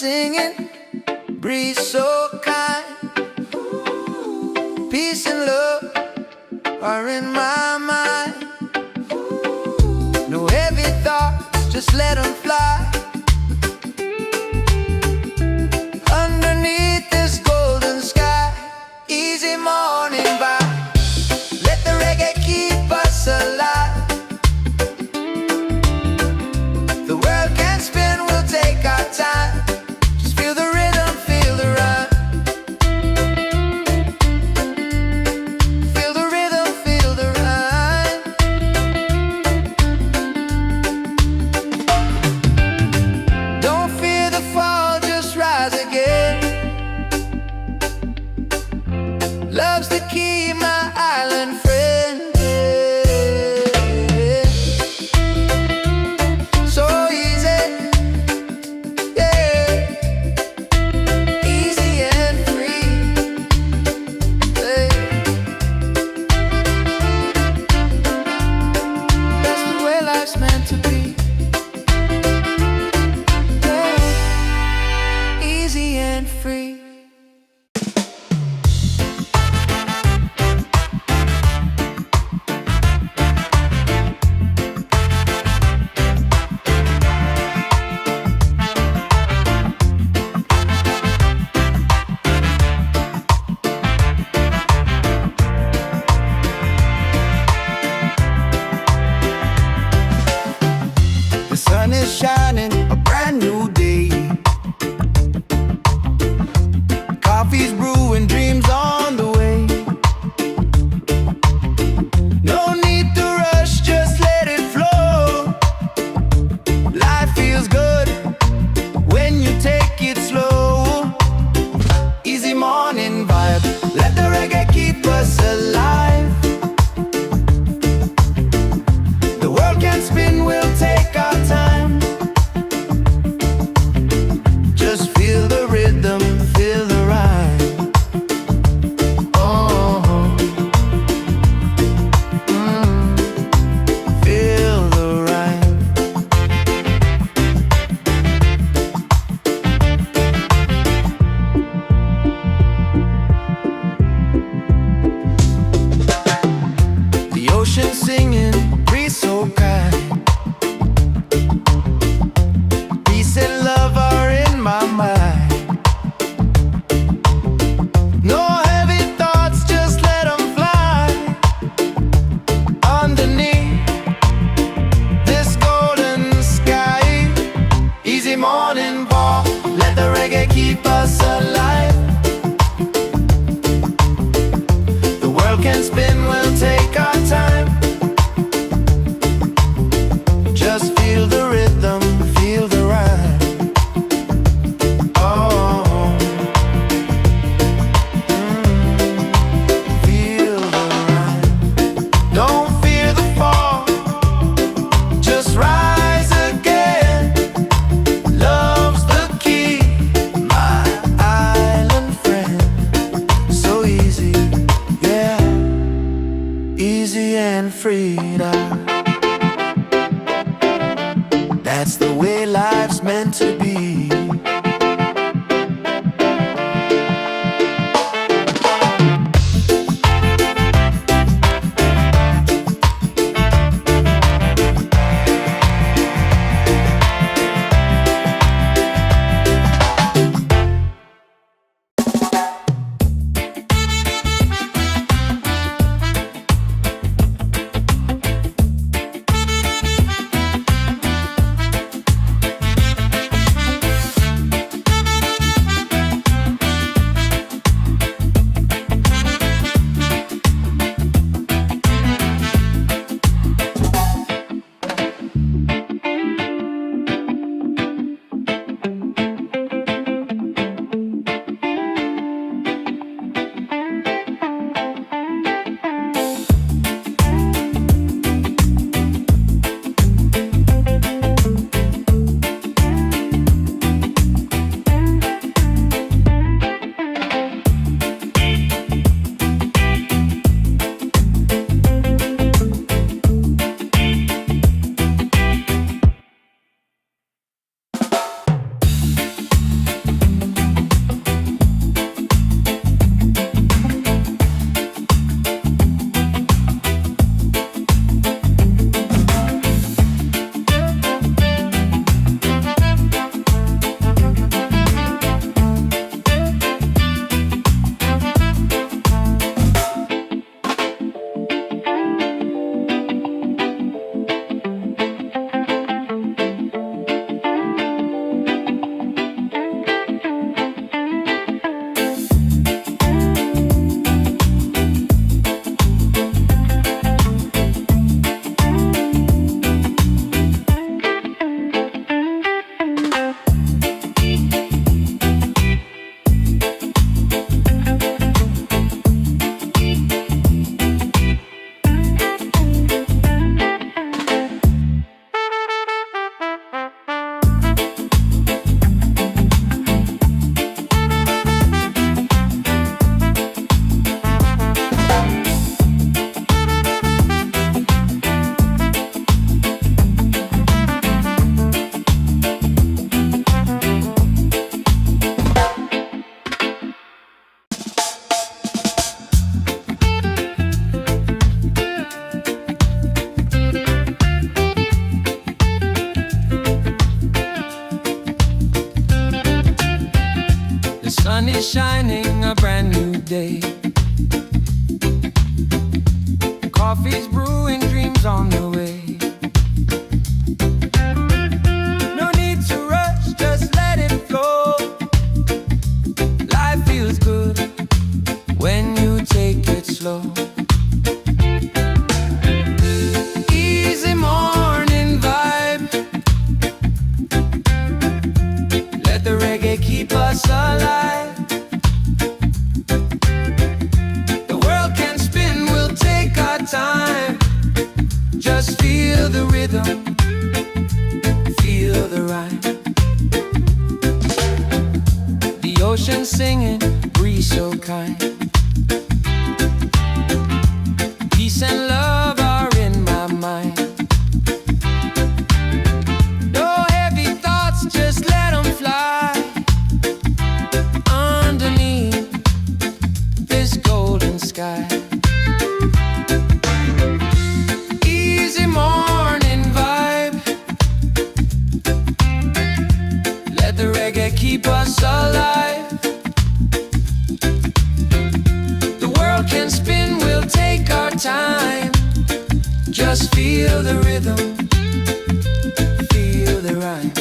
singing, breeze so kind. Peace and love are in my mind. No heavy thoughts, just let them fly. Underneath this golden sky, easy morning vibe. Let the reggae keep us alive. The world can spin, we'll take our time. Just feel the rhythm, feel the rhyme. Feel the rhythm, feel the rhyme. Don't fear the fall, just rise again. Love's the key, my island friend. So easy, yeah. Easy and free, yeah. That's the way life's meant to be, yeah. Easy and free. The sun is shining, a brand new day. Coffee's brewing, dreams on the way. No need to rush, just let it flow. Life feels good when you take it slow. Easy morning vibe, let the reggae keep us alive. The world can spin, we'll take our time. Just feel the rhythm, feel the rhyme. Oh, feel the rhyme. The ocean singing, breeze so kind. Peace and love are in my mind. No heavy thoughts, just let them fly. Underneath this golden sky, easy morning walk, let the reggae keep us alive. The world can spin, we'll take our time. Just feel the rhythm, feel the rhyme. Oh, feel the rhyme. Don't fear the fall, just rise again. Love's the key, my island friend. So easy, yeah. Easy and free now. That's the way life's meant to be. is shining, a brand new day. Coffee's brewing, dreams on the way. No need to rush, just let it flow. Life feels good when you take it slow. Easy morning vibe, let the reggae keep us alive. The world can spin, we'll take our time. Just feel the rhythm, feel the rhyme. The ocean singing, breeze so kind. Peace and love are in my mind. No heavy thoughts, just let them fly. Underneath this golden sky. Easy morning vibe, let the reggae keep us alive. The world can spin, we'll take our time. Just feel the rhythm, feel the rhyme.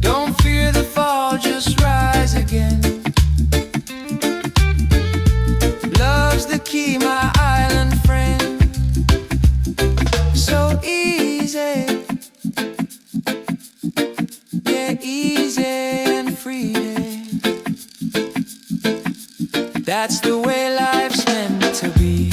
Don't fear the fall, just rise again. Love's the key, my island friend. So easy, yeah, easy and free. That's the way life's meant to be.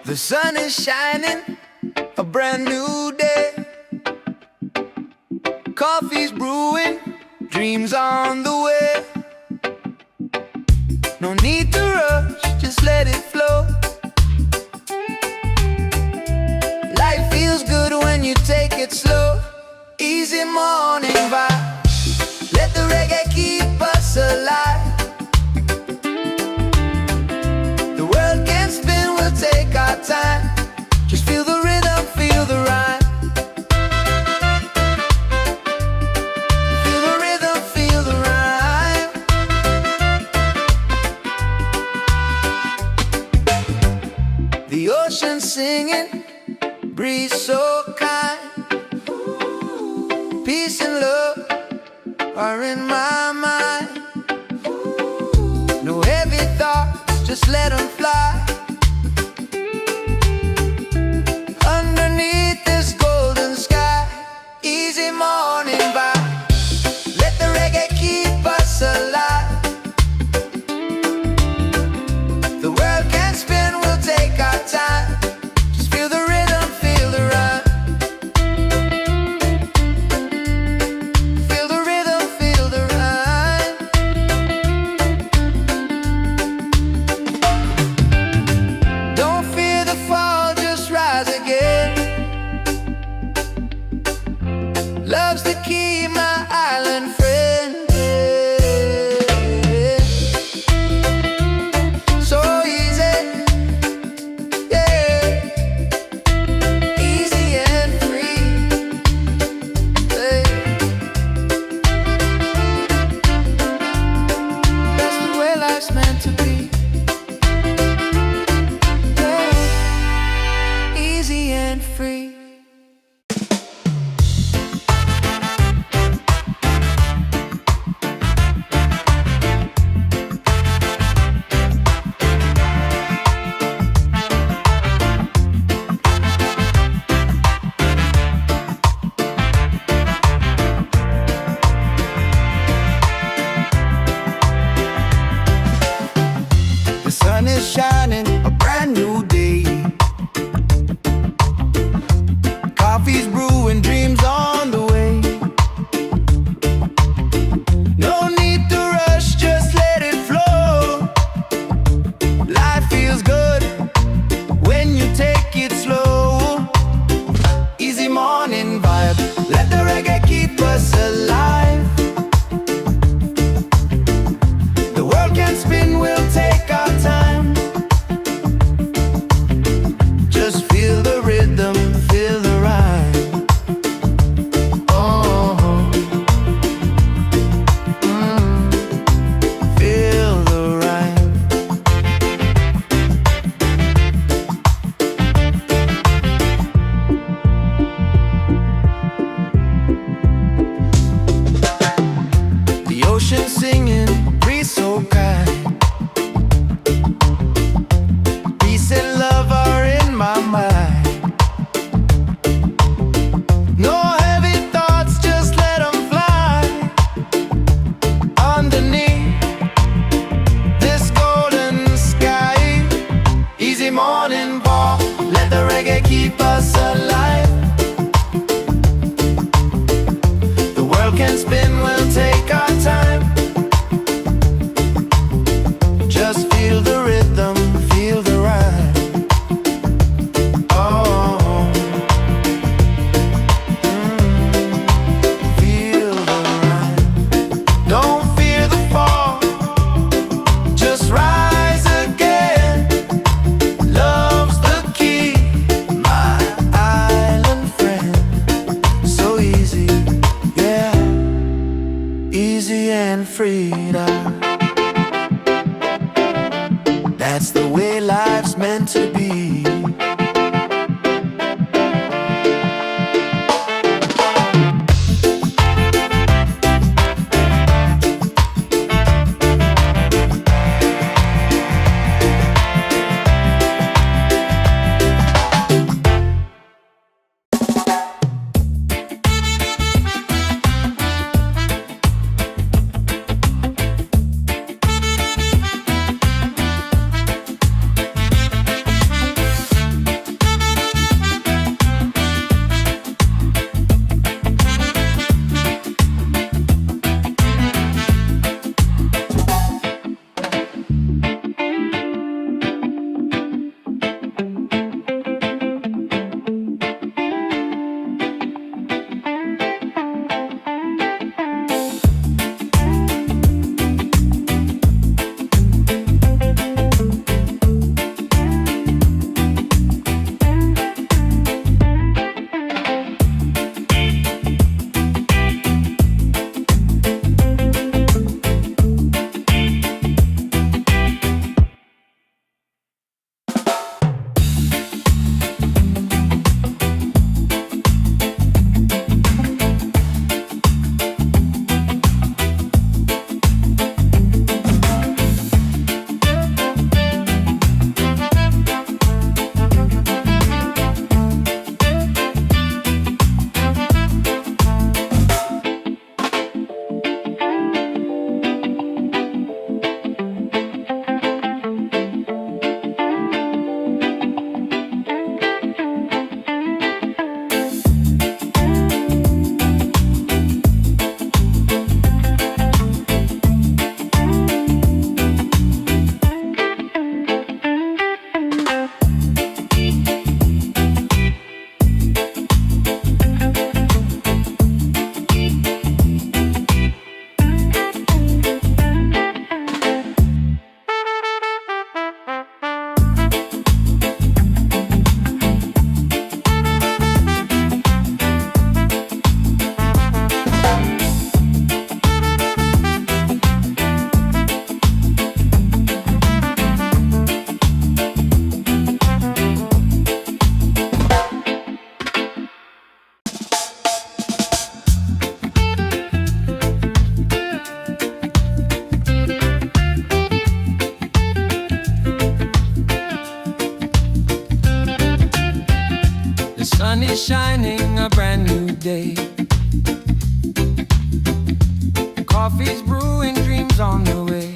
The sun is shining, a brand new day. Coffee's brewing, dreams on the way. No need to rush, just let it flow. Life feels good when you take it slow. Easy morning vibe. Let the reggae keep us alive. The world can spin, we'll take our time. Just feel the rhythm, feel the rhyme. Feel the rhythm, feel the rhyme. The ocean singing, breeze so kind. Peace and love are in my mind. No heavy thoughts, just let them fly. Underneath this golden sky. Easy morning vibe. Let the reggae keep us alive. The world can spin, we'll take our time. Just feel the rhythm, feel the rhyme. Feel the rhythm, feel the rhyme. Don't fear the fall, just rise again. Love's the key, my island friend. So easy, yeah. Easy and free, yeah. That's the way life's meant to be, yeah. Easy and free. sun is shining, a brand new day. Coffee's brewing, dreams on the way.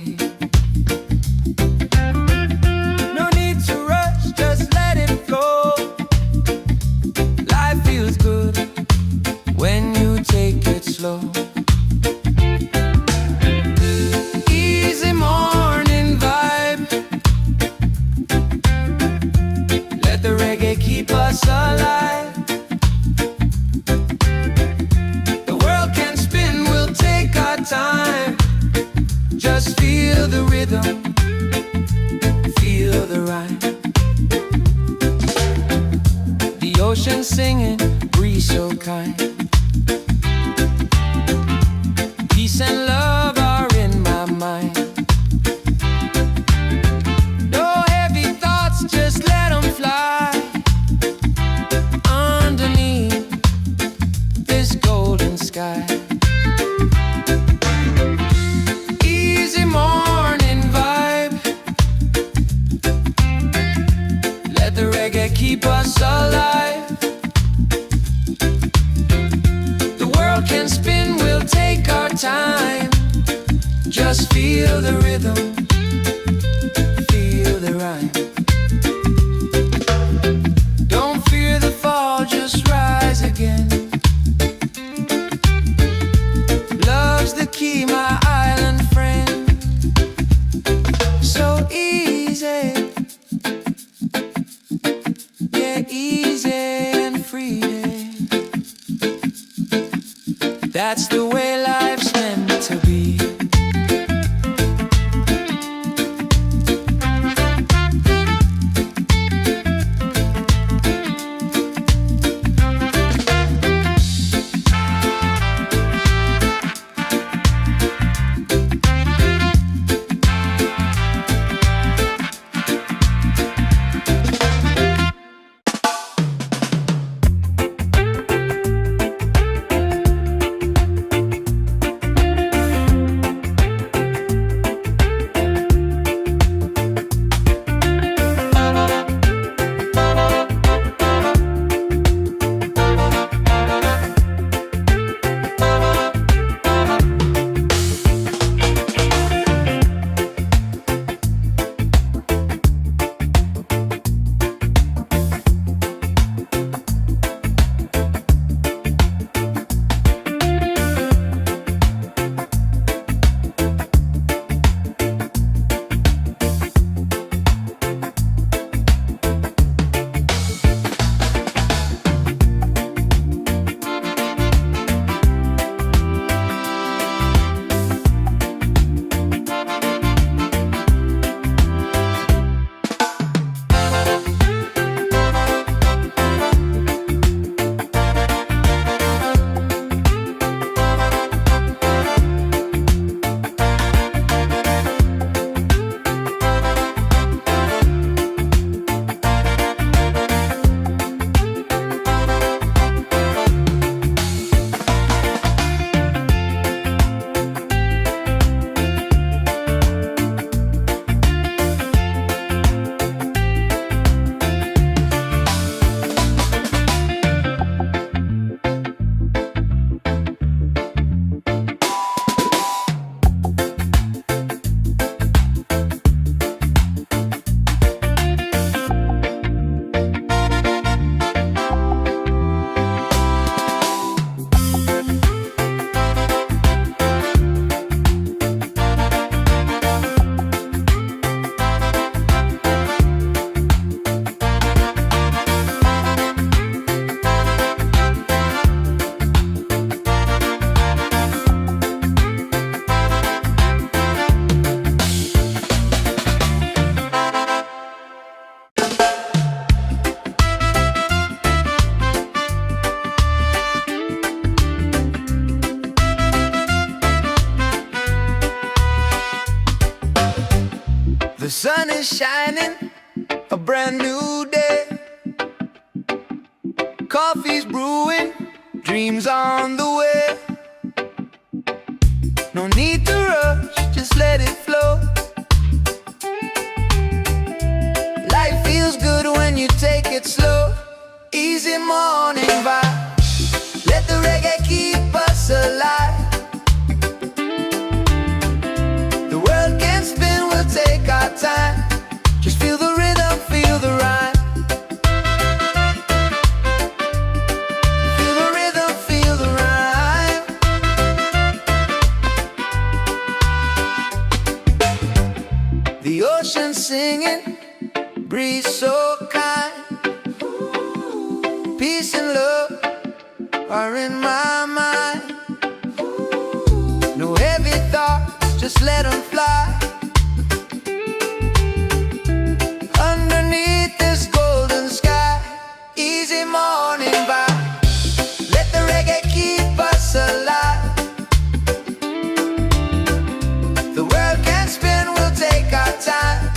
No need to rush, just let it flow. Life feels good when you take it slow. Easy morning vibe, let the reggae keep us alive. The world can spin, we'll take our time. Just feel the rhythm, feel the rhyme. The ocean singing, breeze so kind. Peace and love are in my mind. No heavy thoughts, just let them fly. Underneath this golden sky. Easy morning vibe, let the reggae keep us alive. The world can spin, we'll take our time. Just feel the rhythm, feel the rhyme. Don't fear the fall, just rise again. Love's the key, my island friend. So easy, yeah, easy and free. That's the way life's meant to be. The sun is shining, a brand new day. Coffee's brewing, dreams on the way. No need to rush, just let it flow. Life feels good when you take it slow. Easy morning vibe. Let the reggae keep us alive. The world can spin, we'll take our time. Just feel the rhythm, feel the rhyme. Feel the rhythm, feel the rhyme. The ocean singing, breeze so kind. Peace and love are in my mind. No heavy thoughts, just let them fly. Underneath this golden sky. Easy morning vibe. Let the reggae keep us alive. The world can spin, we'll take our time.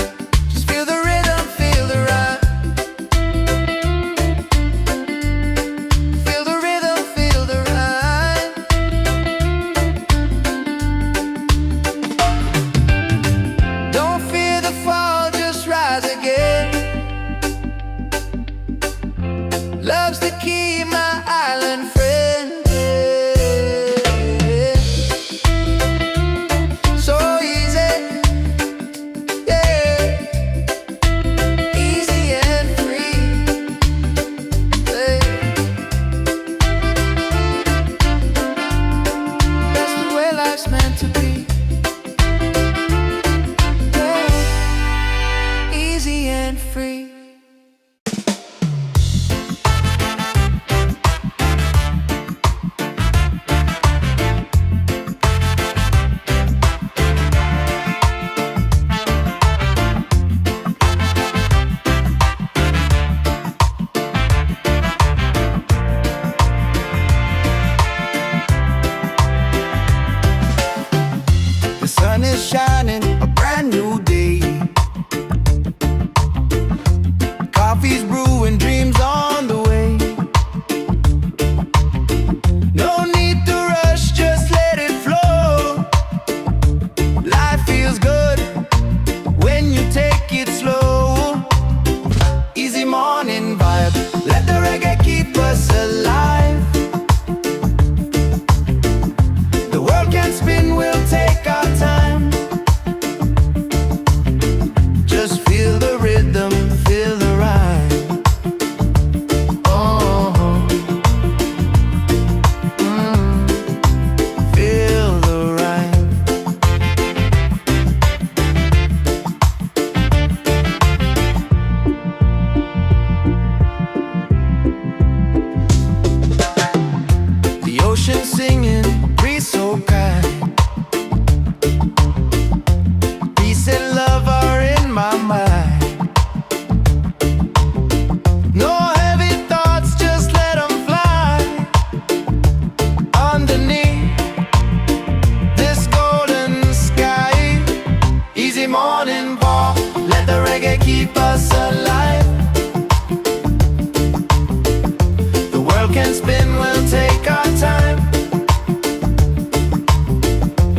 Just feel the rhythm, feel the rhyme. Feel the rhythm, feel the rhyme. Don't fear the fall, just rise again. Love's the key, my island friend. So easy, yeah. Easy and free, yeah. That's the way life's meant to be, yeah. Easy and free. The sun is shining, a brand new day. Coffee's brewing, dreams on the way. No need to rush, just let it flow. Life feels good when you take it slow. Easy morning vibe, let the reggae keep us alive. The world can spin, we'll take our time. Just feel the rhythm, feel the rhyme. Oh, feel the rhyme. The ocean singing, breeze so kind. Peace and love are in my mind. No heavy thoughts, just let them fly. Underneath this golden sky. Easy morning walk, let the reggae keep us alive. The world can spin, we'll take our time.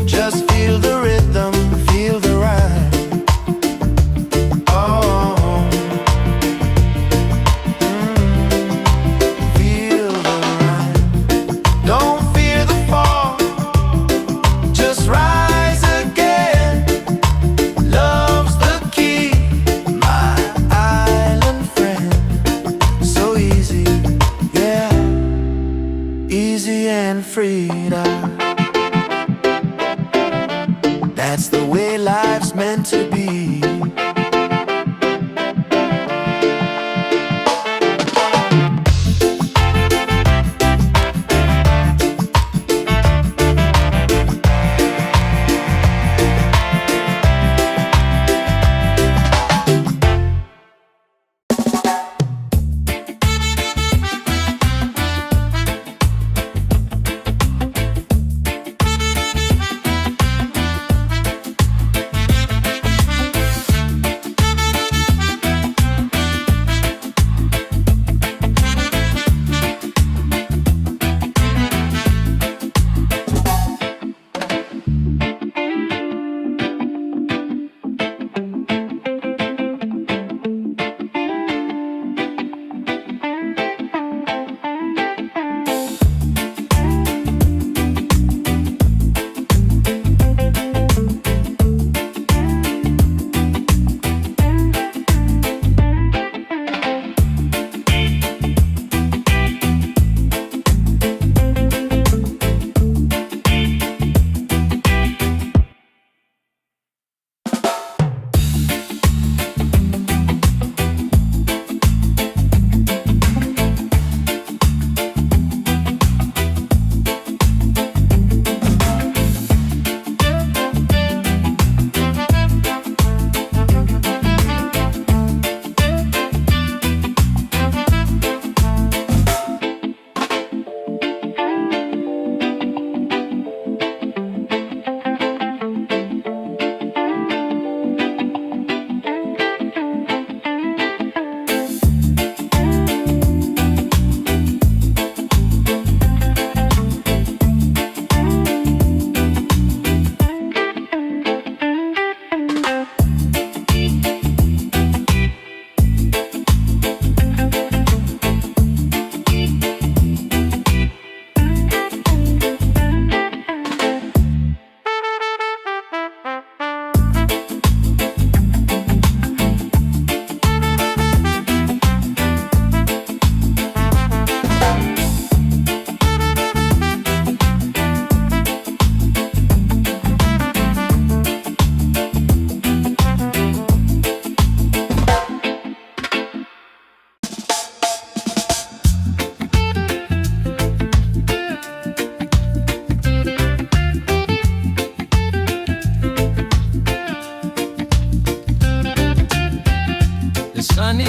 Just feel the rhythm, feel the rhyme. Oh, feel the rhyme. Don't fear the fall, just rise again. Love's the key, my island friend. So easy, yeah. Easy and free. That's the way life's meant to be.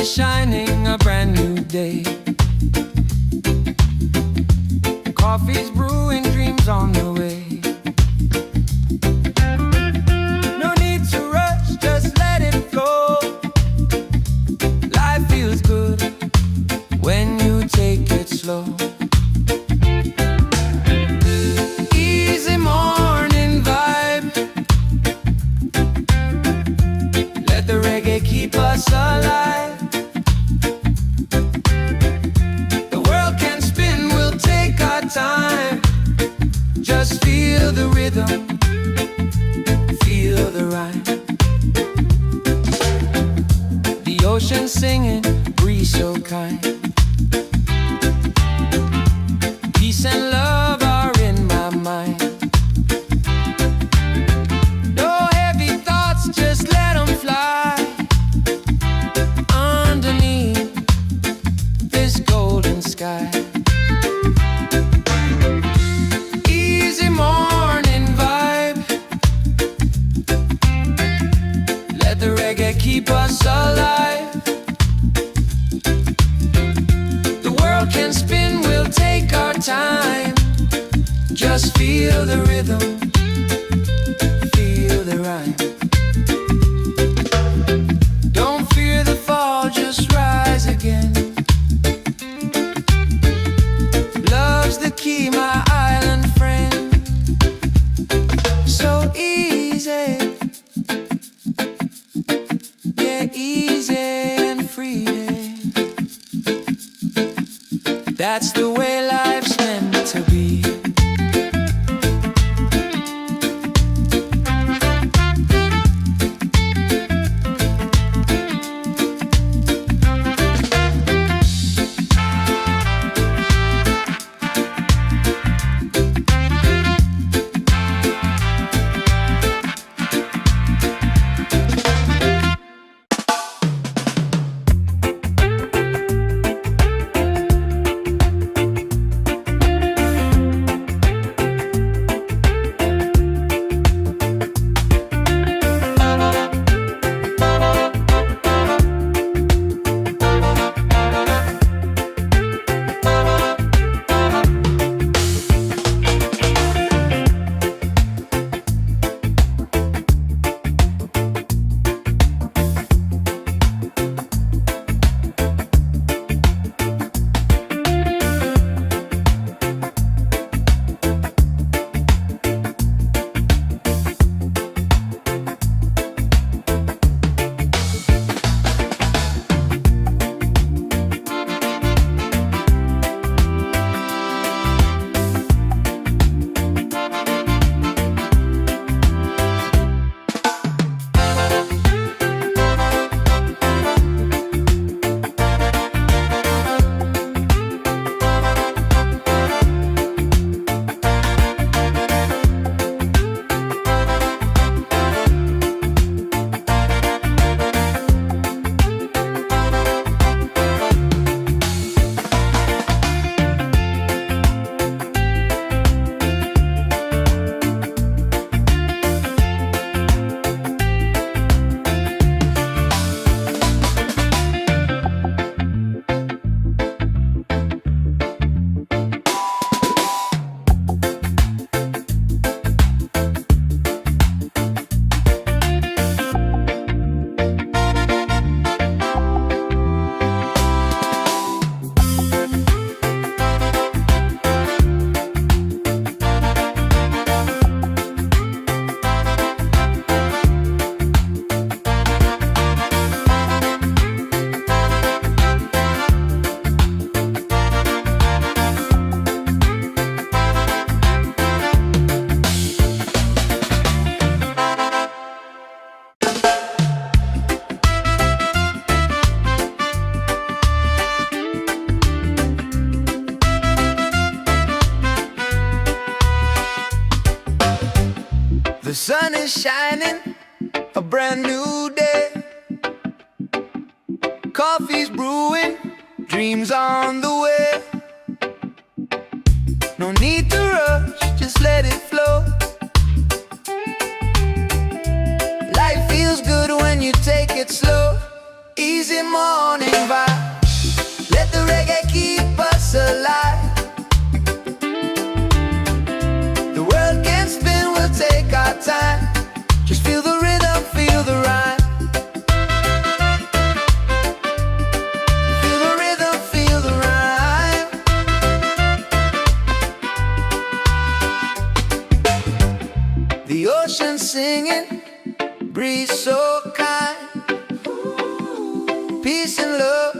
is shining, a brand new day. Coffee's brewing, dreams on the way. No need to rush, just let it flow. Life feels good when you take it slow. Easy morning vibe, let the reggae keep us alive. The world can spin, we'll take our time. Just feel the rhythm, feel the rhyme. The ocean singing, breeze so kind. Peace and love are in my mind. No heavy thoughts, just let them fly. Underneath this golden sky. Easy morning vibe, let the reggae keep us alive. The world can spin, we'll take our time. Just feel the rhythm, feel the rhyme. Don't fear the fall, just rise again. Love's the key, my island friend. So easy, yeah, easy and free. That's the way life's meant to be. The sun is shining, a brand new day. Coffee's brewing, dreams on the way. No need to rush, just let it flow. Life feels good when you take it slow. Easy easy morning vibe. Let the reggae keep us alive. The world can spin, we'll take our time. Just feel the rhythm, feel the rhyme. Feel the rhythm, feel the rhyme. The ocean singing, breeze so kind. Peace and love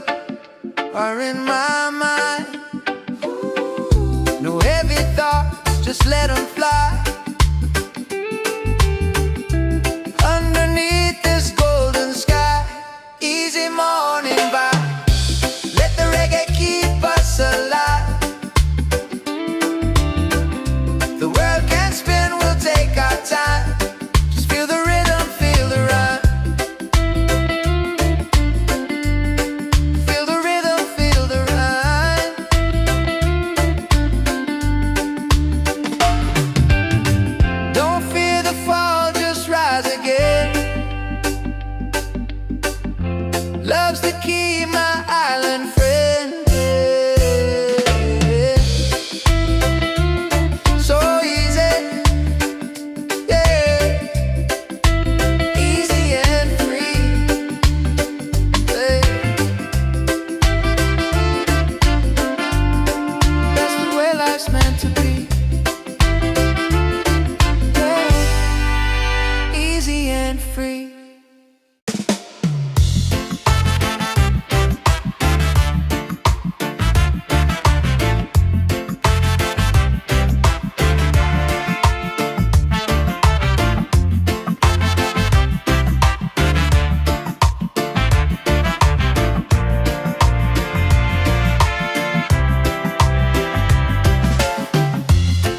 are in my mind. No heavy thoughts, just let them fly. Underneath this golden sky, easy morning vibe. Let the reggae keep us alive. The world can spin, we'll take our time. Just feel the rhythm, feel the rhyme. Feel the rhythm, feel the rhyme. Don't fear the fall, just rise again. Love's the key, my island friend. So easy, yeah. Easy and free, yeah. That's the way life's meant to be, yeah. Easy and free.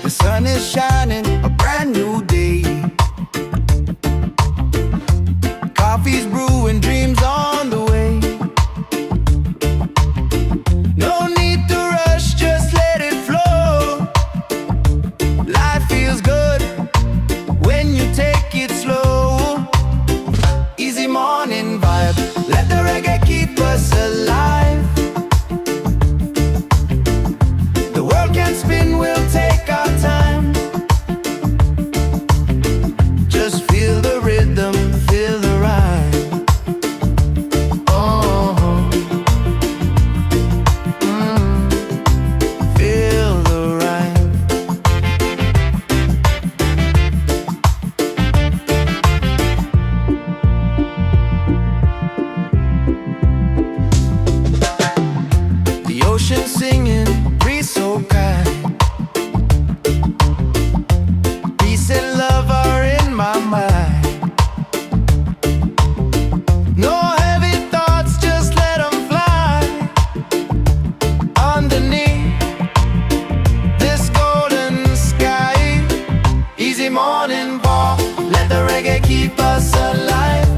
The sun is shining, a brand new day. Coffee's brewing, dreams on the way. No need to rush, just let it flow. Life feels good when you take it slow. Easy morning vibe, let the reggae keep us alive. The world can spin, we'll take our time. Just feel the rhythm, feel the rhyme. Oh, feel the rhyme. The ocean singing, breeze so kind. Peace and love are in my mind. No heavy thoughts, just let them fly. Underneath this golden sky, easy morning ball, let the reggae keep us alive.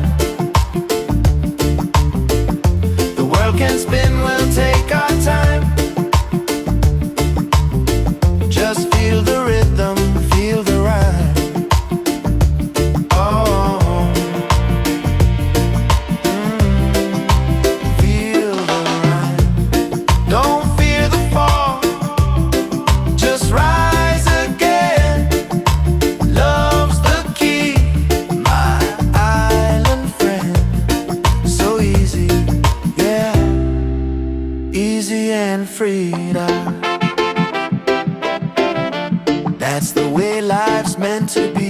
The world can spin, we'll take our time. Just feel the rhythm, feel the rhyme. Oh, feel the rhyme. Don't fear the fall, just rise again. Love's the key, my island friend. So easy, yeah. Easy and freedom. That's the way life's meant to be.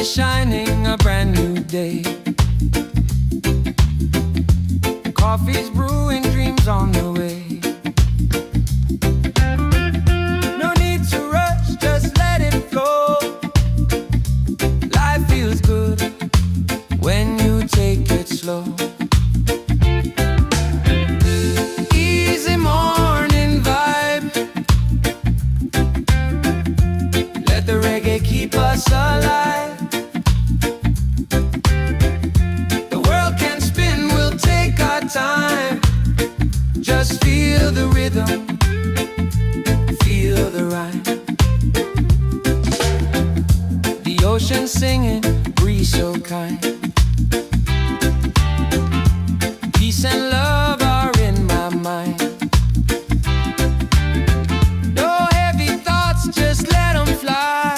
is shining, a brand new day. Coffee's brewing, dreams on the way. No need to rush, just let it flow. Life feels good when you take it slow. Easy morning vibe, let the reggae keep us alive. The world can spin, we'll take our time. Just feel the rhythm, feel the rhyme. The ocean singing, breeze so kind. Peace and love are in my mind. No heavy thoughts, just let them fly.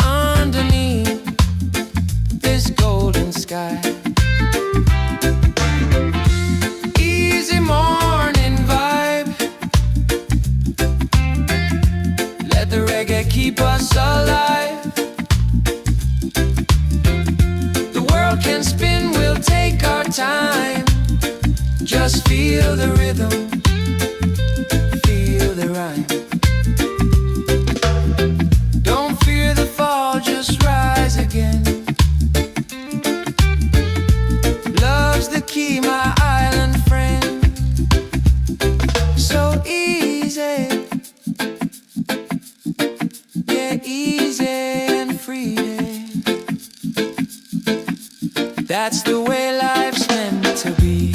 Underneath this golden sky. Easy morning vibe, let the reggae keep us alive. The world can spin, we'll take our time. Just feel the rhythm, feel the rhyme. Don't fear the fall, just rise again. Love's the key, my island friend. So easy, yeah, easy and free. That's the way life's meant to be.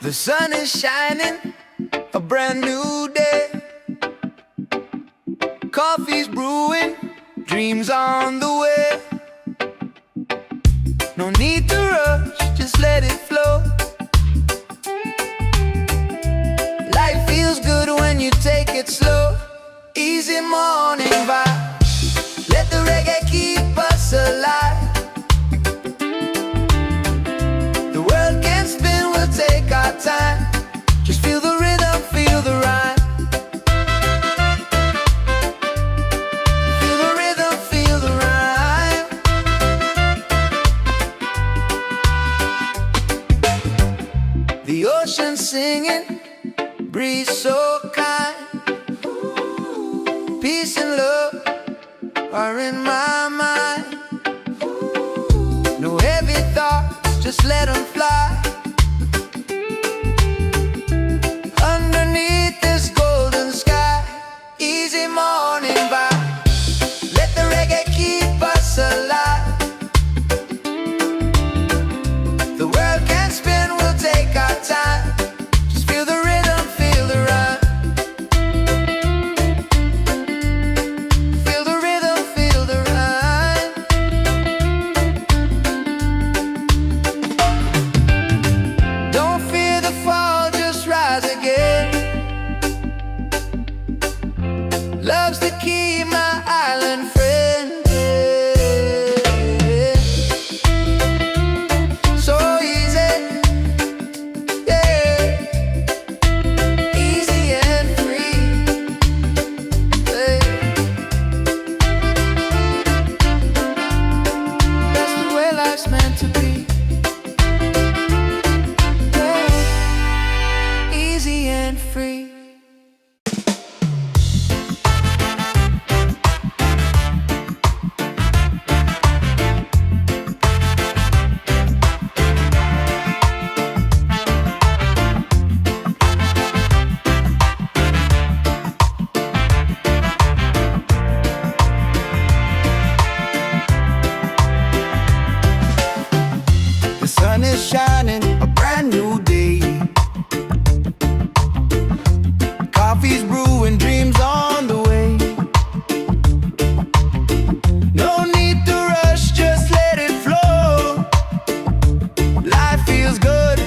The sun is shining, a brand new day. Coffee's brewing, dreams on the way. No need to rush, just let it flow. Life feels good when you take it slow. Easy morning The ocean singing, breeze so kind. Peace and love are in my mind. No heavy thoughts, just let them fly. Underneath this golden sky, easy morning vibe. Let the reggae keep us alive. The world can spin, we'll take our time. Just feel the rhythm, feel the rhyme. Feel the rhythm, feel the rhyme. Don't fear the fall, just rise again. Love's the key, my island friend. So easy, yeah. Easy and free, yeah. That's the way life's meant to be, yeah. Easy and free. The sun is shining, a brand new day. Coffee's brewing, dreams on the way. No need to rush, just let it flow. Life feels good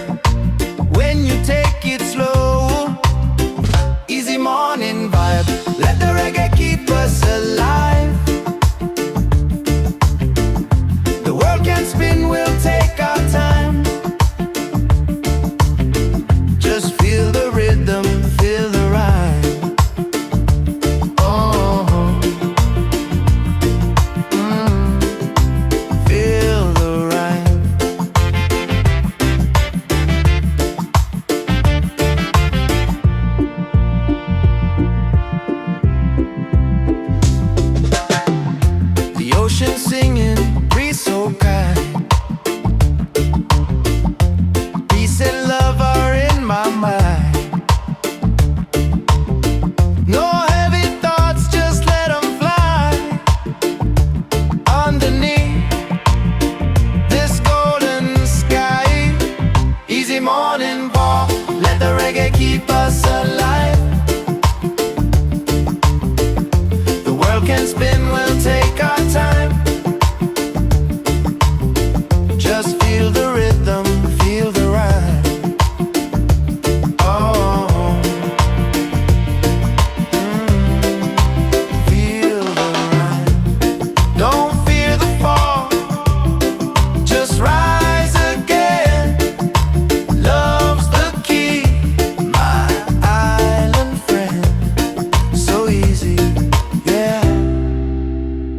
when you take it slow. Easy morning vibe, let the reggae keep us alive. The world can spin, we'll take our time. Just feel the rhythm, feel the rhyme. Oh, feel the rhyme. The ocean singing, breeze so kind. Peace and love are in my mind. No heavy thoughts, just let them fly. Underneath this golden sky, easy morning ball, let the reggae keep us alive. The world can spin, we'll take our time. Just feel the rhythm, feel the rhyme. Oh, feel the rhyme. Don't fear the fall, just rise again. Love's the key, my island friend. So easy, yeah.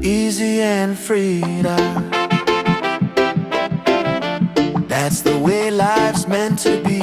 Easy and free now. That's the way life's meant to be.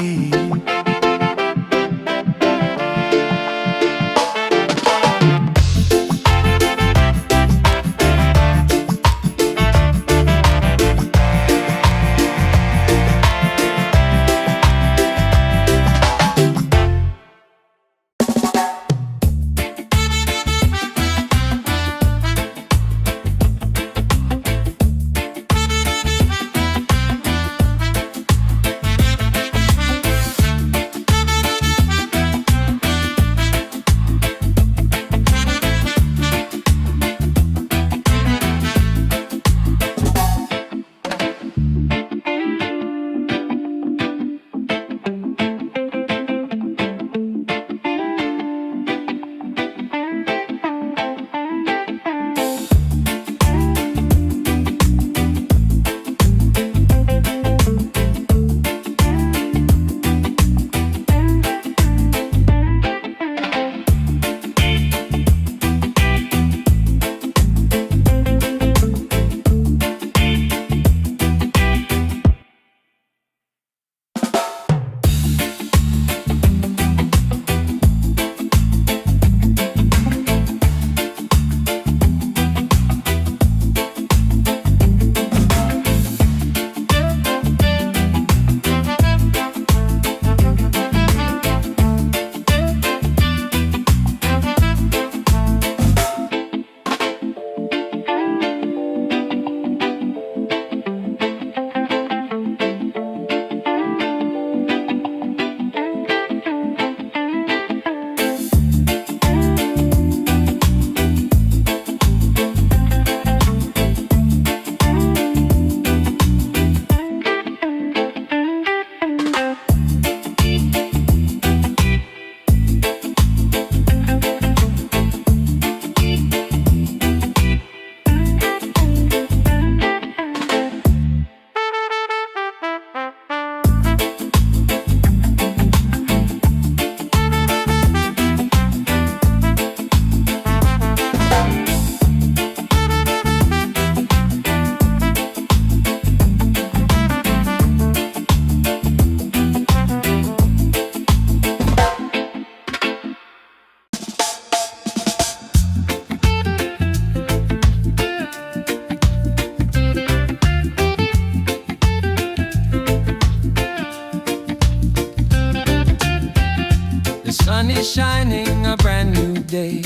is shining, a brand new day.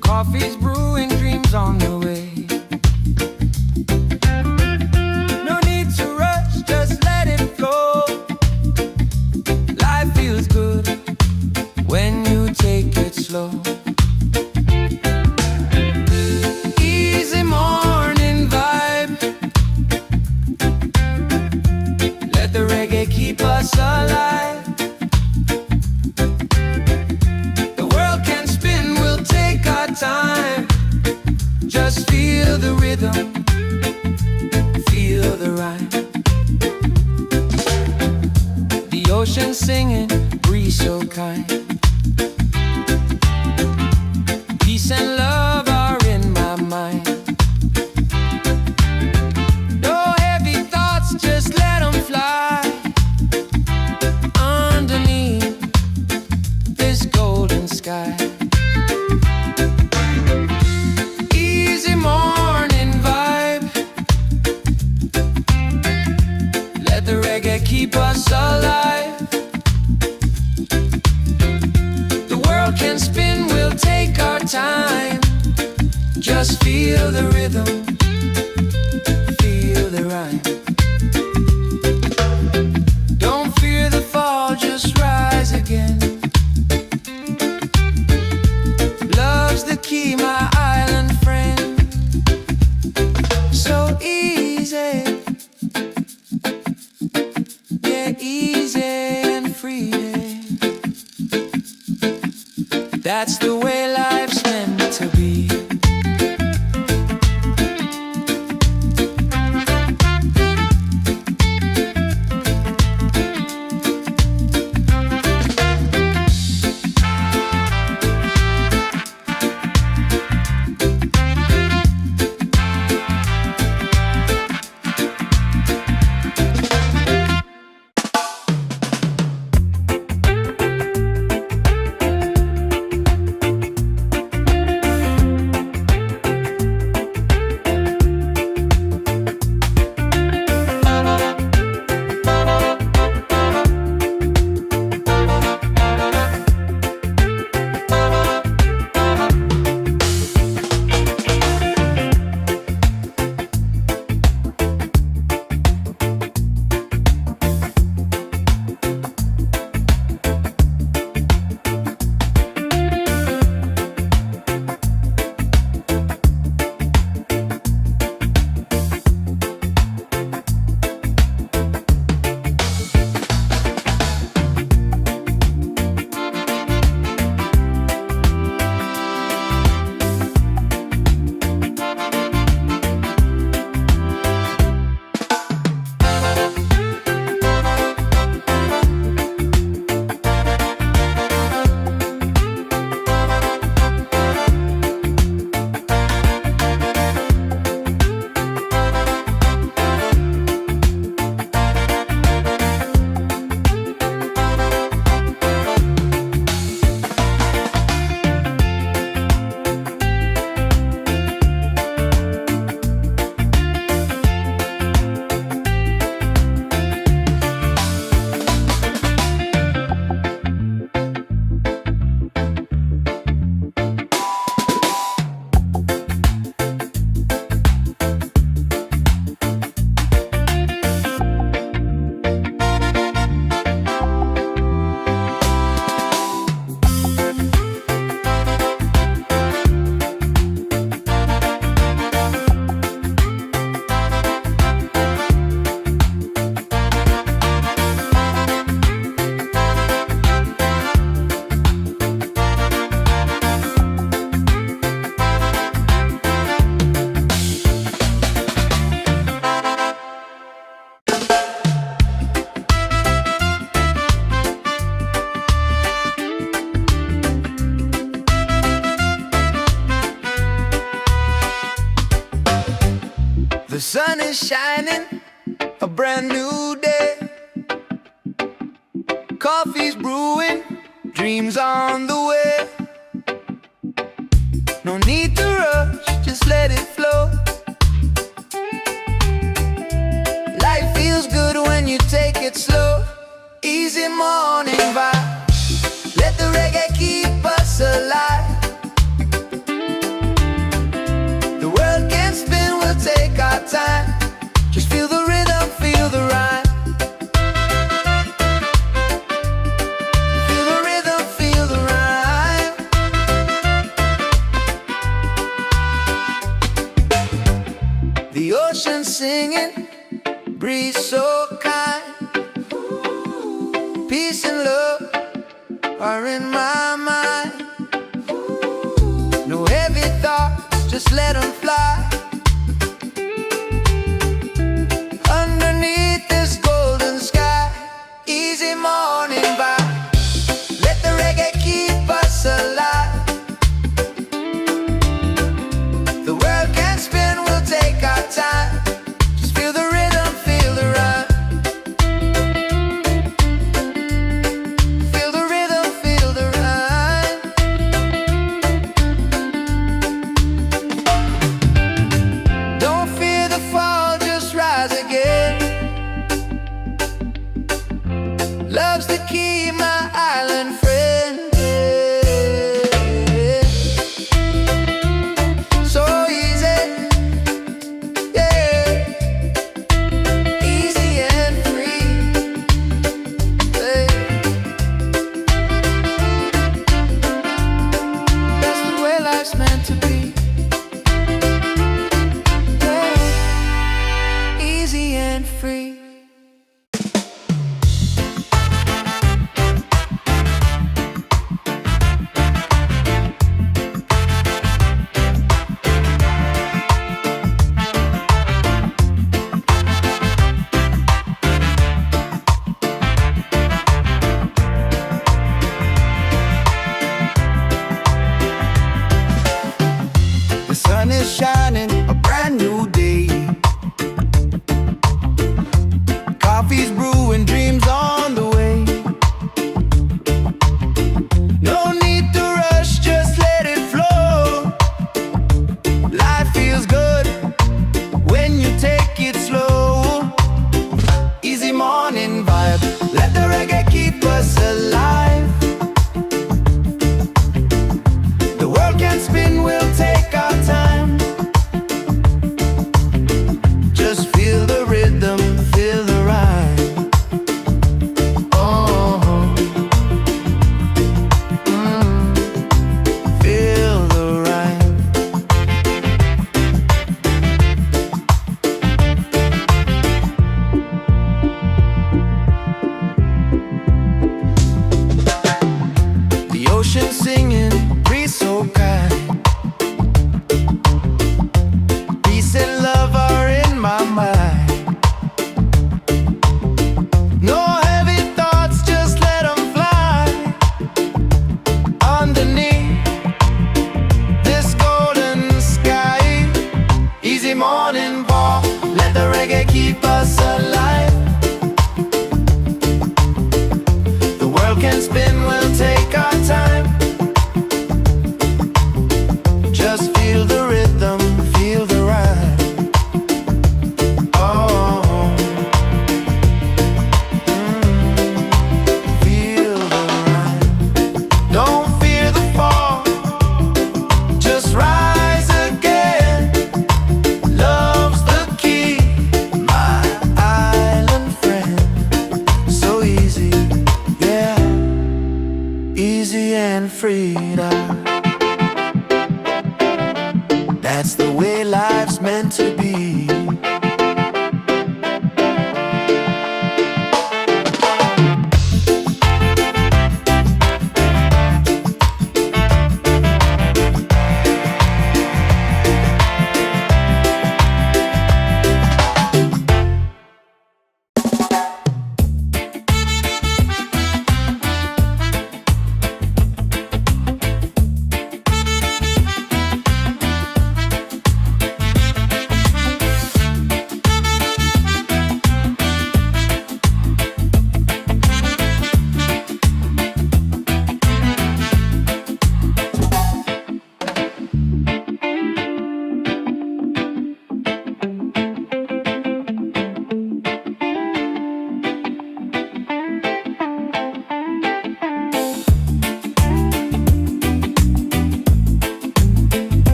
Coffee's brewing, dreams on the way. No need to rush, just let it flow. Life feels good when you take it slow. Easy morning vibe, let the reggae keep us alive. The world can spin, we'll take our time. Just feel the rhythm, feel the rhyme. The ocean singing, breeze so kind. Peace and love are in my mind. No heavy thoughts, just let them fly. Underneath this golden sky. Easy morning vibe, let the reggae keep us alive. The world can spin, we'll take our time. Just feel the rhythm, feel the rhyme. Don't fear the fall, just rise again. Love's the key, my island friend. So easy, yeah, easy and free. That's the way life's meant to be. The sun is shining, a brand new day. Coffee's brewing, dreams on the way. No need to rush, just let it flow. Life feels good when you take it slow. Easy morning vibe. Let the reggae keep us alive. The world can spin, we'll take our time. Just feel the rhythm, feel the rhyme. Feel the rhythm, feel the rhyme. The ocean singing, breeze so kind. Peace and love are in my mind. No heavy thoughts, just let them fly. Underneath this golden sky. Easy morning vibe. Let the reggae keep us alive. The world can spin, we'll take our time. Just feel the rhythm, feel the rhyme. Feel the rhythm, feel the rhyme. Don't fear the fall, just rise again. Love's the key, my island friend. So easy, yeah. Easy and free, yeah. That's the way life's meant to be, yeah. Easy and free. The sun is shining, a brand new day. Coffee's brewing, dreams on the way. No need to rush, just let it flow. Life feels good when you take it slow. Easy morning vibe, let the reggae keep us alive. The world can spin, we'll take our time. Just feel the rhythm, feel the rhyme. Oh, feel the rhyme. The ocean singing, breeze so kind. Peace and love are in my mind. No heavy thoughts, just let them fly. Underneath this golden sky. Easy morning walk, let the reggae keep us alive. The world can spin, we'll take our time. Just feel the rhythm, feel the rhyme. Oh, feel the rhyme. Don't fear the fall, just rise again. Love's the key, my island friend. So easy, yeah. Easy and freedom. That's the way life's meant to be.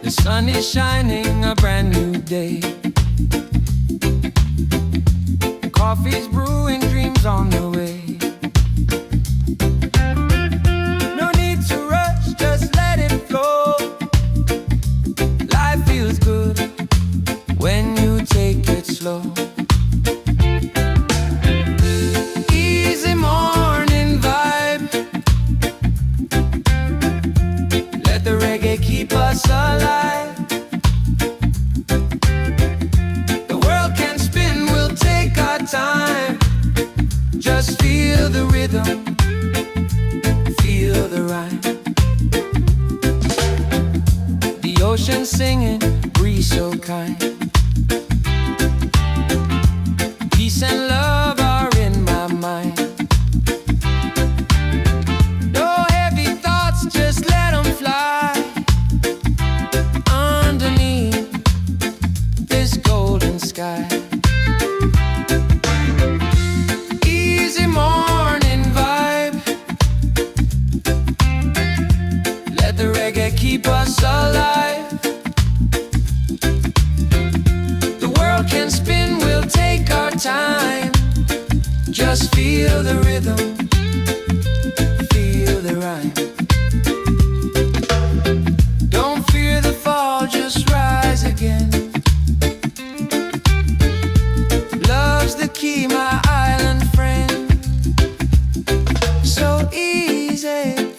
The sun is shining, a brand new day. Coffee's brewing, dreams on the way. No need to rush, just let it flow. Life feels good when you take it slow. Easy morning vibe. Let the reggae keep us alive. The world can spin, we'll take our time. Just feel the rhythm, feel the rhyme. The ocean singing, breeze so kind. Peace and love are in my mind. No heavy thoughts, just let them fly. Underneath this golden sky. Easy morning vibe. Let the reggae keep us alive. The world can spin, we'll take our time. Just feel the rhythm, feel the rhyme. Don't fear the fall, just rise again. Love's the key, my island friend. So easy,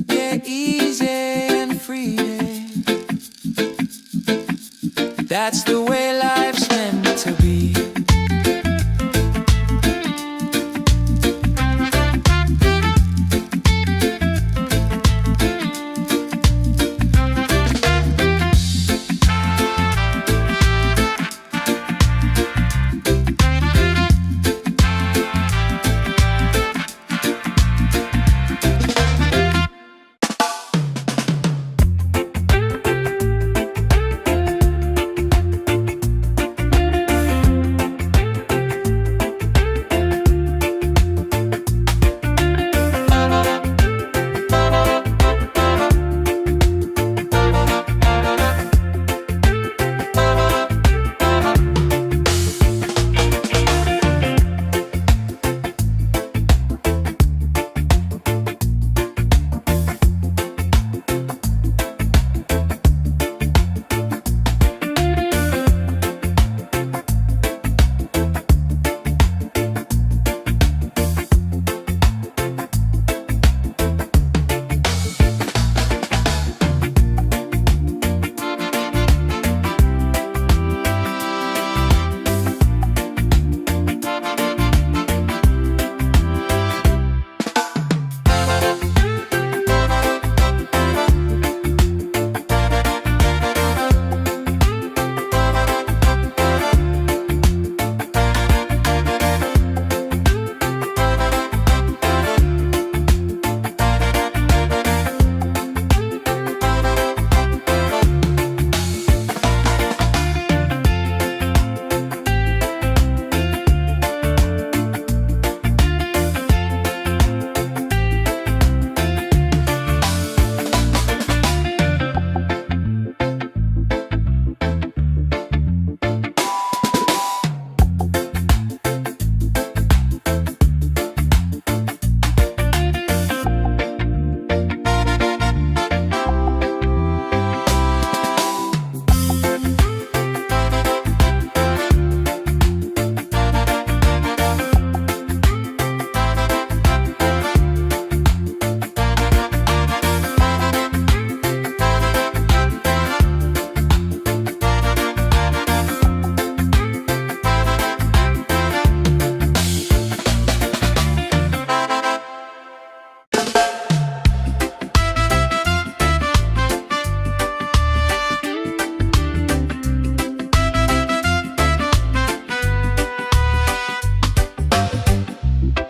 yeah, easy and free. That's the way life's meant to be.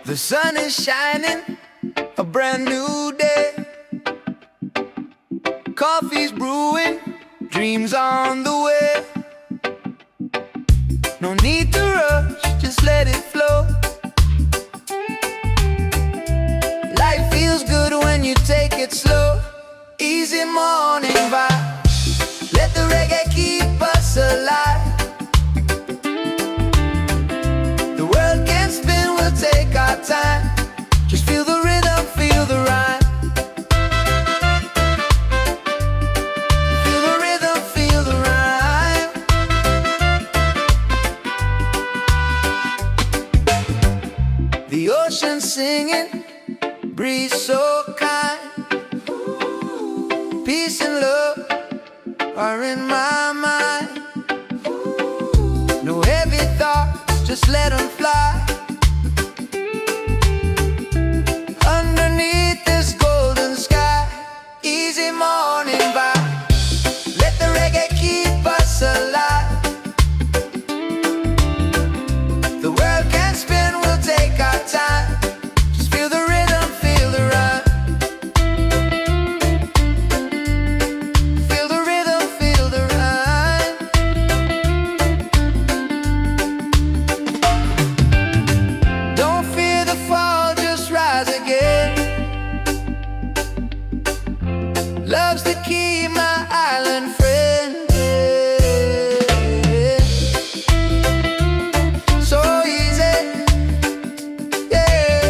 The sun is shining, a brand new day. Coffee's brewing, dreams on the way. No need to rush, just let it flow. Life feels good when you take it slow. Easy easy morning vibe. Let the reggae keep us alive. The world can spin, we'll take our time. Just feel the rhythm, feel the rhyme. Feel the rhythm, feel the rhyme. The ocean singing, breeze so kind. Peace and love are in my mind. No heavy thoughts, just let them fly. Underneath this golden sky, easy morning vibe. Let the reggae keep us alive. The world can spin, we'll take our time. Just feel the rhythm, feel the rhyme. Feel the rhythm, feel the rhyme. Don't fear the fall, just rise again. Love's the key, my island friend. So easy, yeah.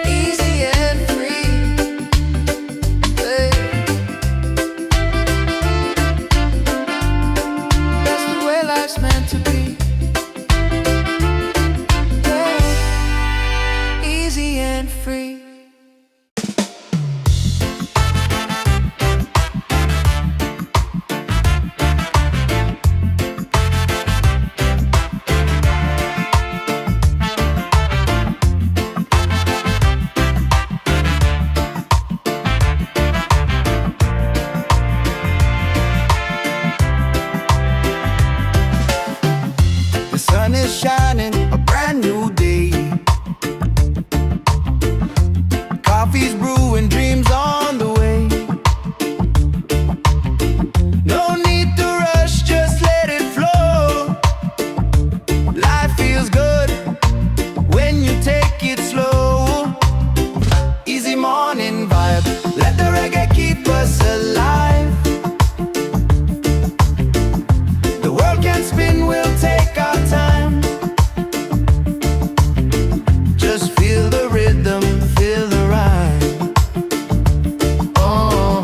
Easy and free, yeah. That's the way life's meant to be, yeah. Easy and free. The sun is shining, a brand new day. Coffee's brewing, dreams on the way. No need to rush, just let it flow. Life feels good when you take it slow. Easy morning vibe, let the reggae keep us alive. The world can spin, we'll take our time. Just feel the rhythm, feel the rhyme. Oh,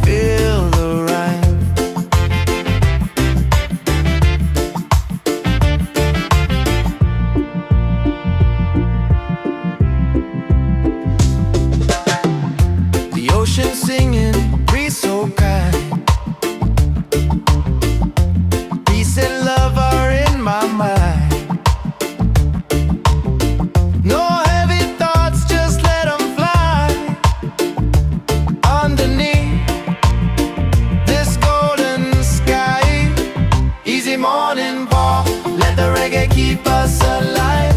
feel the rhyme. The ocean singing, breeze so kind. Peace and love are in my mind. No heavy thoughts, just let them fly. Underneath this golden sky, easy morning ball, let the reggae keep us alive.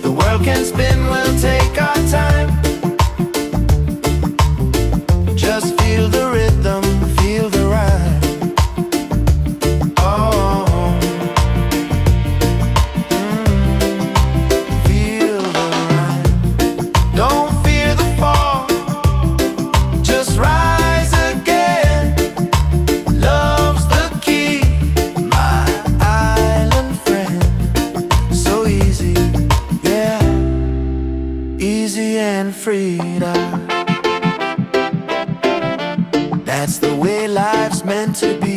The world can spin, we'll take our time. Just feel the rhythm, feel the rhyme. Oh, feel the rhyme. Don't fear the fall, just rise again. Love's the key, my island friend. So easy, yeah. Easy and freedom. That's the way life's meant to be.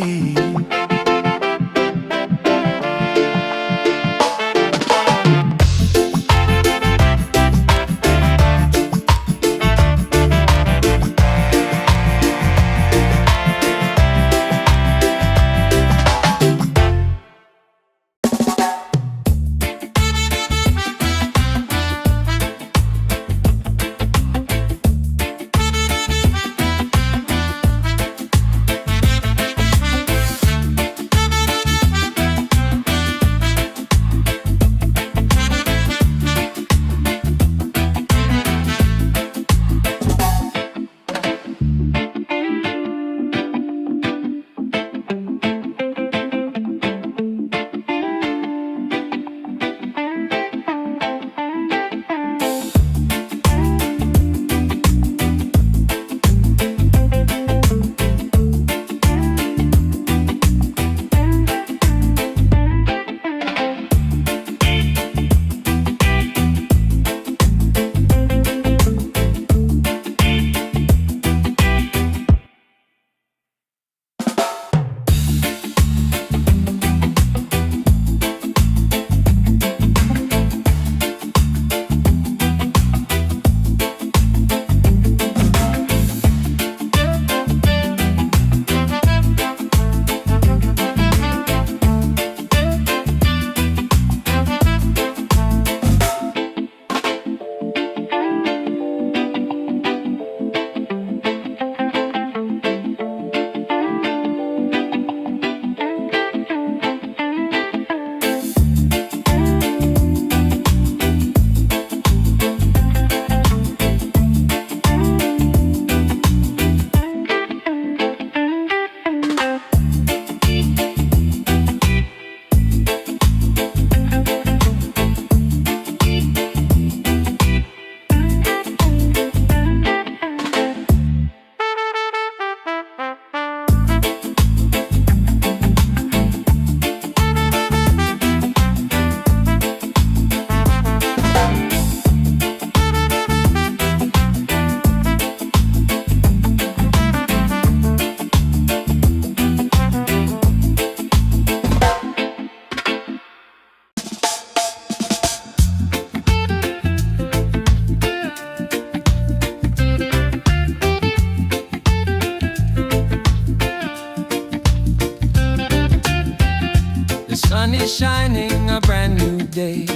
shining, a brand new day.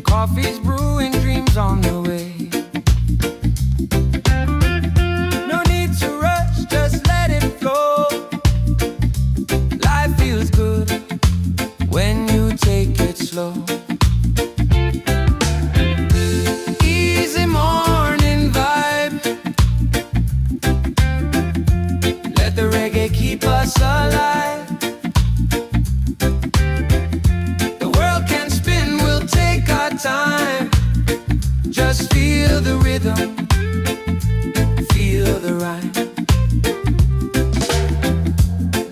Coffee's brewing, dreams on the way. No need to rush, just let it flow. Life feels good when you take it slow. Easy morning vibe. Let the reggae keep us alive. The world can spin, we'll take our time. Just feel the rhythm, feel the rhyme.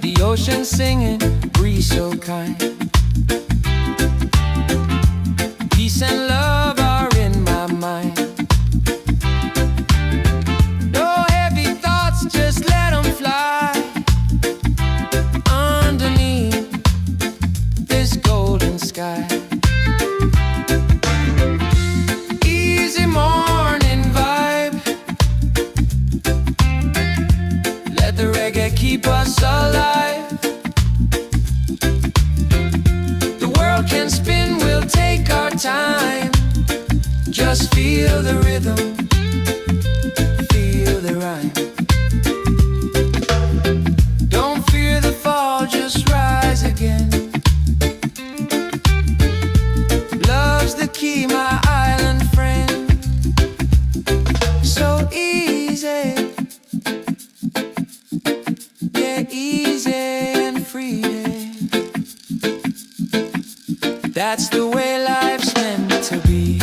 The ocean singing, breeze so kind. Peace and love are in my mind. No heavy thoughts, just let them fly. Underneath this golden sky. Easy morning vibe. Let the reggae keep us alive. The world can spin, we'll take our time. Just feel the rhythm, feel the rhyme. Don't fear the fall, just rise again. Love's the key, my island friend. So easy, yeah, easy and free. That's the way life's meant to be.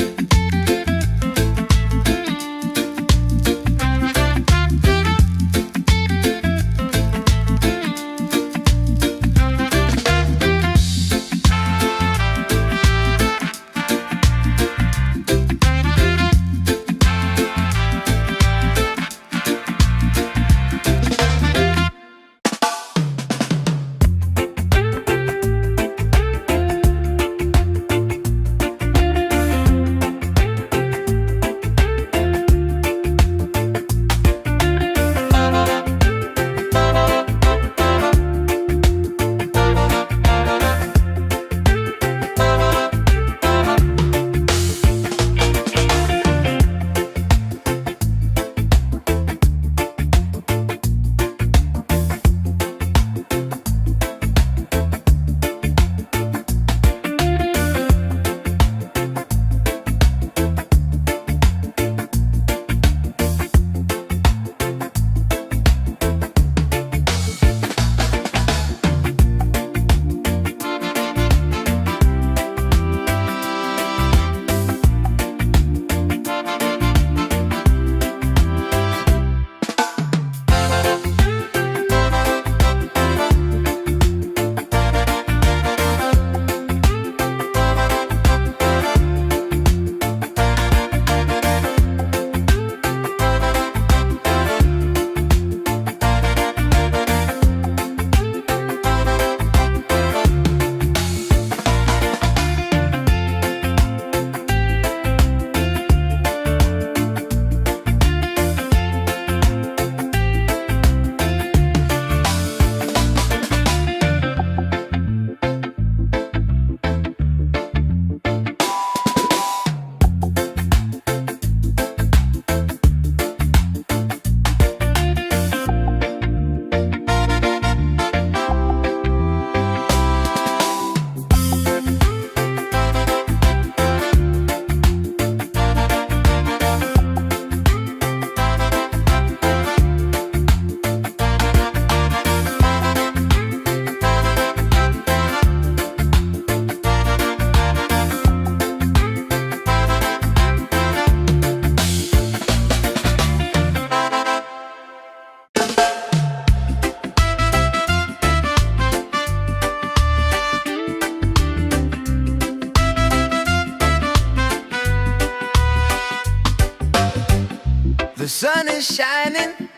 The sun is shining,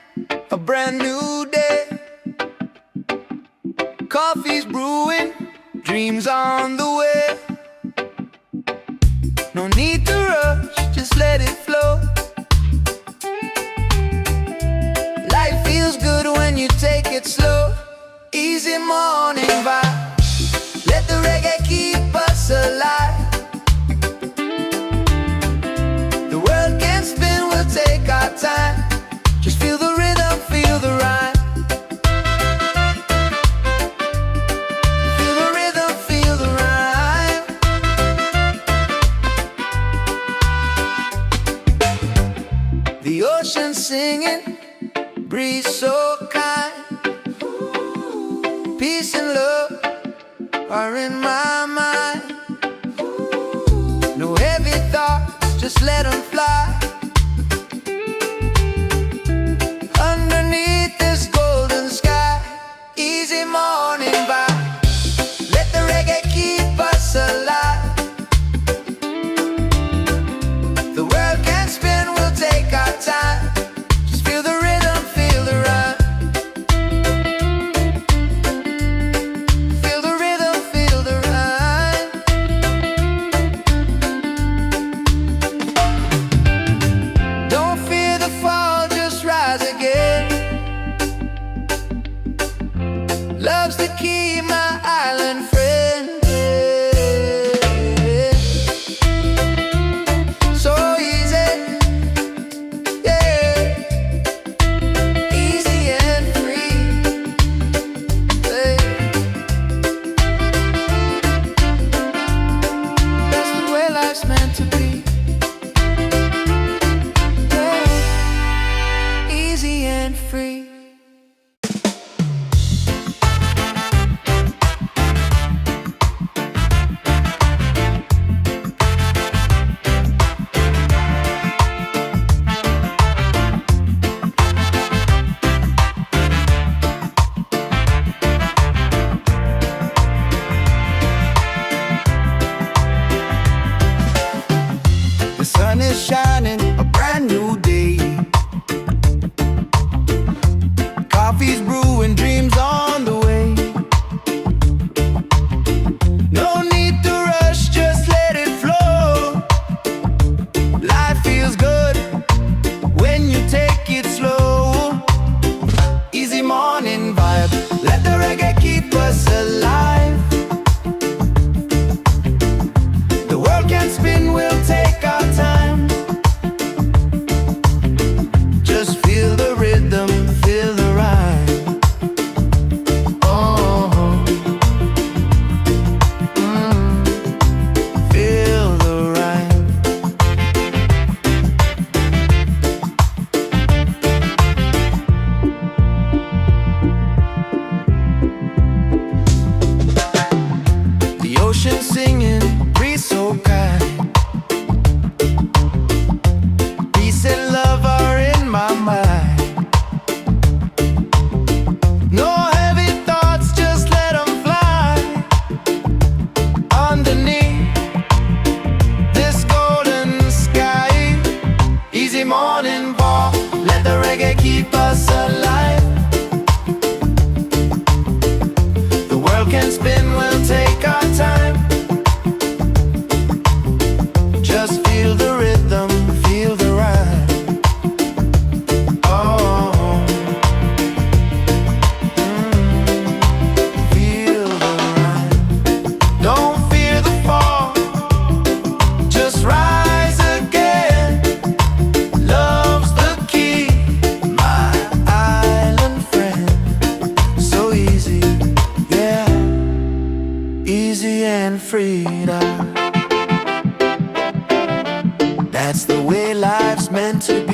a brand new day. Coffee's brewing, dreams on the way. No need to rush, just let it flow. Life feels good when you take it slow. Easy morning singing, breeze so kind. Peace and love are in my mind. No heavy thoughts, just let them fly. Underneath this golden sky, easy morning vibe. Let the reggae keep us alive. The world can spin, we'll take our time. Just feel the rhythm, feel the rhyme. Feel the rhythm, feel the rhyme. Don't fear the fall, just rise again. Love's the key, my island friend. So easy, yeah. Easy and free, yeah. That's the way life's meant to be, yeah. Easy and free. The sun is shining, a brand new day. Coffee's brewing, dreams on the way. No need to rush, just let it flow. Life feels good when you take it slow. Easy morning vibe, let the reggae keep us alive. The world can spin, we'll take our time. Just feel the rhythm, feel the rhyme. Oh, feel the rhyme. The ocean singing, breeze so kind. Peace and love are in my mind. No heavy thoughts, just let them fly. Underneath this golden sky, easy morning walk, let the reggae keep us alive. The world can spin, we'll take our time. Just feel the rhythm, feel the rhyme. Oh, feel the rhyme. Don't fear the fall, just rise again. Love's the key, my island friend. So easy, yeah. Easy and freedom. That's the way life's meant to be.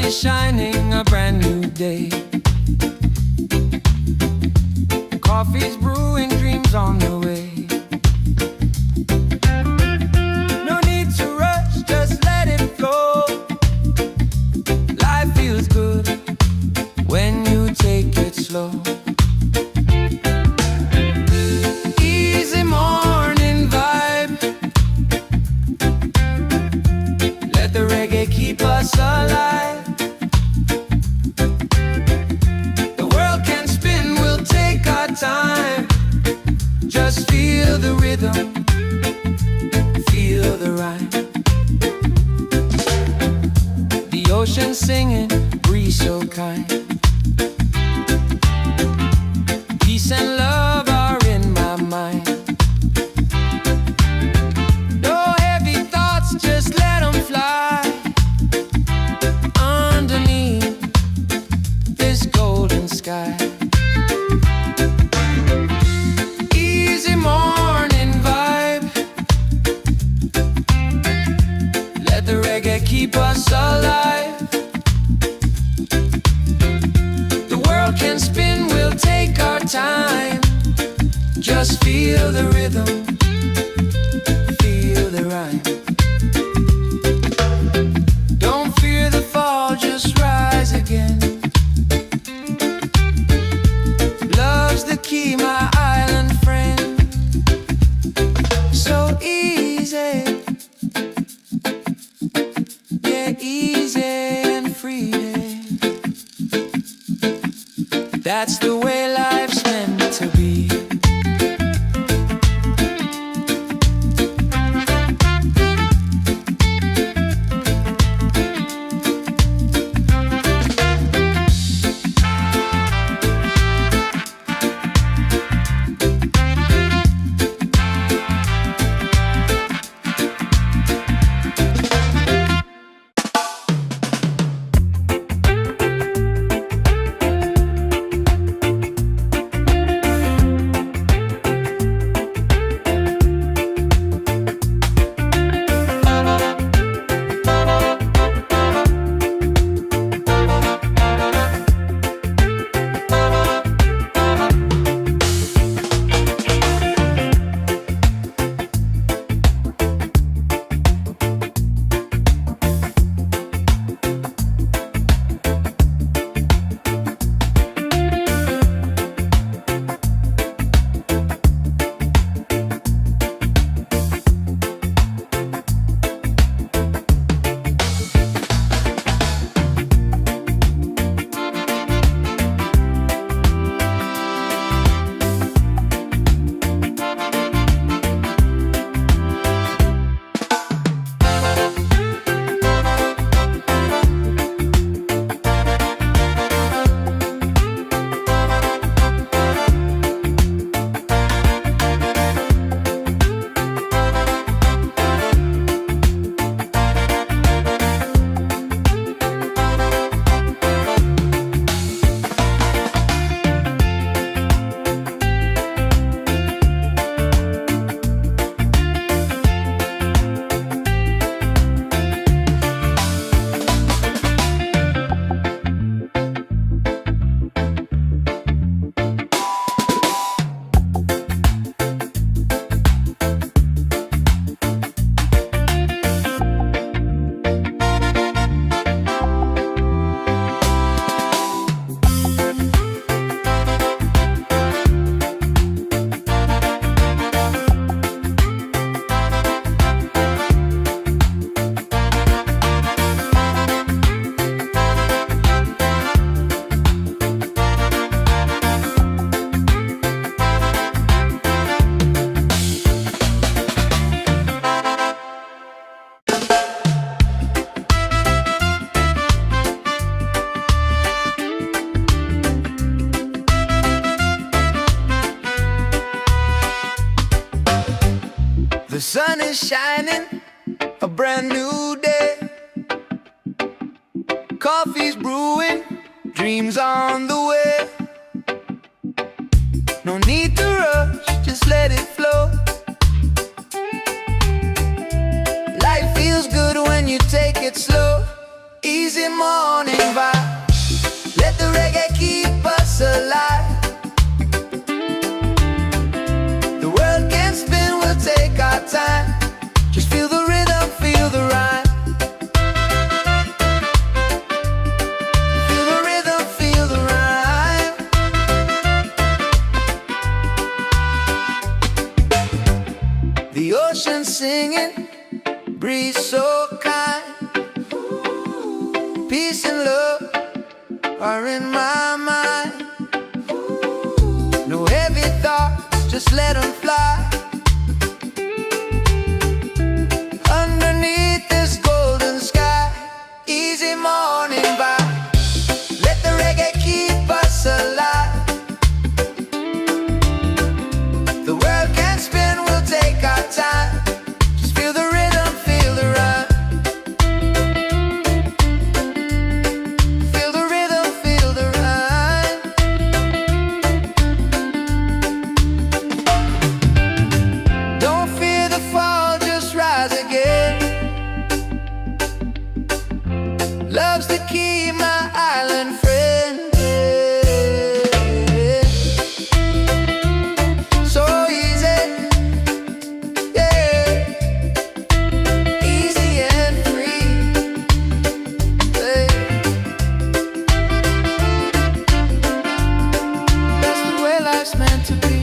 is shining, a brand new day. Coffee's brewing, dreams on the way. No need to rush, just let it flow. Life feels good when you take it slow. Easy morning vibe, let the reggae keep us alive. The world can spin, we'll take our time. Just feel the rhythm, feel the rhyme. The ocean singing, breeze so kind. Peace and love are in my mind. No heavy thoughts, just let them fly. Underneath this golden sky. Easy morning vibe, let the reggae keep us alive. The world can spin, we'll take our time. Just feel the rhythm, feel the rhyme. Don't fear the fall, just rise again. Love's the key, my island friend. So easy, yeah, easy and free. That's the way life's meant to be. The sun is shining, a brand new day. Coffee's brewing, dreams on the way. No need to rush, just let it flow. Life feels good when you take it slow. Easy morning vibe. Let the reggae keep us alive. The world can spin, we'll take our time. Just feel the rhythm, feel the rhyme. Feel the rhythm, feel the rhyme. The ocean singing, breeze so kind. Peace and love are in my mind. No heavy thoughts, just let them fly. Underneath this golden sky. Easy morning vibe. Let the reggae keep us alive. The world can spin, we'll take our time. Just feel the rhythm, feel the rhyme. Feel the rhythm, feel the rhyme. Don't fear the fall, just rise again. Love's the key, my island friend. So easy, yeah. Easy and free, yeah. That's the way life's meant to be,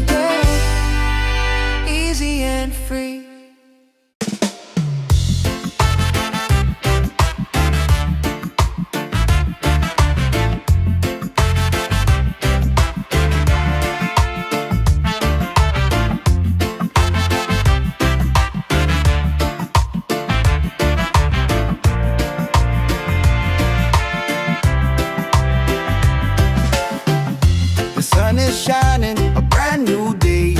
yeah. Easy and free. The sun is shining, a brand new day.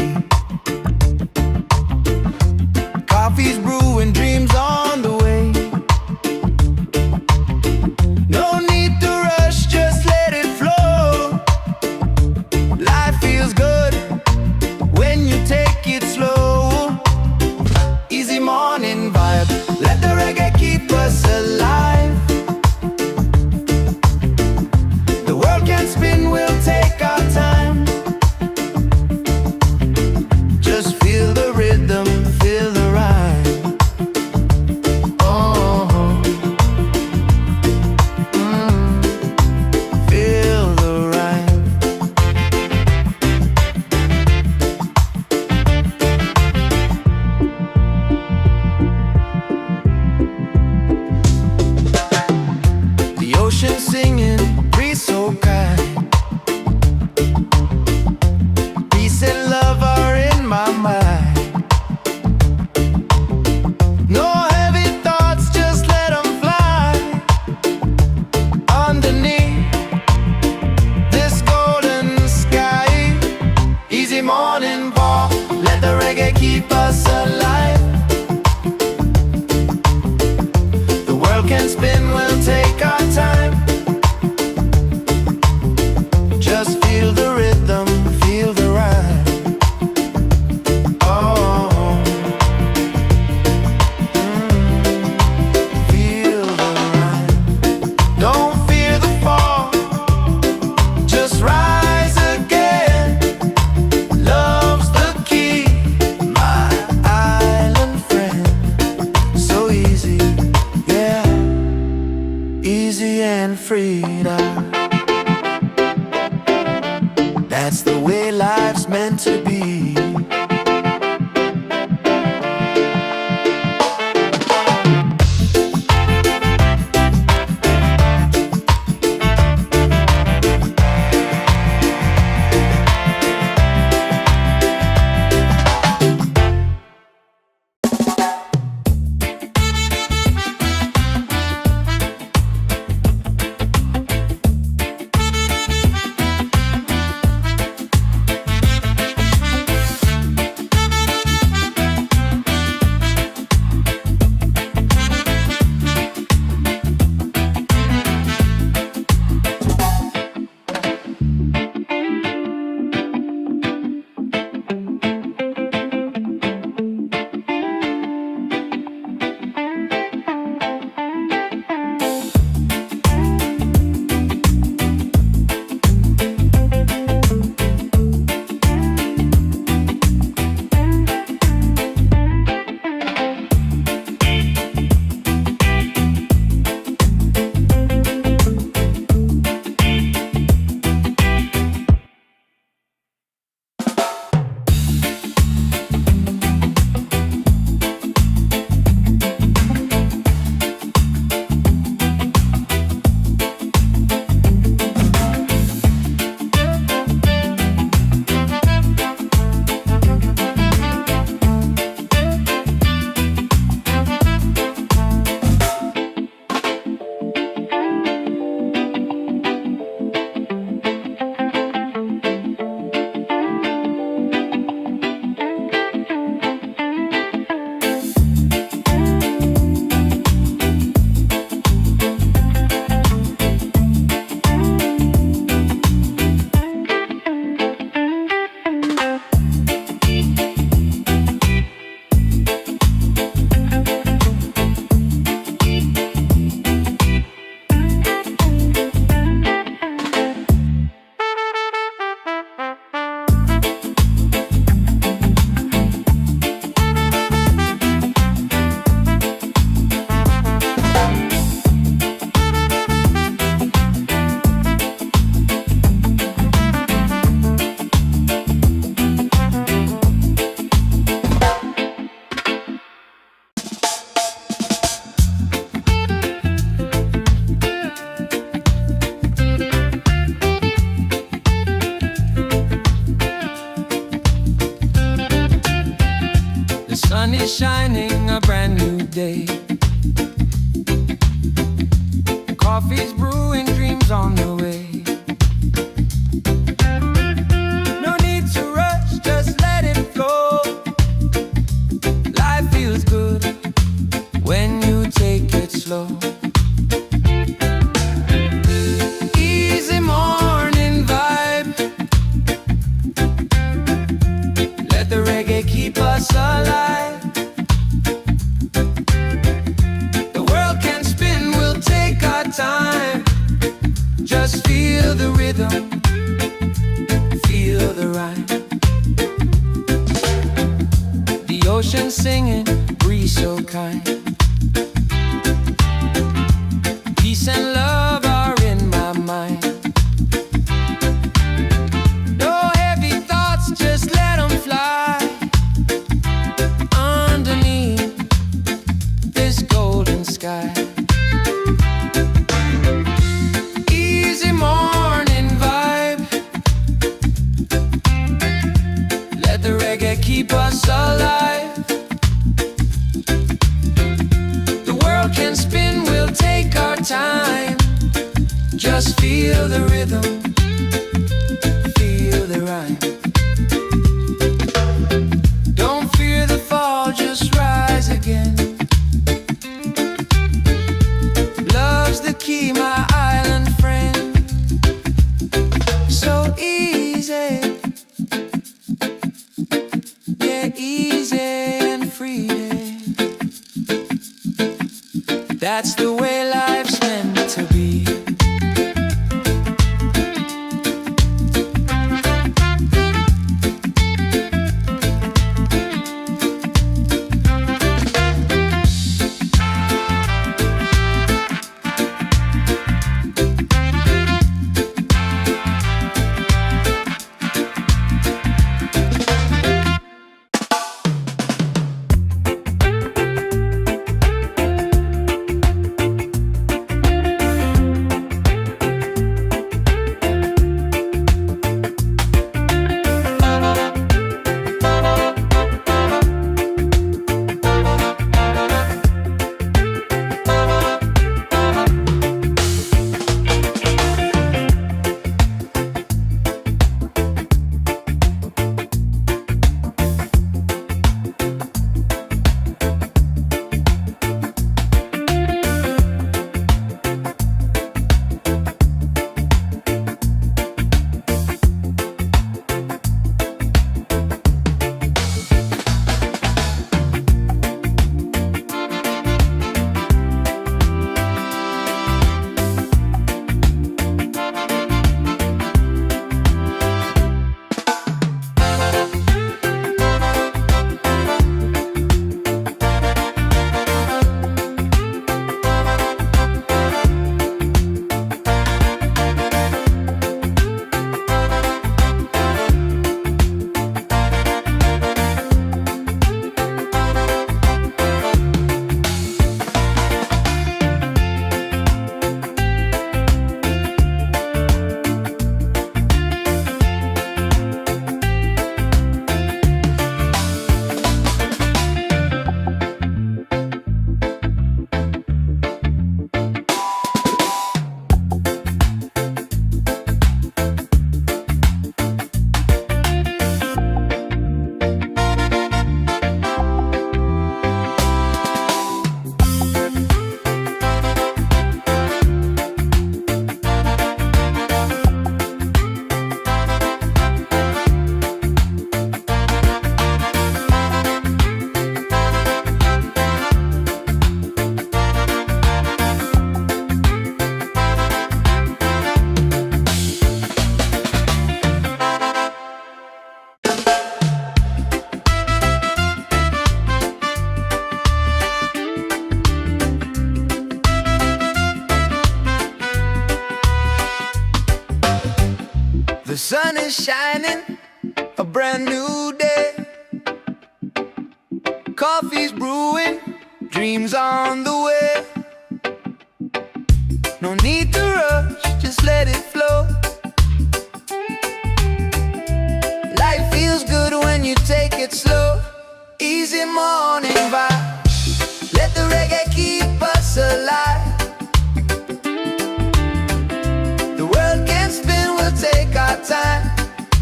Coffee's brewing, dreams on the way. No need to rush, just let it flow. Life feels good when you take it slow. Easy morning vibe. Let the reggae keep us alive. The world can spin, we'll take our time. Just feel the rhythm, feel the rhyme. Oh, feel the rhyme. The ocean singing, breeze so kind. Peace and love are in my mind. No heavy thoughts, just let them fly. Underneath this golden sky. Easy morning walk, let the reggae keep us alive. The world can spin, we'll take our time. Just feel the rhythm, feel the rhyme. Oh, feel the rhyme. Don't fear the fall, just rise again. Love's the key, my island friend. So easy, yeah. Easy and freedom. That's the way life's meant to be. sun is shining, a brand new day. Coffee's brewing, dreams on the way. No need to rush, just let it flow. Life feels good when you take it slow. Easy morning vibe, let the reggae keep us alive. The world can spin, we'll take our time. Just feel the rhythm, feel the rhyme. The ocean singing, breeze so kind. Peace and love are in my mind. No heavy thoughts, just let them fly. Underneath this golden sky. Easy morning vibe, let the reggae keep us alive. The world can spin, we'll take our time. Just feel the rhythm, feel the rhyme. Don't fear the fall, just rise again. Love's the key, my island friend. So easy, yeah, easy and free. That's the way life's meant to be. The sun is shining, a brand new day. Coffee's brewing, dreams on the way. No need to rush, just let it flow. Life feels good when you take it slow. Easy morning vibe. Let the reggae keep us alive. The world can spin, we'll take our time.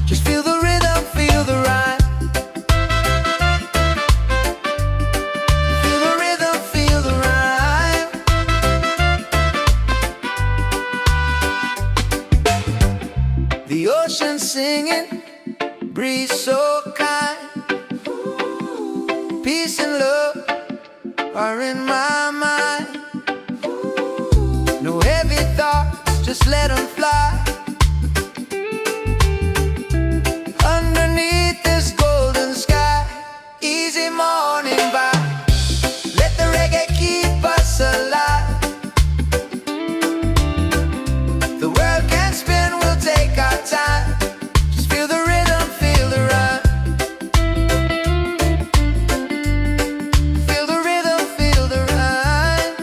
Just feel the rhythm, feel the rhyme. Feel the rhythm, feel the rhyme. The ocean singing, breeze so kind. Peace and love are in my mind. No heavy thoughts, just let them fly. Underneath this golden sky. Easy morning vibe. Let the reggae keep us alive. The world can spin, we'll take our time. Just feel the rhythm, feel the rhyme. Feel the rhythm, feel the rhyme.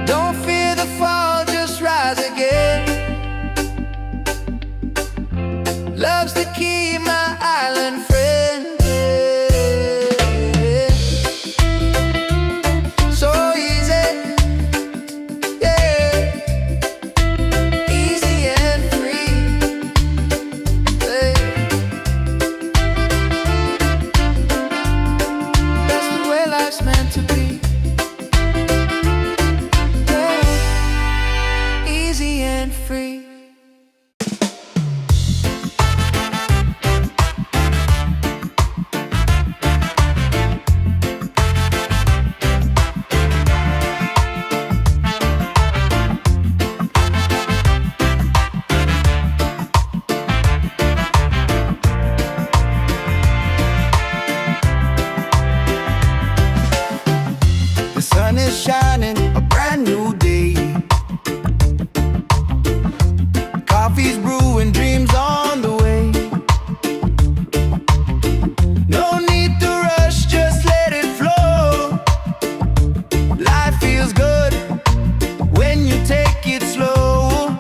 Don't fear the fall, just rise again. Love's the key, my island friend. So easy, yeah. Easy and free, yeah. That's the way life's meant to be, yeah. Easy and free. The sun is shining, a brand new day. Coffee's brewing, dreams on the way. No need to rush, just let it flow. Life feels good when you take it slow.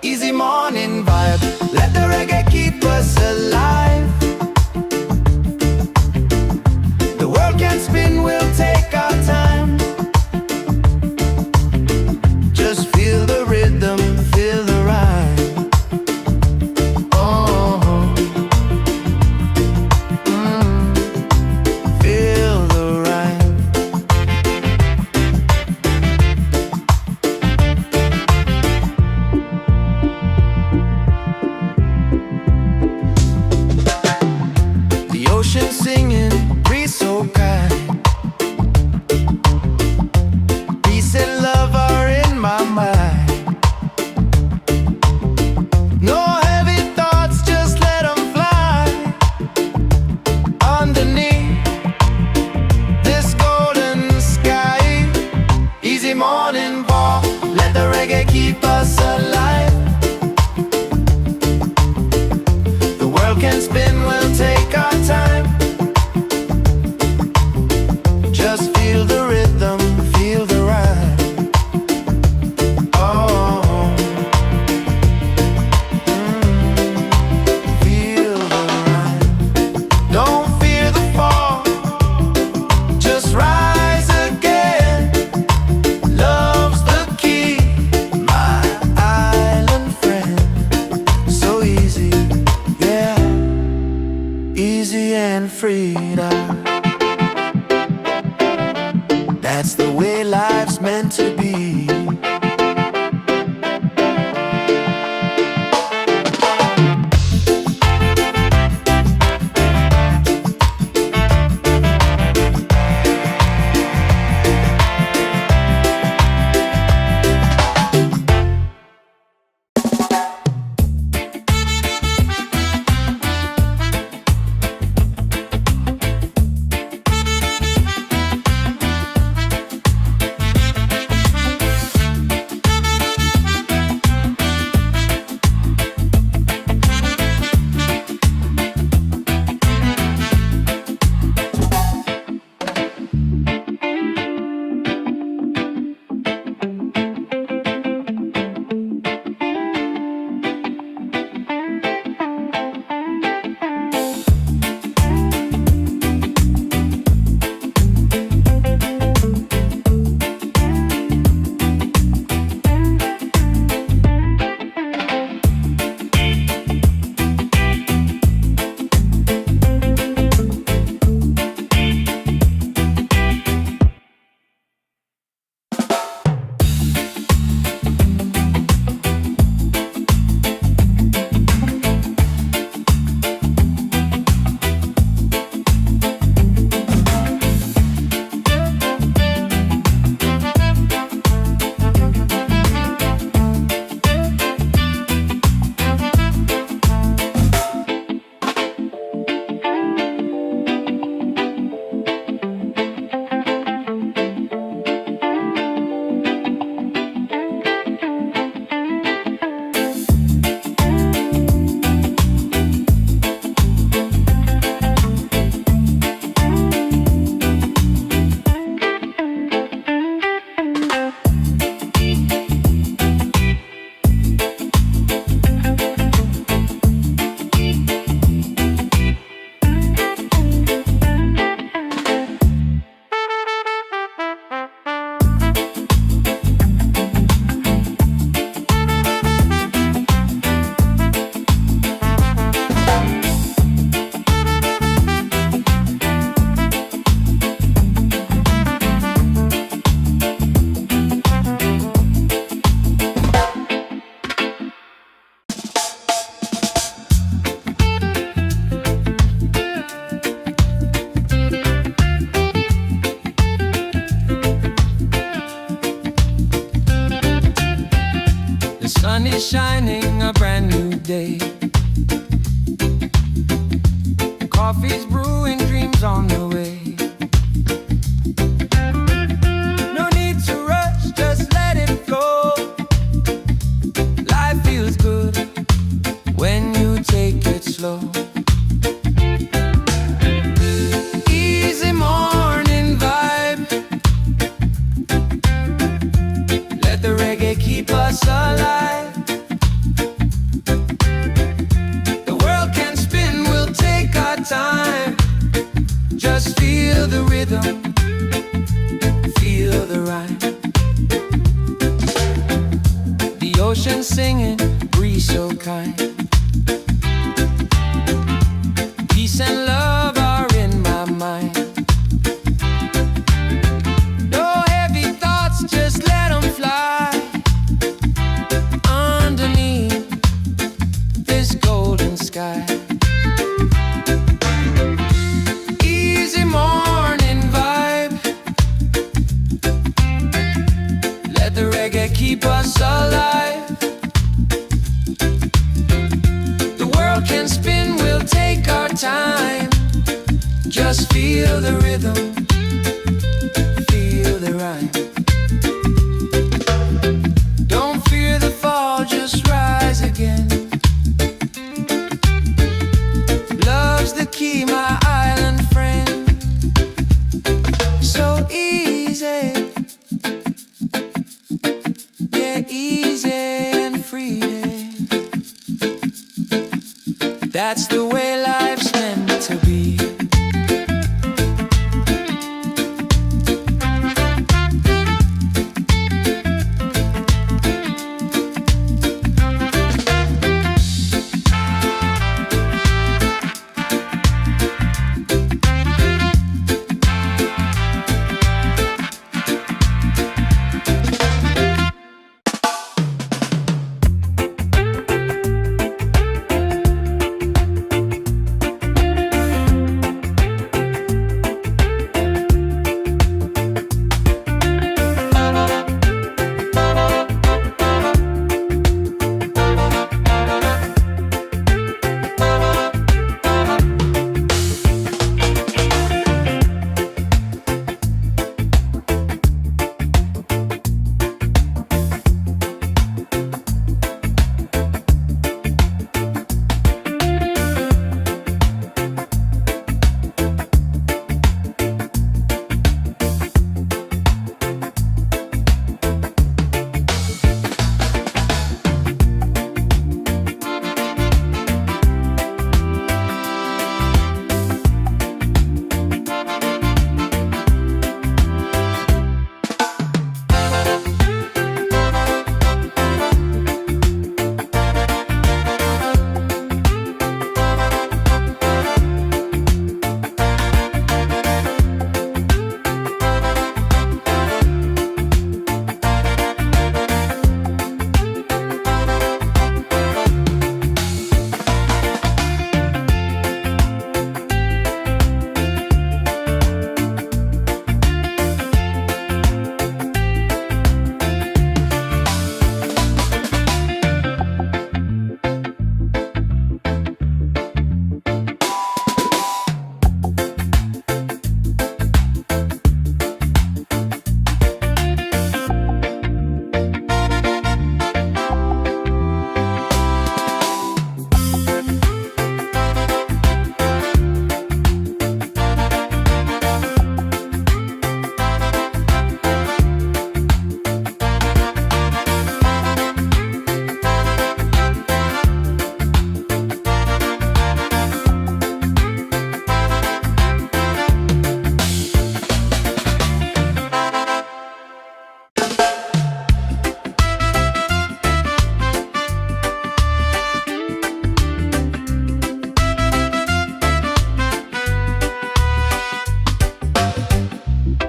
Easy morning vibe. Let the reggae keep us alive. The world can spin, we'll take our time. Just feel the rhythm, feel the rhyme. Oh, feel the rhyme. is shining, a brand new day. Coffee's brewing, dreams on the way. No need to rush, just let it flow. Life feels good when you take it slow. Easy morning vibe. Let the reggae keep us alive. The world can spin, we'll take our time. Just feel the rhythm, feel the rhyme. The ocean singing, breeze so kind. Peace and love are in my mind. No heavy thoughts, just let them fly. Underneath this golden sky. Easy morning vibe. Let the reggae keep us alive. The world can spin, we'll take our time. Just feel the rhythm, feel the rhyme. Don't fear the fall, just rise again. Love's the key, my island friend. So easy, yeah, easy and free. That's the way life's meant to be.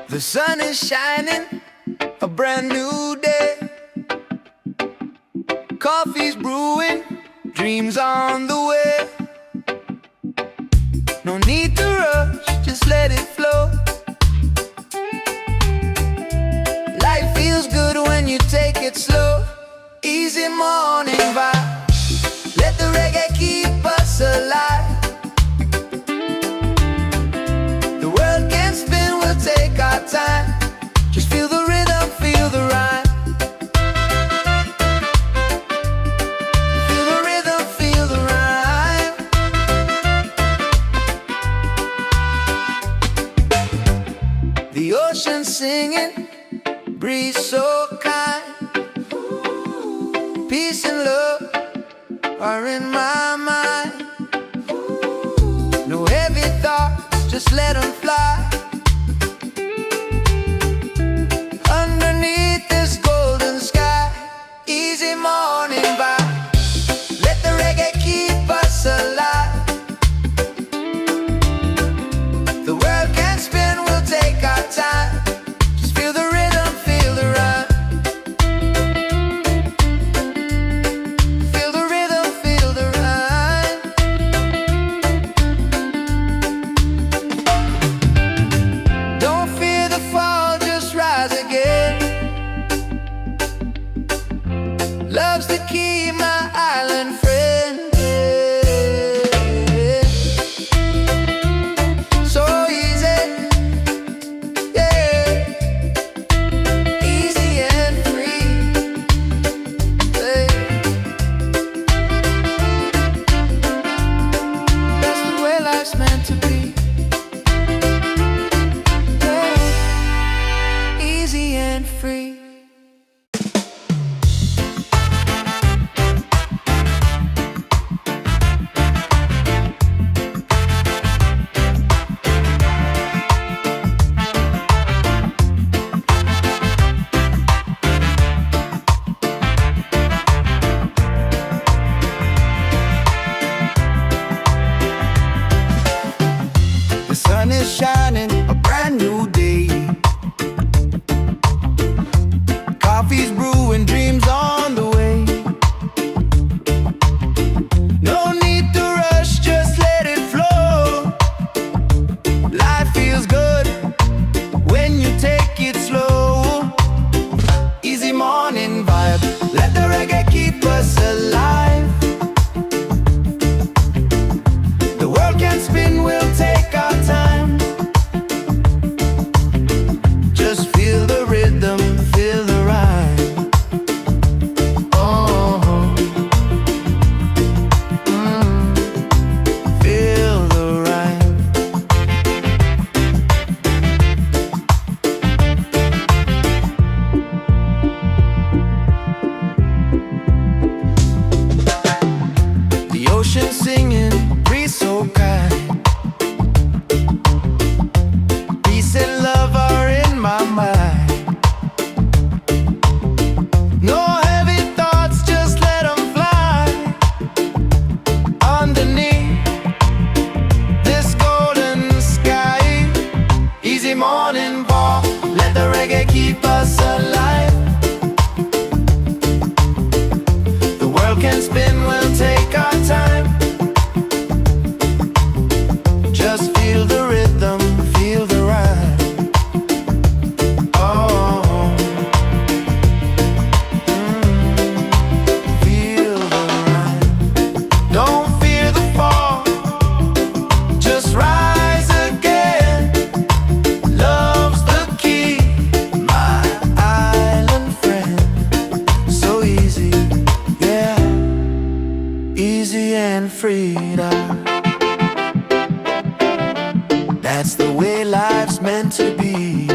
The sun is shining, a brand new day. Coffee's brewing, dreams on the way. No need to rush, just let it flow. Life feels good when you take it slow. Easy easy morning vibe. Let the reggae keep us alive. The world can spin, we'll take our time. Just feel the rhythm, feel the rhyme. Feel the rhythm, feel the rhyme. The ocean singing, breeze so kind. Peace and love are in my mind. No heavy thoughts, just let them fly. Underneath this golden sky, easy morning vibe. Let the reggae keep us alive. The world can spin, we'll take our time. Just feel the rhythm, feel the rhyme. Feel the rhythm, feel the rhyme. Don't fear the fall, just rise again. Love's the key, my island friend. So easy, yeah. Easy and free, yeah. That's the way life's meant to be, yeah. Easy and free. The sun is shining, a brand new day. Coffee's brewing, dreams on the way. No need to rush, just let it flow. Life feels good when you take it slow. Easy morning vibe, let the reggae keep us alive. The world can spin, we'll take our time. Just feel the rhythm, feel the rhyme. Oh, feel the rhyme. The ocean singing, breeze so kind. Peace and love are in my mind. No heavy thoughts, just let them fly. Underneath this golden sky, easy morning walk, let the reggae keep us alive. The world can spin, we'll take our time. Just feel the rhythm, feel the rhyme. Oh, feel the rhyme. Don't fear the fall, just rise again. Love's the key, my island friend. So easy, yeah. Easy and free. That's the way life's meant to be.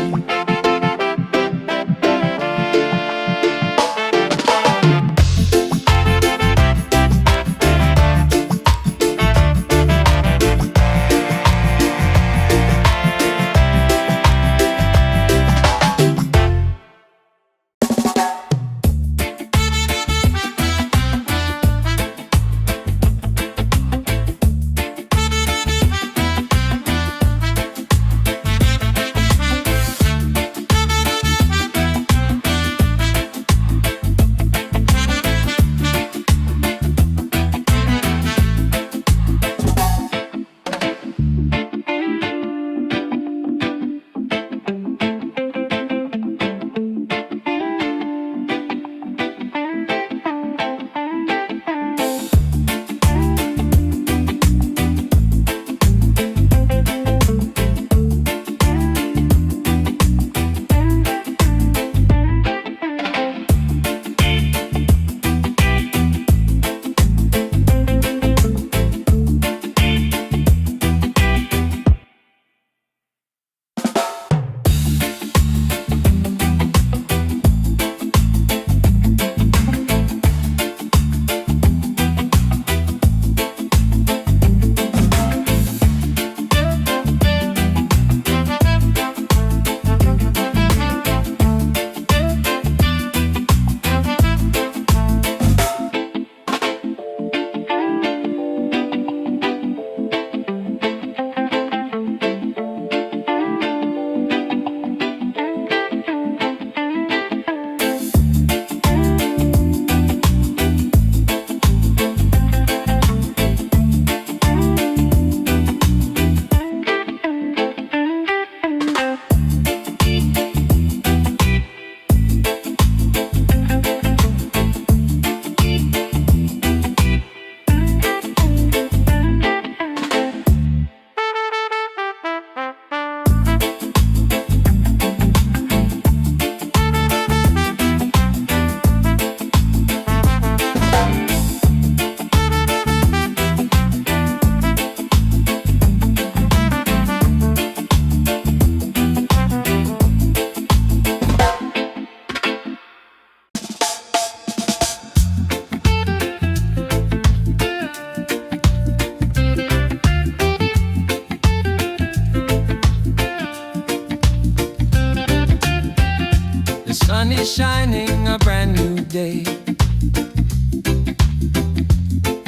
is shining, a brand new day.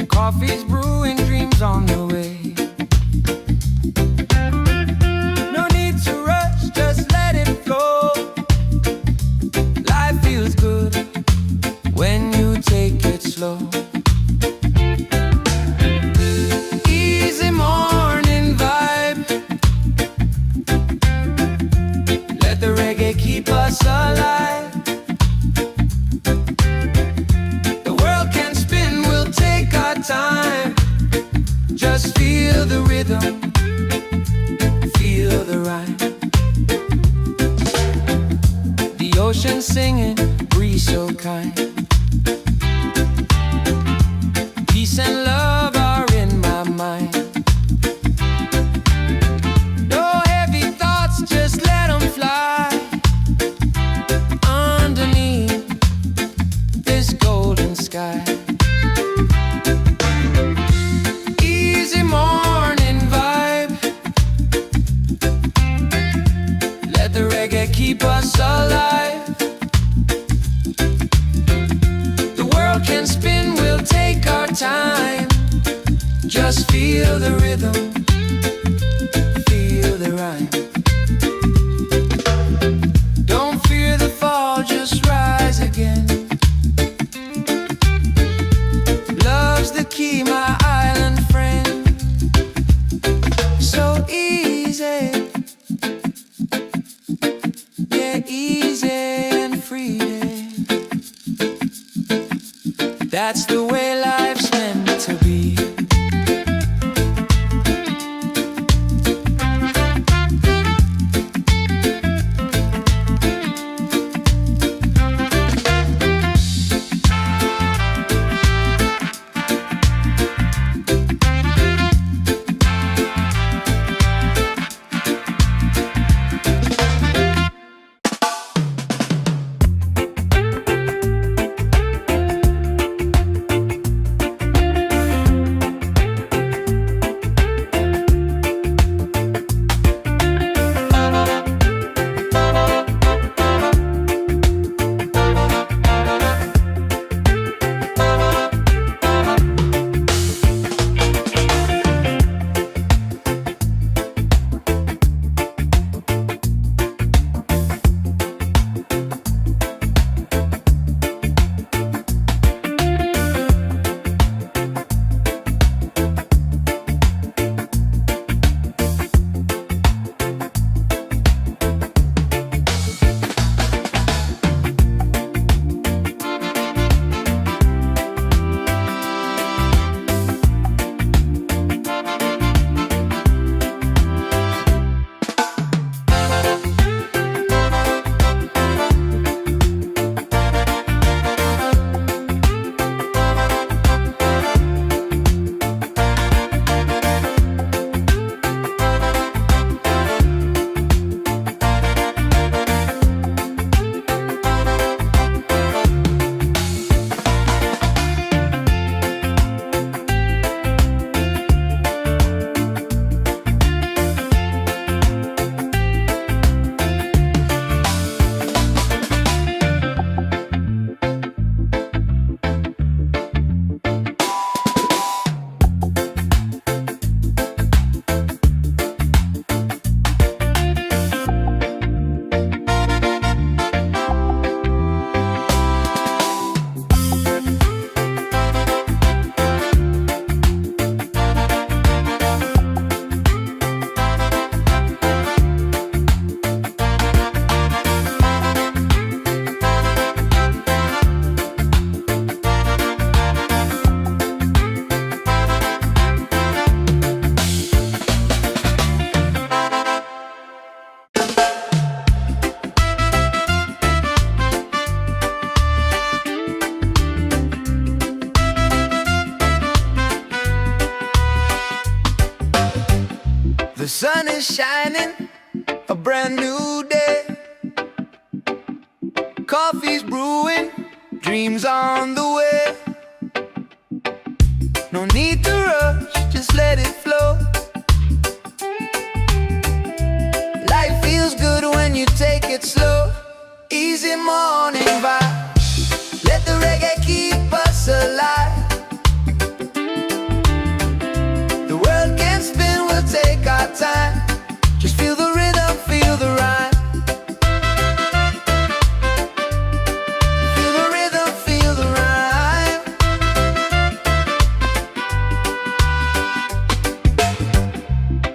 Coffee's brewing, dreams on the way. No need to rush, just let it flow. Life feels good when you take it slow. Easy morning vibe. Let the reggae keep us alive. The world can spin, we'll take our time. Just feel the rhythm, feel the rhyme. The ocean singing, breeze so kind. Peace and love are in my mind. No heavy thoughts, just let them fly. Underneath this golden sky. Easy morning vibe. Let the reggae keep us alive. The world can spin, we'll take our time. Just feel the rhythm, feel the rhyme. Don't fear the fall, just rise again. Love's the key, my island friend. So easy, yeah, easy and free. That's the way life's meant to be. The sun is shining, a brand new day. Coffee's brewing, dreams on the way. No need to rush, just let it flow. Life feels good when you take it slow. Easy morning vibe. Let the reggae keep us alive. The world can spin, we'll take our time. Just feel the rhythm, feel the rhyme. Feel the rhythm, feel the rhyme.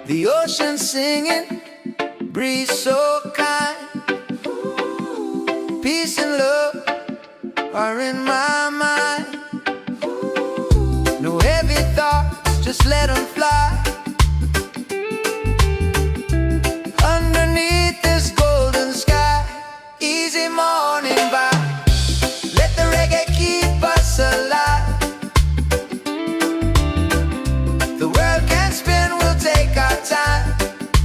The ocean singing, breeze so kind. Peace and love are in my mind. No heavy thoughts, just let them fly. Underneath this golden sky. Easy morning vibe. Let the reggae keep us alive. The world can spin, we'll take our time.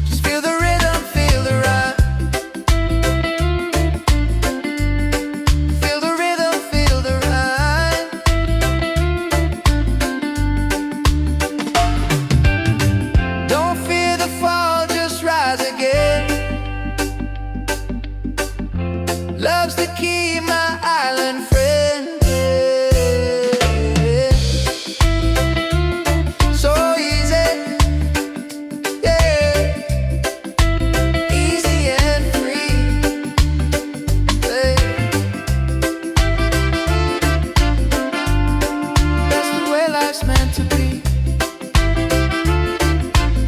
Just feel the rhythm, feel the rhyme. Feel the rhythm, feel the rhyme. Don't fear the fall, just rise again. Love's the key, my island friend. So easy, yeah. Easy and free, yeah. That's the way life's meant to be,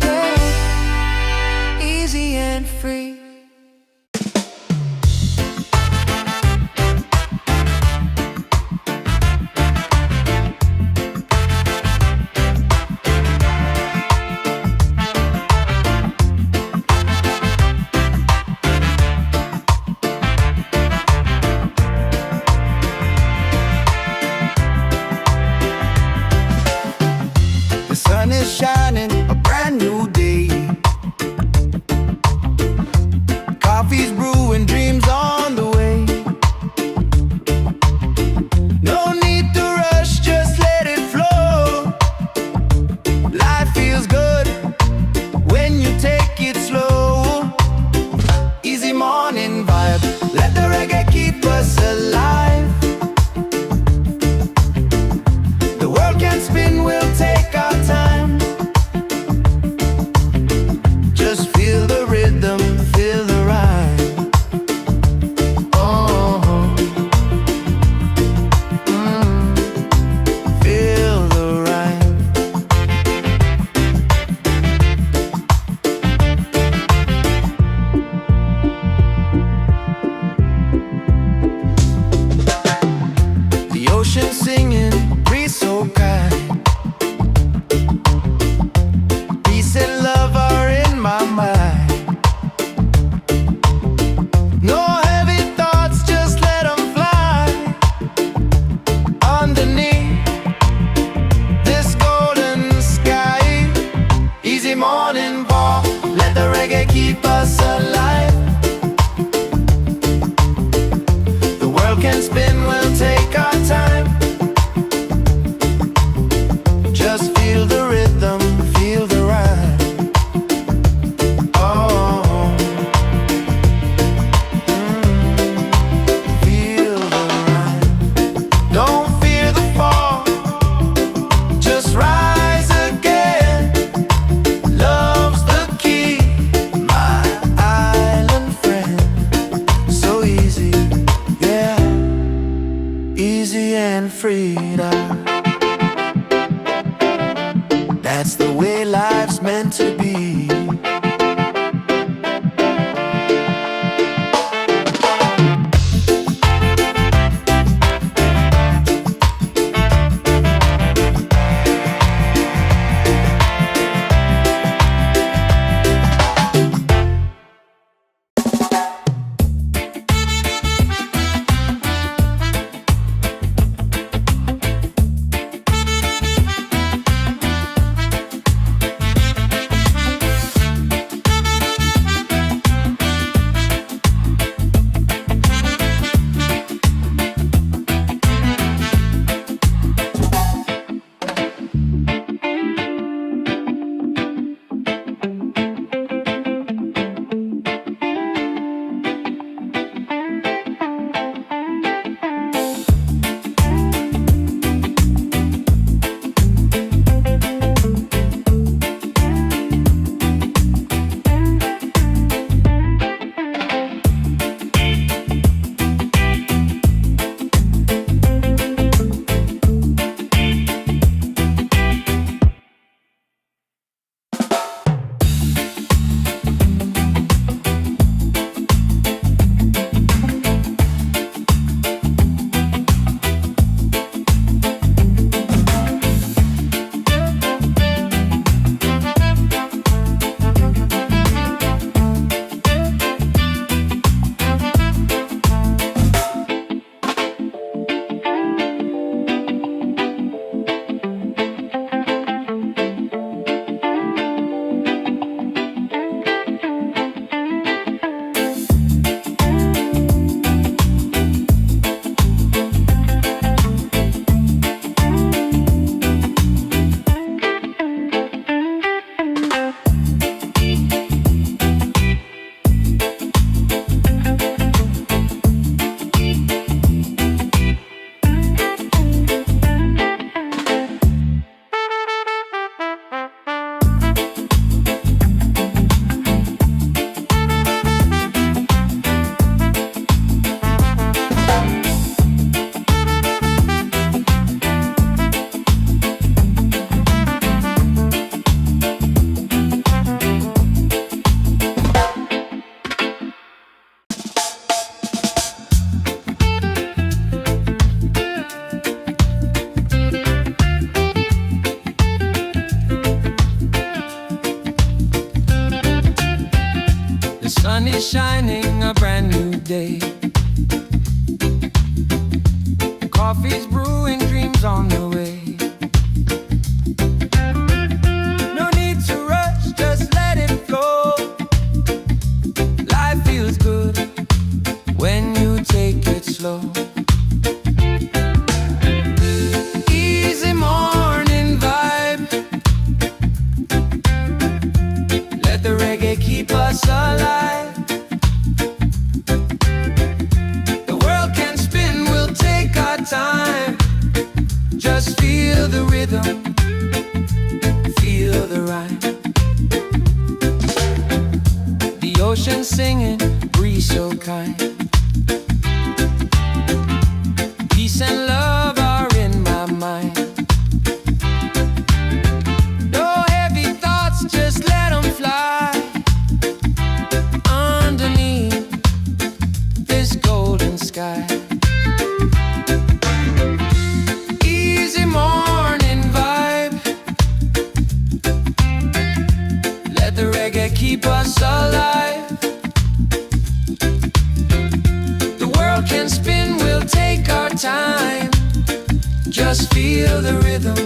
yeah. Easy and free. The sun is shining, a brand new day. Coffee's brewing, dreams on the way. No need to rush, just let it flow. Life feels good when you take it slow. Easy morning vibe, let the reggae keep us alive. The world can spin, we'll take our time. Just feel the rhythm, feel the rhyme. Oh, feel the rhyme. The ocean singing, breeze so kind. Peace and love are in my mind. No heavy thoughts, just let them fly. Underneath this golden sky. Easy morning walk, let the reggae keep us alive. The world can spin, we'll take our time. Just feel the rhythm, feel the rhyme. Oh, feel the rhyme. Don't fear the fall, just rise again. Love's the key, my island friend. So easy, yeah. Easy and free now. That's the way life's meant to be. is shining, a brand new day. Coffee's brewing, dreams on the way. No need to rush, just let it flow. Life feels good when you take it slow. Easy morning vibe. Let the reggae keep us alive. The world can spin, we'll take our time. Just feel the rhythm, feel the rhyme. The ocean singing, breeze so kind. Peace and love are in my mind. No heavy thoughts, just let them fly. Underneath this golden sky. Easy morning vibe. Let the reggae keep us alive. The world can spin, we'll take our time. Just feel the rhythm,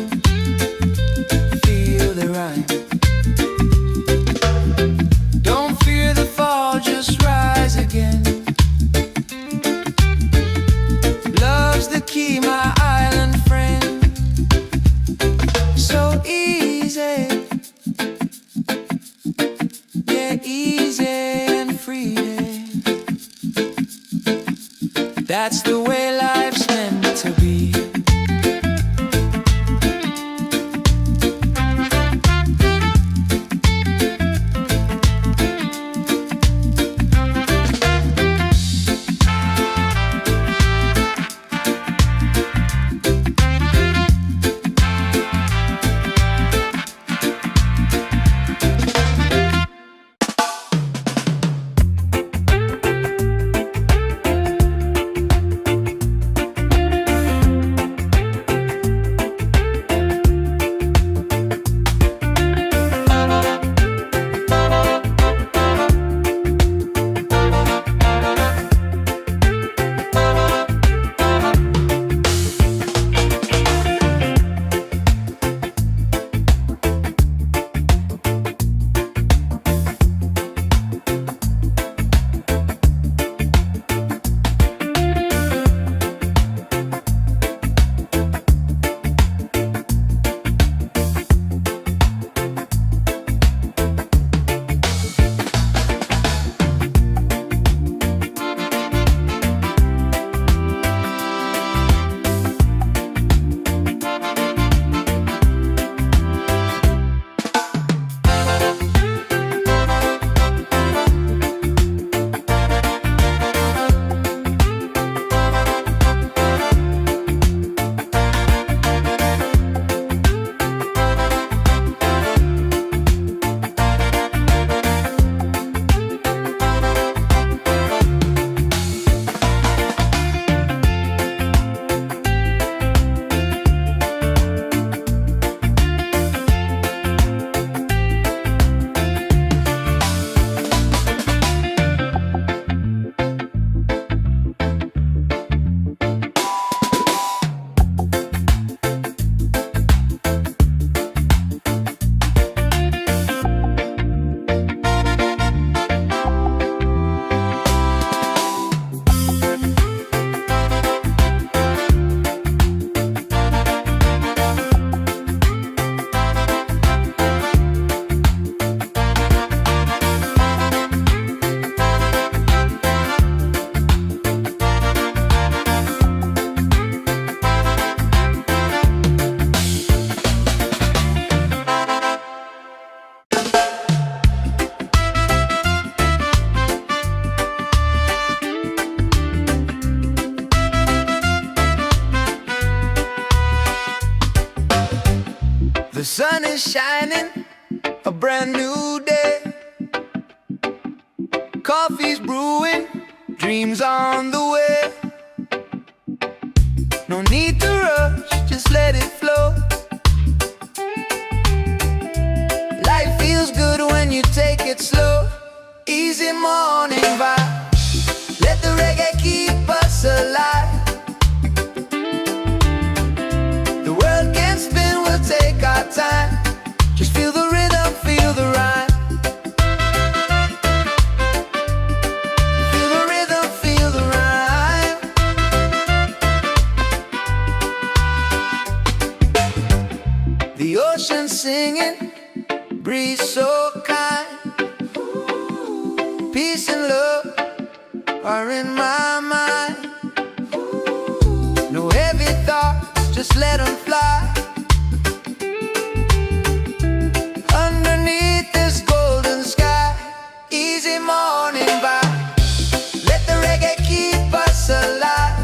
feel the rhyme. Don't fear the fall, just rise again. Love's the key, my island friend. So easy, yeah, easy and free. That's the way life's meant to be. The sun is shining, a brand new day. Coffee's brewing, dreams on the way. No need to rush, just let it flow. Life feels good when you take it slow. Easy morning vibe. Let the reggae keep us alive. The world can spin, we'll take our time. Just feel the rhythm, feel the rhyme. Feel the rhythm, feel the rhyme. The ocean singing, breeze so kind. Peace and love are in my mind. No heavy thoughts, just let them fly. Underneath this golden sky. Easy morning vibe. Let the reggae keep us alive.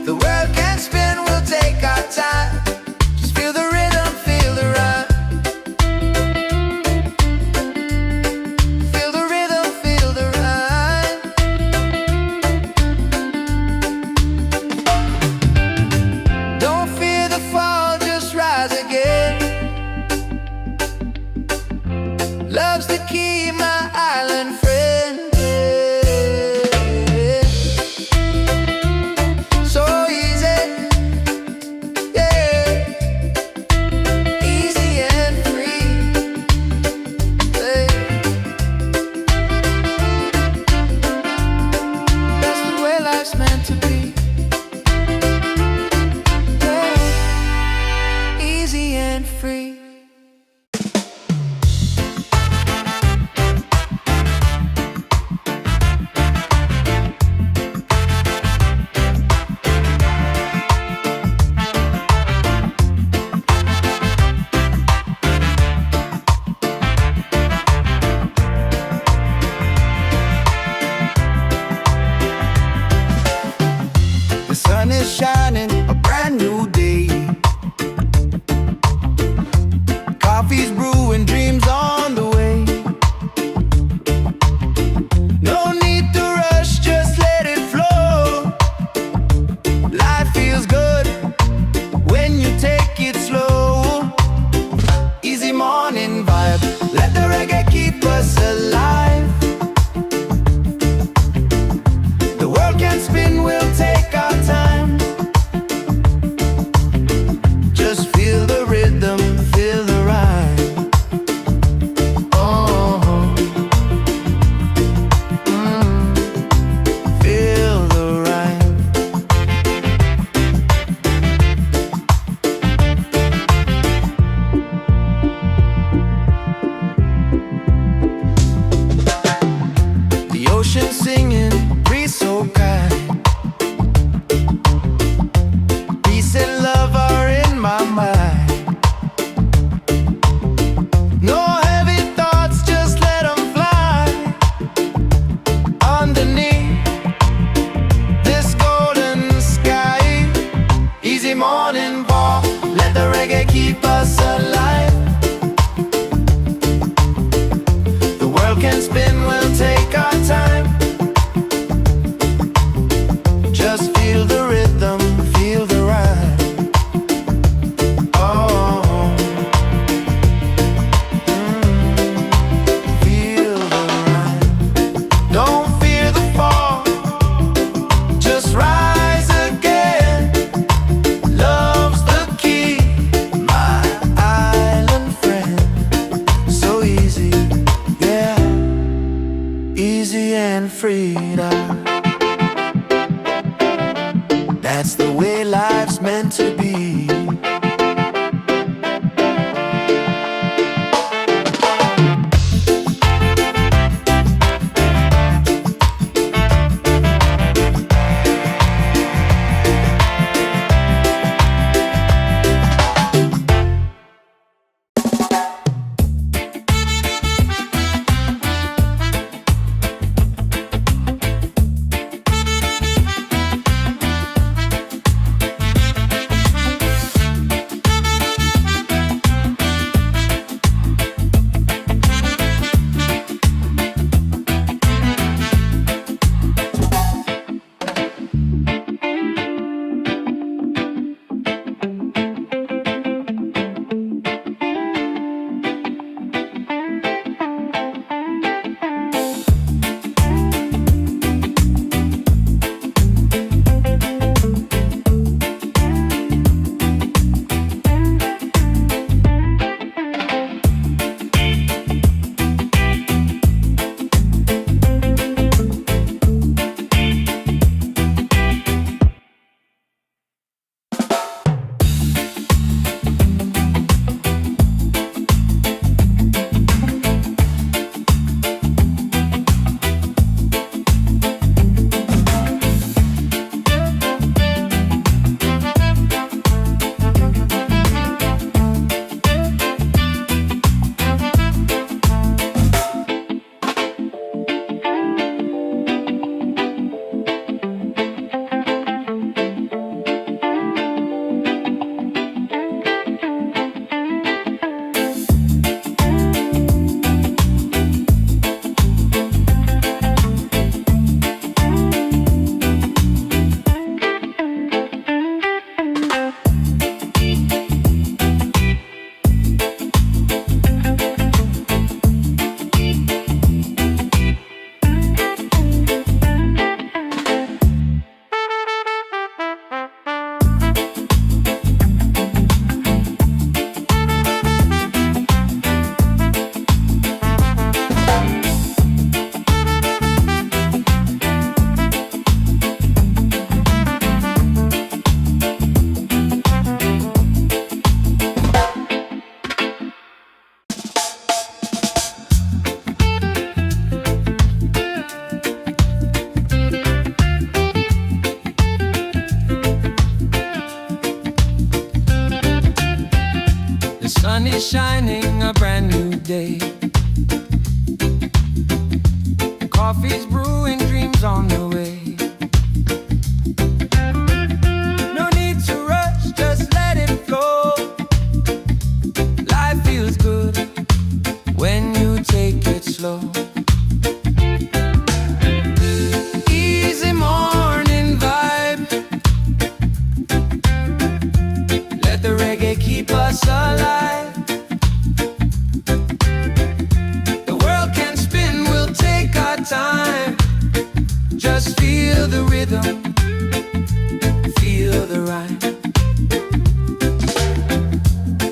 The world can spin, we'll take our time. Just feel the rhythm, feel the rhyme. Feel the rhythm, feel the rhyme. Don't fear the fall, just rise again. Love's the key, my island friend. So easy, yeah. Easy and free, yeah. That's the way life's meant to be, yeah. Easy and free. The sun is shining, a brand new day. Coffee's brewing, dreams on the way. No need to rush, just let it flow. Life feels good when you take it slow. Easy morning vibe, let the reggae keep us alive. The world can spin, we'll take our time. Just feel the rhythm, feel the rhyme. Oh, feel the rhyme. The ocean singing, breeze so kind. Peace and love are in my mind. No heavy thoughts, just let them fly. Underneath this golden sky. Easy morning walk, let the reggae keep us alive. The world can spin, we'll take our time. Just feel the rhythm, feel the rhyme. Oh, feel the rhyme. Don't fear the fall, just rise again. Love's the key, my The sun is shining, a brand new day. Coffee's brewing, dreams on the way. No need to rush, just let it flow. Life feels good when you take it slow. Easy morning vibe. Let the reggae keep us alive. The world can spin, we'll take our time. Just feel the rhythm, feel the rhyme.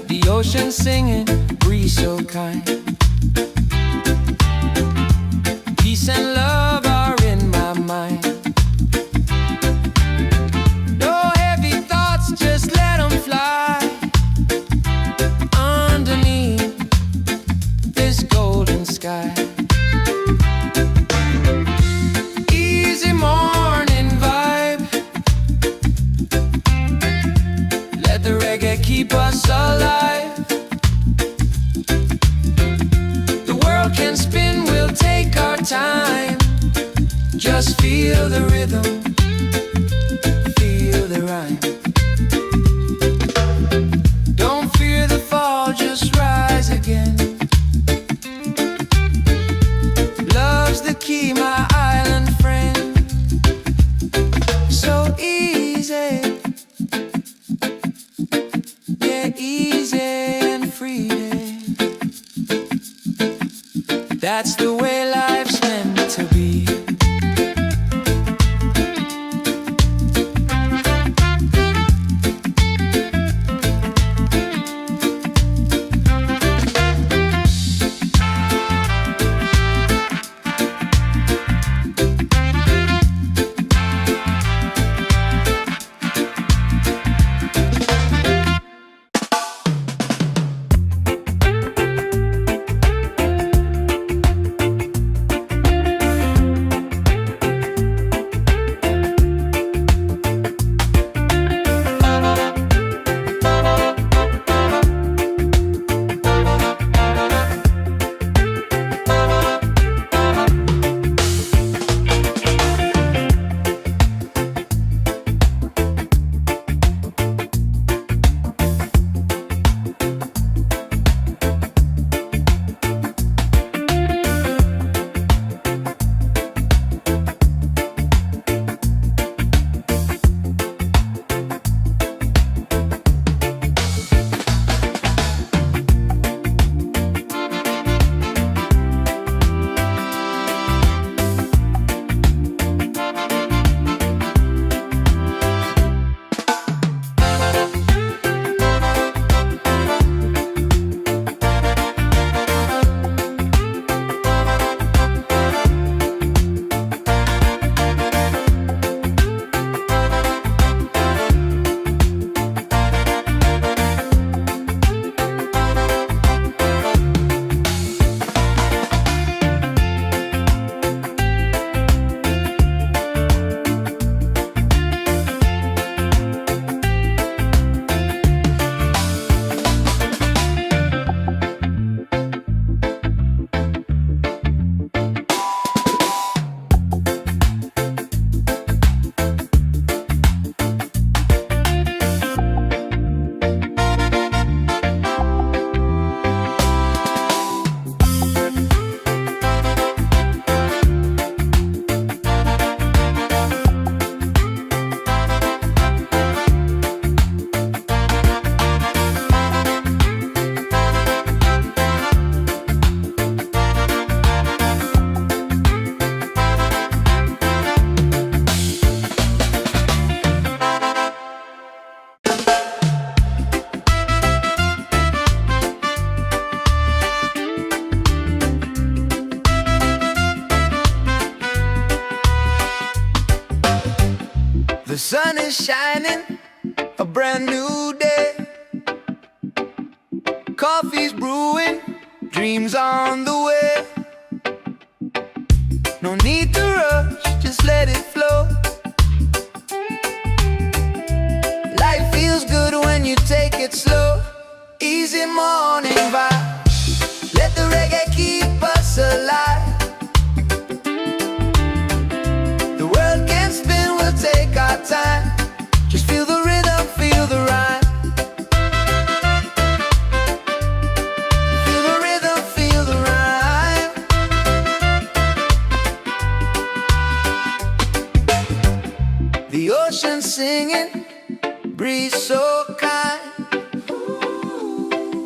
The ocean singing, breeze so kind. Peace and love are in my mind. No heavy thoughts, just let them fly. Underneath this golden sky. Easy morning vibe. Let the reggae keep us alive. The world can spin, we'll take our time. Just feel the rhythm, feel the rhyme. Don't fear the fall, just rise again. Love's the key, my island friend. So easy, yeah, easy and free. That's the way life's meant to be. The sun is shining, a brand new day. Coffee's brewing, dreams on the way. No need to rush, just let it flow. Life feels good when you take it slow. Easy easy morning vibe. Let the reggae keep us alive. The world can spin, we'll take our time. Just feel the rhythm, feel the rhyme. Feel the rhythm, feel the rhyme. The ocean singing, breeze so kind.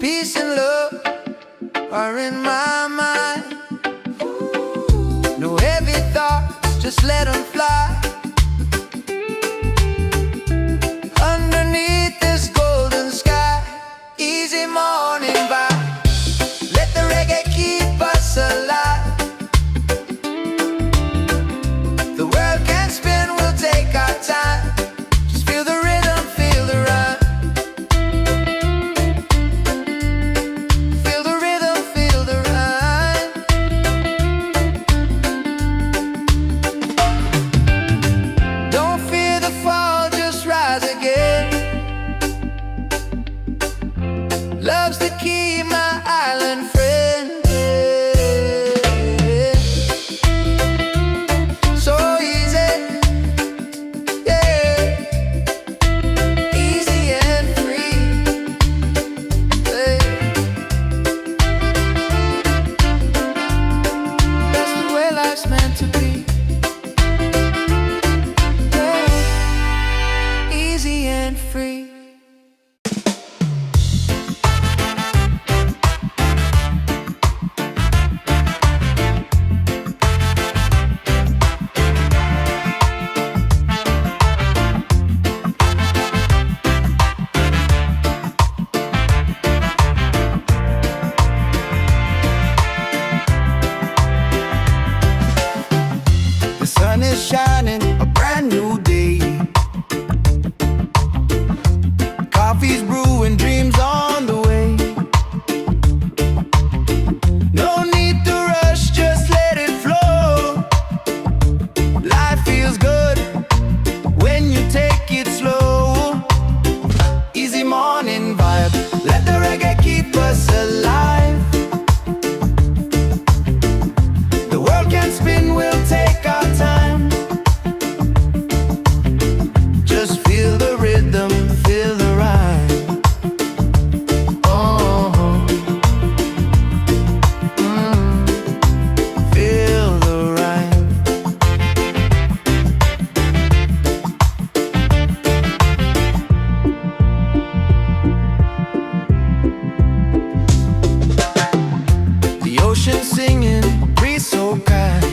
Peace and love are in my mind. No heavy thoughts, just let them fly. Underneath this golden sky, easy morning vibe. Let the reggae keep us alive. The world can spin, we'll take our time. Just feel the rhythm, feel the rhyme. Feel the rhythm, feel the rhyme. Don't fear the fall, just rise again. Love's the key, my island friend. So easy, yeah. Easy and free, yeah. That's the way life's meant to be, yeah. Easy and free. The sun is shining, a brand new day. Coffee's brewing, dreams on the way. No need to rush, just let it flow. Life feels good when you take it slow. Easy morning vibe, let the reggae keep us alive. The world can spin, we'll take our time. Just feel the rhythm, feel the rhyme. Oh, feel the rhyme. The ocean singing, breeze so kind.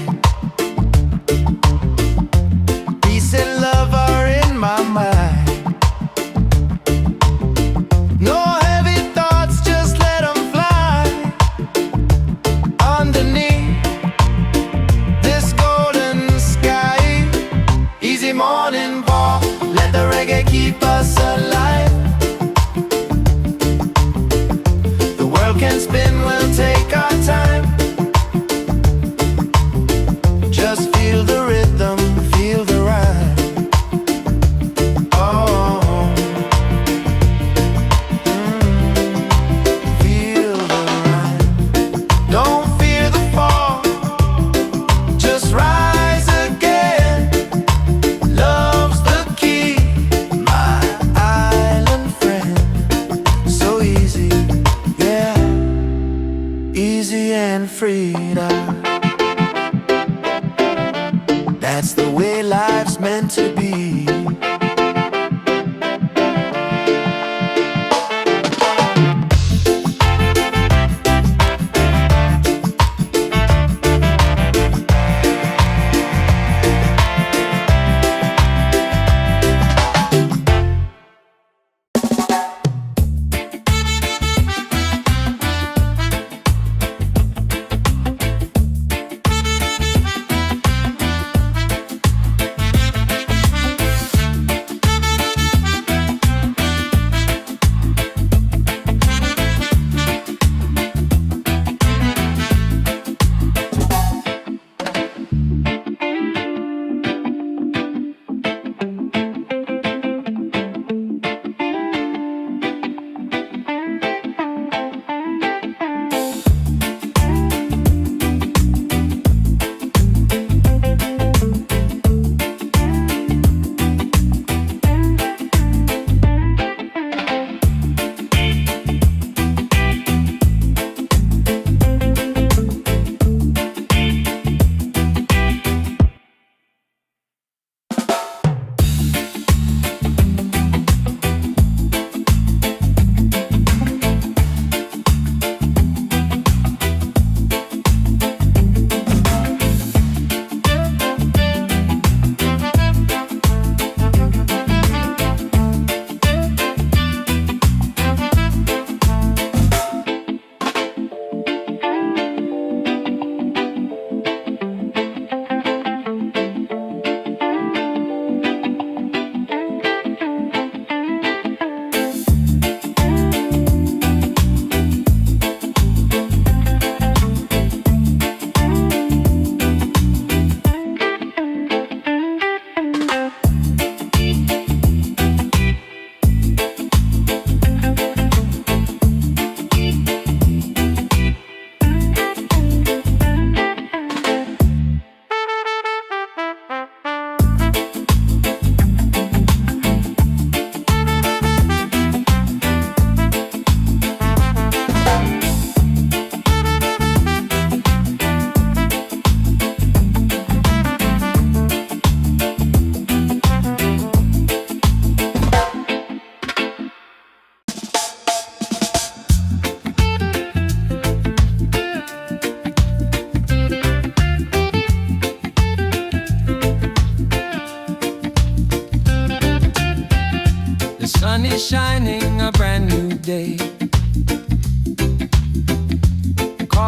Peace and love are in my mind. No heavy thoughts, just let them fly. Underneath this golden sky, easy morning walk, let the reggae keep us alive. The world can spin, we'll take our time. Just feel the rhythm, feel the rhyme. Oh, feel the rhyme. Don't fear the fall, just rise again. Love's the key, my island friend. So easy, yeah. Easy and free now. That's the way life's meant to be.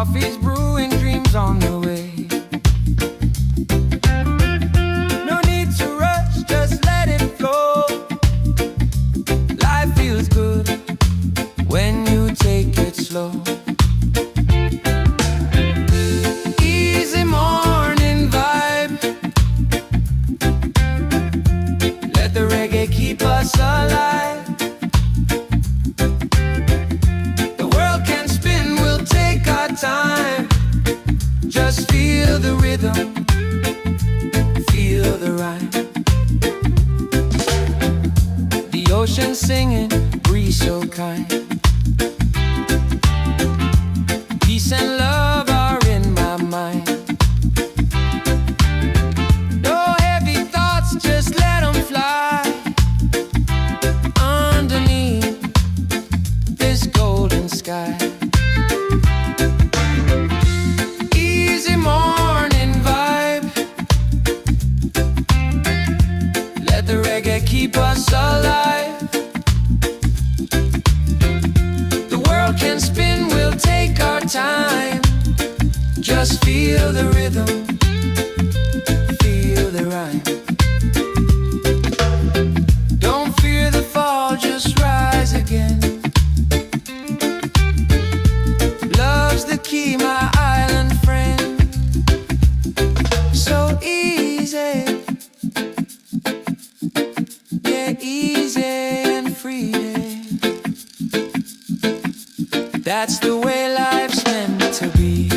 Coffee's brewing, dreams on the way. No need to rush, just let it flow. Life feels good when you take it slow. Easy morning vibe. Let the reggae keep us alive. The world can spin, we'll take our time. Just feel the rhythm, feel the rhyme. The ocean singing, breeze so kind. Peace and love are in my mind. No heavy thoughts, just let them fly. Underneath this golden sky. Easy morning vibe. Let the reggae keep us alive. The world can spin, we'll take our time. Just feel the rhythm, feel the rhyme. Don't fear the fall, just rise again. Love's the key, my island friend. So easy, yeah, easy and free. That's the way life's meant to be.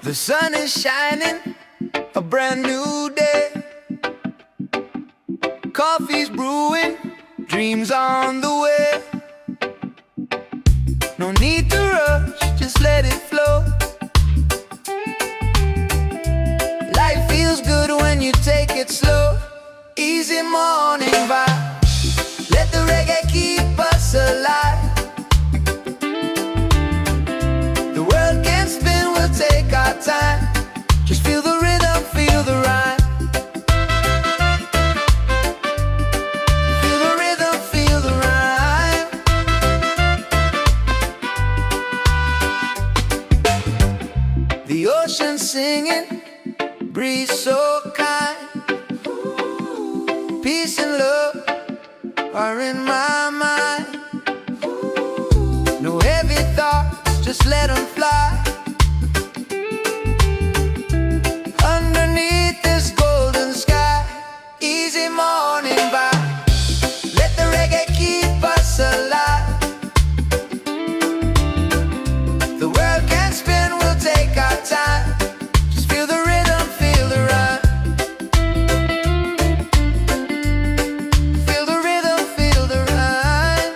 The sun is shining, a brand new day. Coffee's brewing, dreams on the way. No need to rush, just let it flow. Life feels good when you take it slow. Easy morning vibe. Let the reggae keep us alive. breeze so kind. Peace and love are in my mind. No heavy thoughts, just let them fly. Underneath this golden sky, easy morning vibe. Let the reggae keep us alive. The world can spin, we'll take our time. Just feel the rhythm, feel the rhyme. Feel the rhythm, feel the rhyme.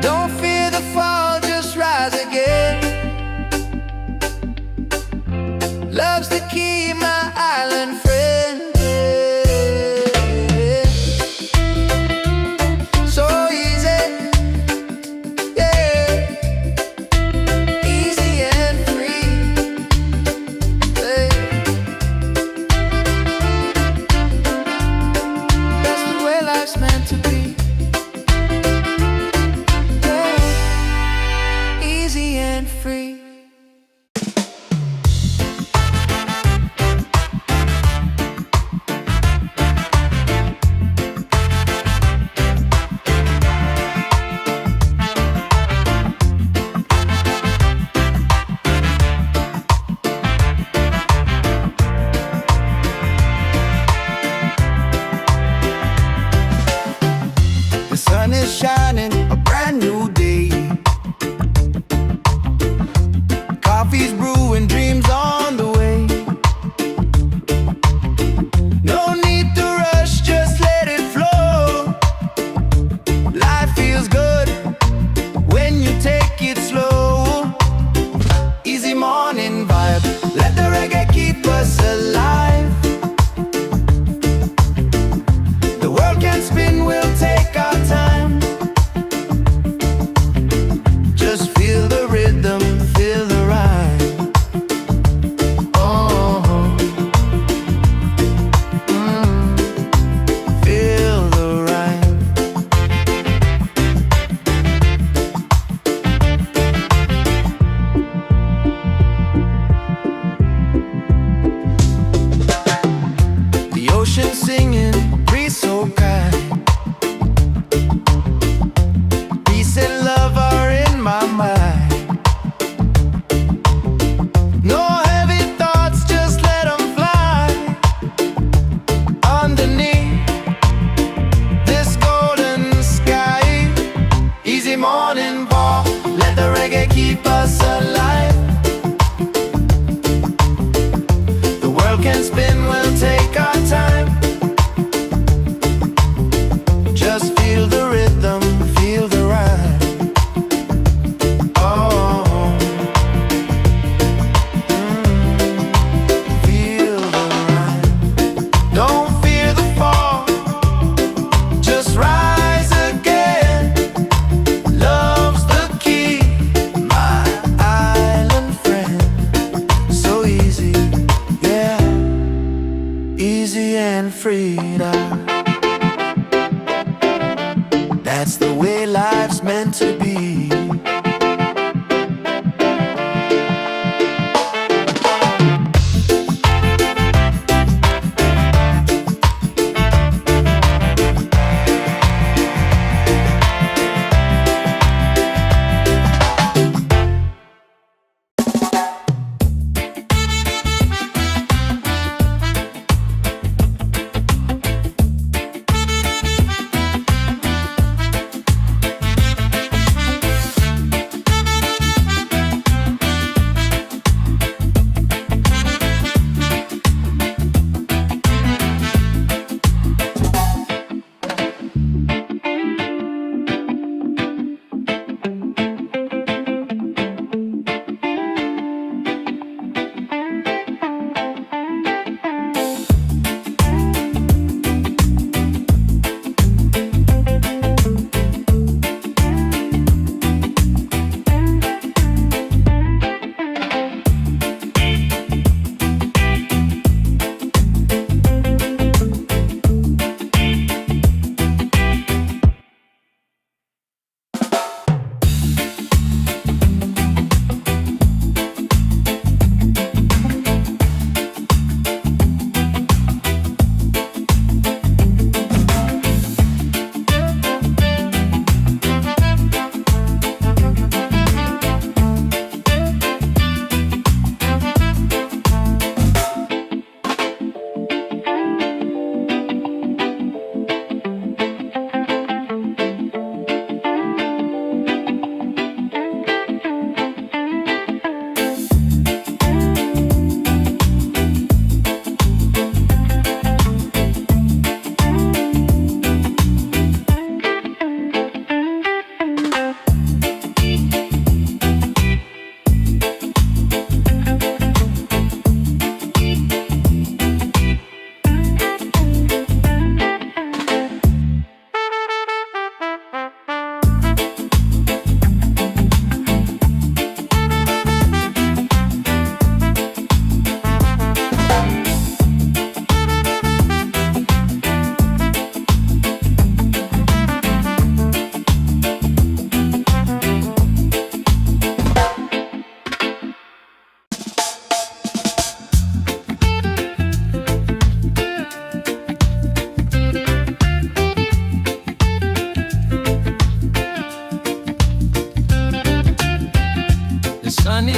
Don't fear the fall, just rise again. Love's the key, my island friend. So easy, yeah. Easy and free, yeah. That's the way life's meant to be, yeah. Easy and free. The sun is shining, a brand new day. Coffee's brewing, dreams on the way. No need to rush, just let it flow. Life feels good when you take it slow. Easy morning vibe, let the reggae keep us alive. The world can spin, we'll take our time. Just feel the rhythm, feel the rhyme. Oh, feel the rhyme. The ocean singing, breeze so kind. Peace and love are in my mind. No heavy thoughts, just let them fly. Underneath this golden sky, easy morning walk, let the reggae keep us alive. The world can spin, we'll take our time. Just feel the rhythm, feel the rhyme. Oh, feel the rhyme. Don't fear the fall, just rise again. Love's the key, my island friend. So easy, yeah. Easy and free now. That's the way life's meant to be.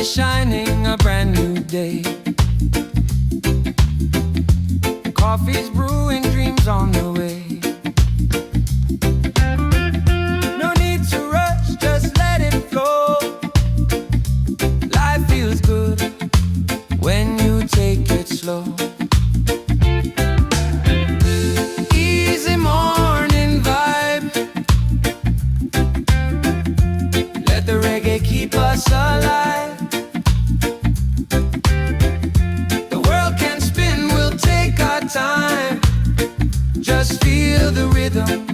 is shining, a brand new day. Coffee's brewing, dreams on the way. No need to rush, just let it flow. Life feels good when you take it slow. Easy morning vibe. Let the reggae keep us alive. The world can spin, we'll take our time. Just feel the rhythm,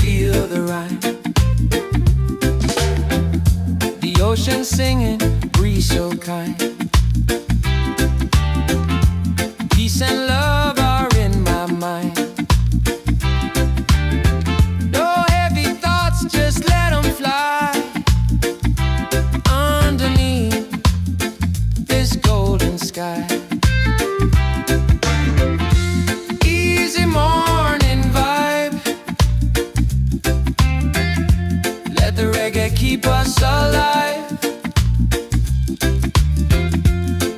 feel the rhyme. The ocean singing, breeze so kind. Peace and love are in my mind. No heavy thoughts, just let them fly. Underneath this golden sky. Easy morning vibe. Let the reggae keep us alive.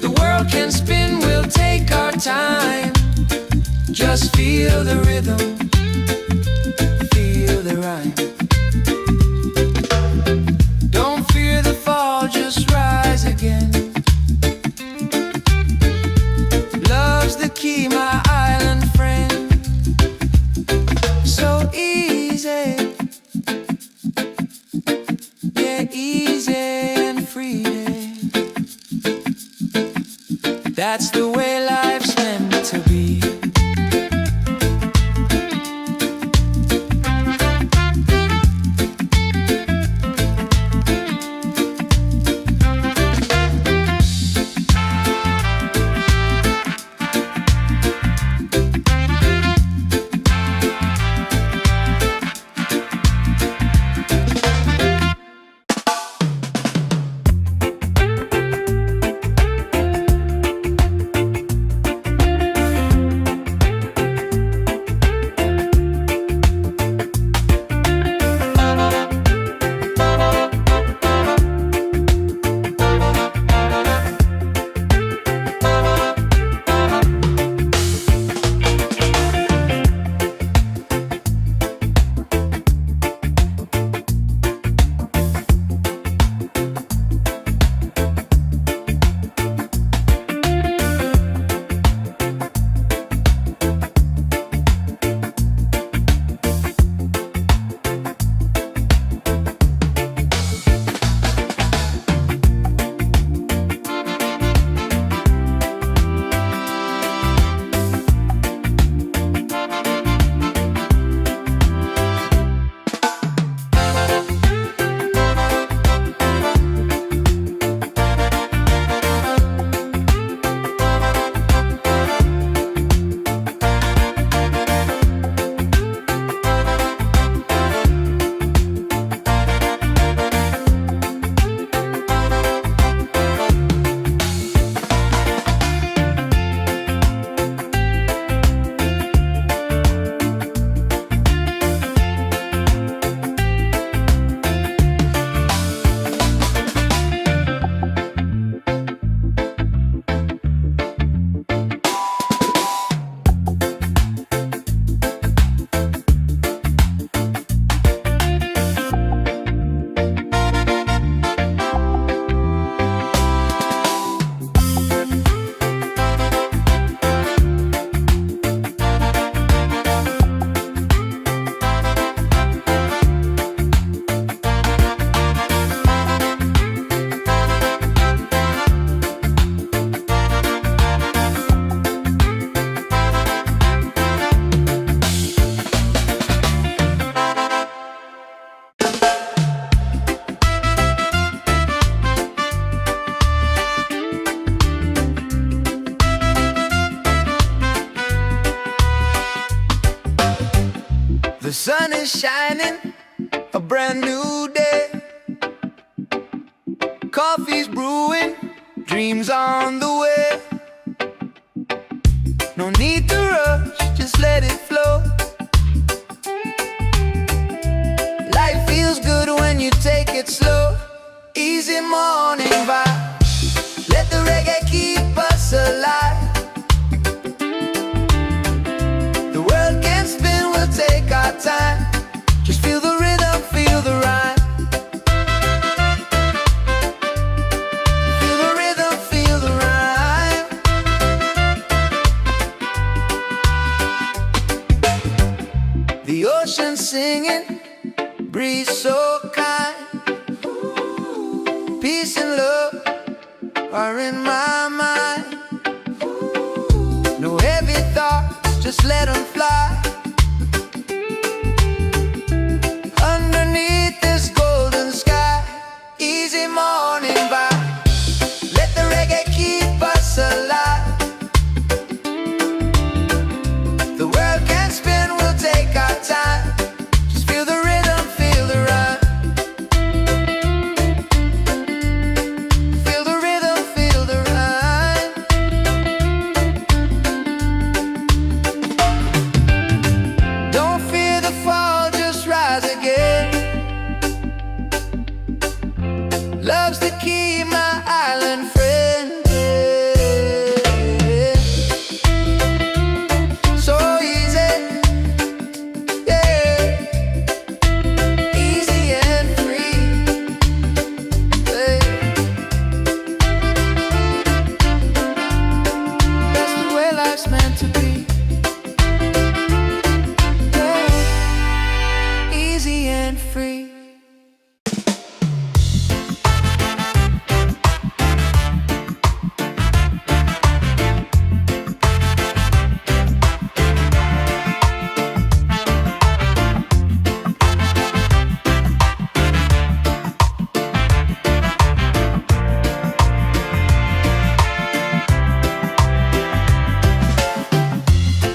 The world can spin, we'll take our time. Just feel the rhythm, feel the rhyme. Don't fear the fall, just rise again. Love's the key, my island friend. So easy, yeah, easy and free. That's the way life's meant to be. The sun is shining, a brand new day. Coffee's brewing, dreams on the way. No need to rush, just let it flow. Life feels good when you take it slow. Easy morning singing, breeze so kind. Peace and love are in my mind. No heavy thoughts, just let them fly. Underneath this golden sky, easy morning vibe. Let the reggae keep us alive. The world can spin, we'll take our time. Just feel the rhythm, feel the rhyme. Feel the rhythm, feel the rhyme. Don't fear the fall, just rise again. Love's the key, my island friend. So easy, yeah. Easy and free, yeah. That's the way life's meant to be, yeah. Easy and free.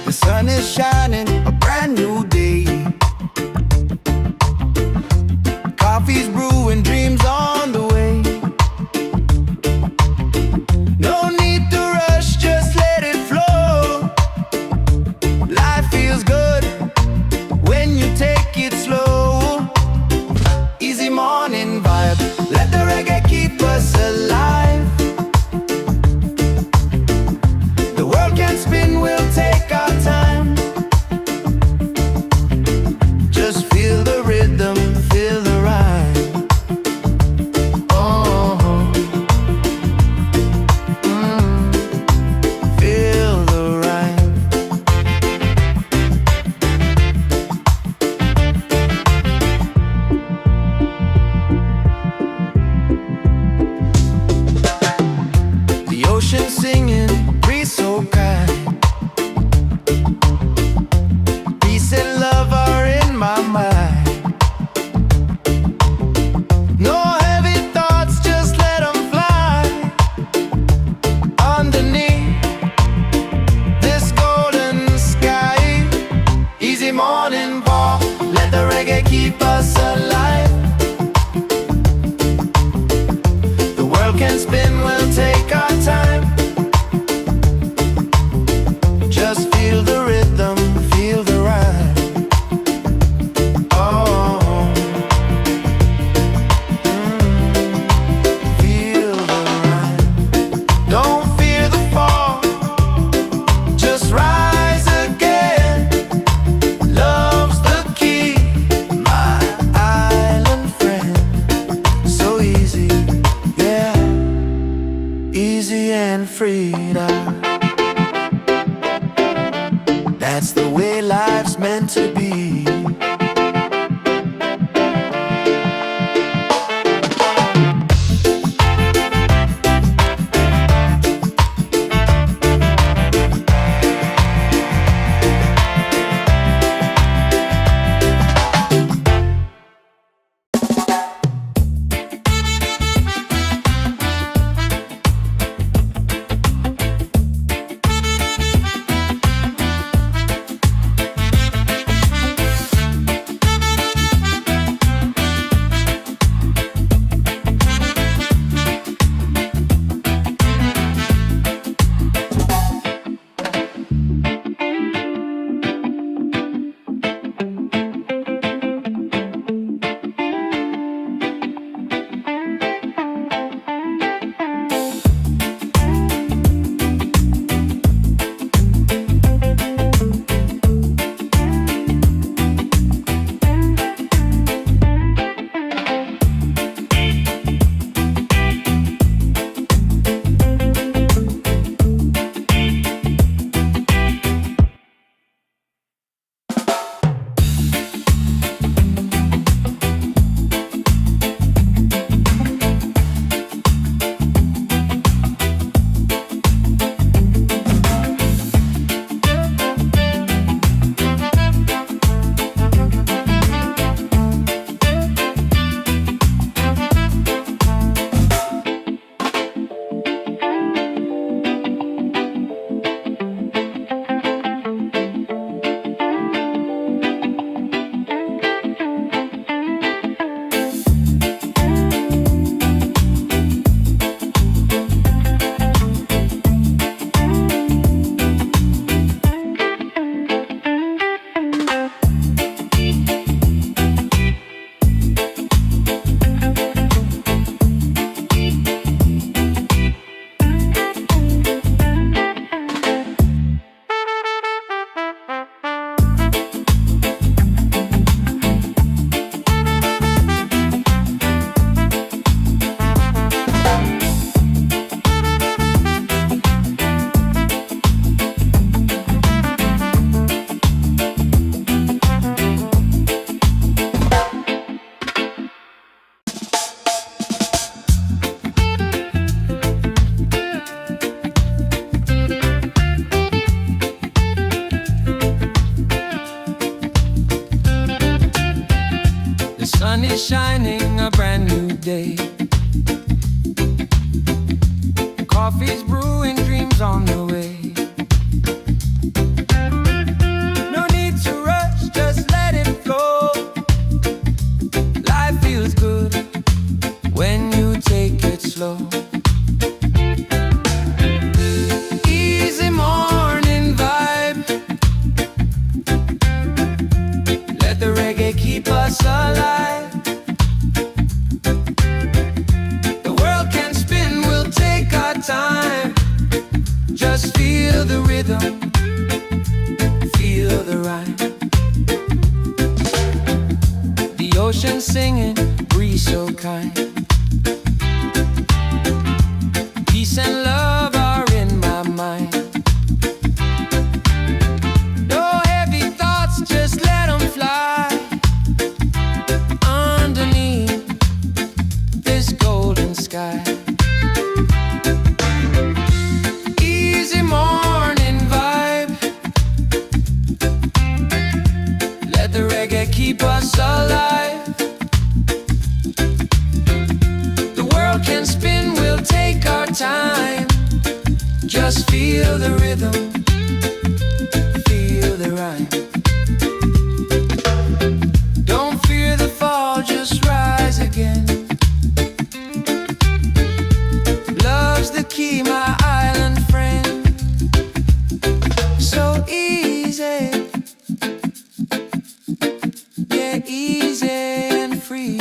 The sun is shining, a brand new day. Coffee's brewing, dreams on the way. No need to rush, just let it flow. Life feels good when you take it slow. Easy morning vibe, let the reggae keep us alive. The world can spin, we'll take our time. Just feel the rhythm, feel the rhyme. Oh, feel the rhyme. The ocean singing, breeze so kind. Peace and love are in my mind. No heavy thoughts, just let them fly. Underneath this golden sky, easy morning walk, let the reggae keep us alive. The world can spin, we'll take our time. Just feel the rhythm, feel the rhyme. Oh, feel the rhyme. Don't fear the fall, just rise again. Love's the key, my island friend. So easy, yeah. Easy and free now. That's the way life's meant to be. sun is shining, a brand new day. Coffee's brewing, dreams on the way. No need to rush, just let it flow. Life feels good when you take it slow. Easy morning vibe. Let the reggae keep us alive. The world can spin, we'll take our time. Just feel the rhythm, feel the rhyme. The ocean singing, breeze so kind. Peace and love are in my mind. No heavy thoughts, just let them fly. Underneath this golden sky. Easy morning vibe. Let the reggae keep us alive. The world can spin, we'll take our time. Just feel the rhythm, feel the rhyme. Don't fear the fall, just rise again. Love's the key, my island friend. So easy, yeah, easy and free.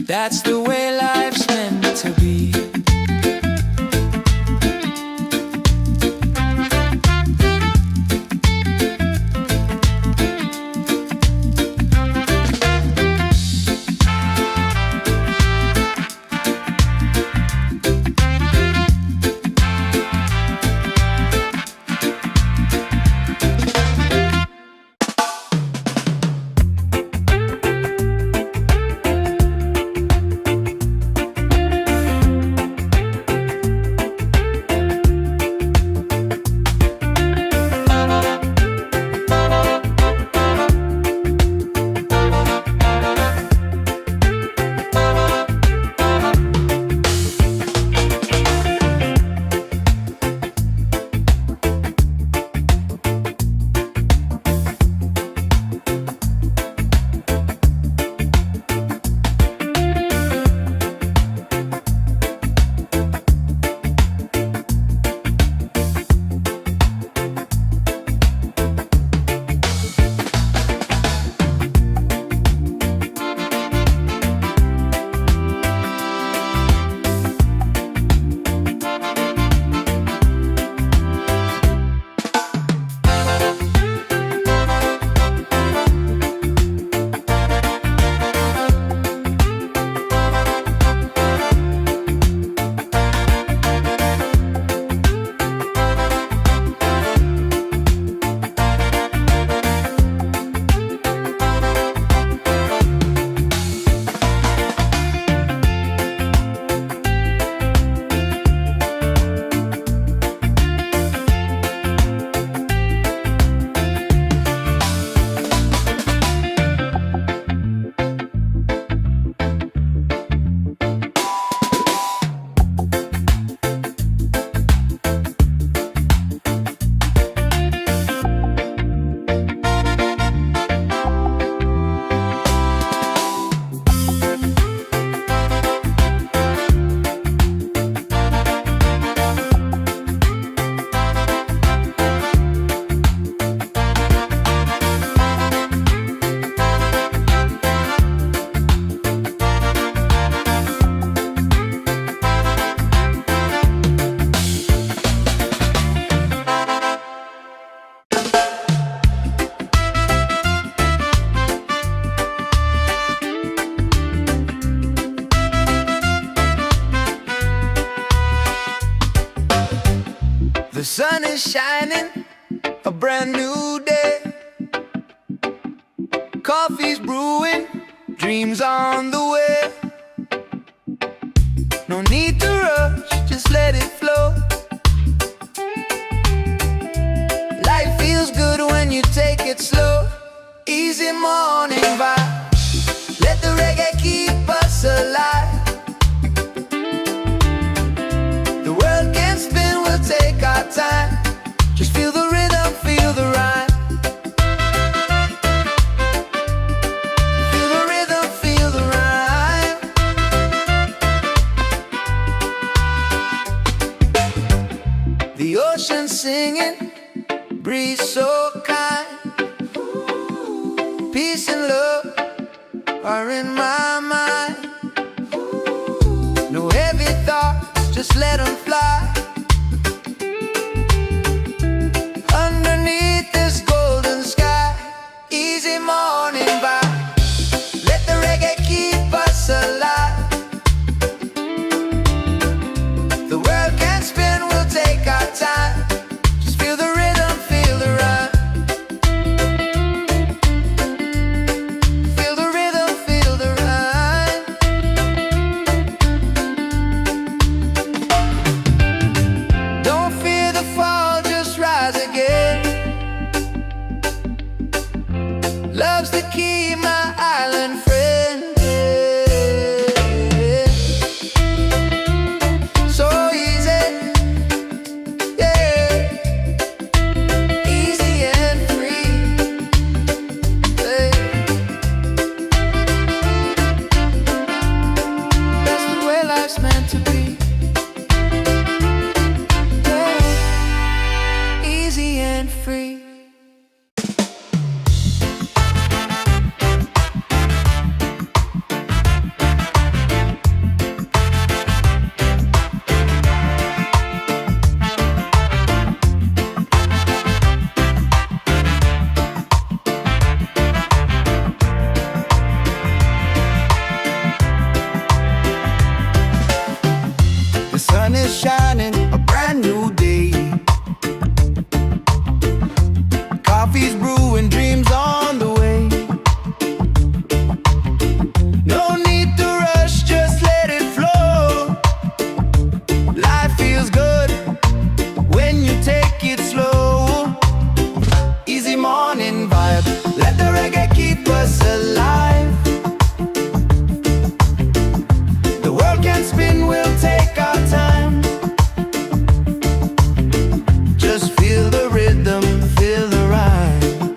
That's the way life's meant to be. The sun is shining, a brand new day. Coffee's brewing, dreams on the way. No need to rush, just let it flow. Life feels good when you take it slow. Easy morning vibe. Let the reggae keep us alive. The world can spin, we'll take our time. Just feel the rhythm, feel the rhyme. Feel the rhythm, feel the rhyme. The ocean singing, breeze so kind. Peace and love are in my mind. No heavy thoughts, just let them fly. Underneath this golden sky, easy morning vibe. Let the reggae keep us alive. The world can spin, we'll take our time. Just feel the rhythm, feel the rhyme. Feel the rhythm, feel the rhyme. Don't fear the fall, just rise again. Love's the key, my island friend. So easy, yeah. Easy and free, yeah. That's the way life's meant to be, yeah. Easy and free. The sun is shining, a brand new day. Coffee's brewing, dreams on the way. No need to rush, just let it flow. Life feels good when you take it slow. Easy morning vibe, let the reggae keep us alive. The world can spin, we'll take our time. Just feel the rhythm, feel the rhyme.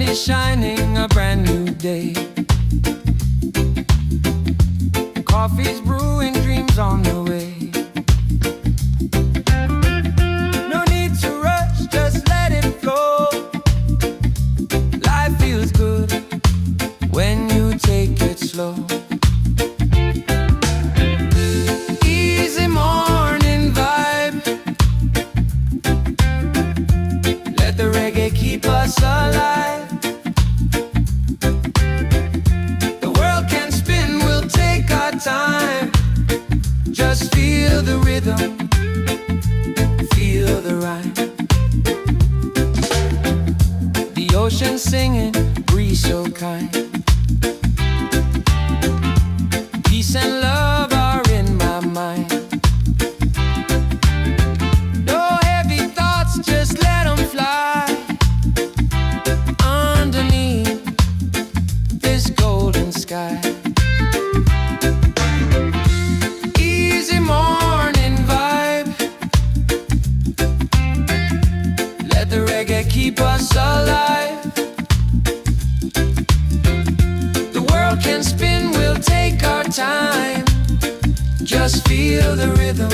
is shining, a brand new day. Coffee's brewing, dreams on the way. No need to rush, just let it flow. Life feels good when you take it slow. Easy morning vibe. Let the reggae keep us alive. The world can spin, we'll take our time. Just feel the rhythm, feel the rhyme. The ocean singing, breeze so kind. Peace and love are in my mind. No heavy thoughts, just let them fly. Underneath this golden sky. Easy morning vibe. Let the reggae keep us alive. The world can spin, we'll take our time. Just feel the rhythm,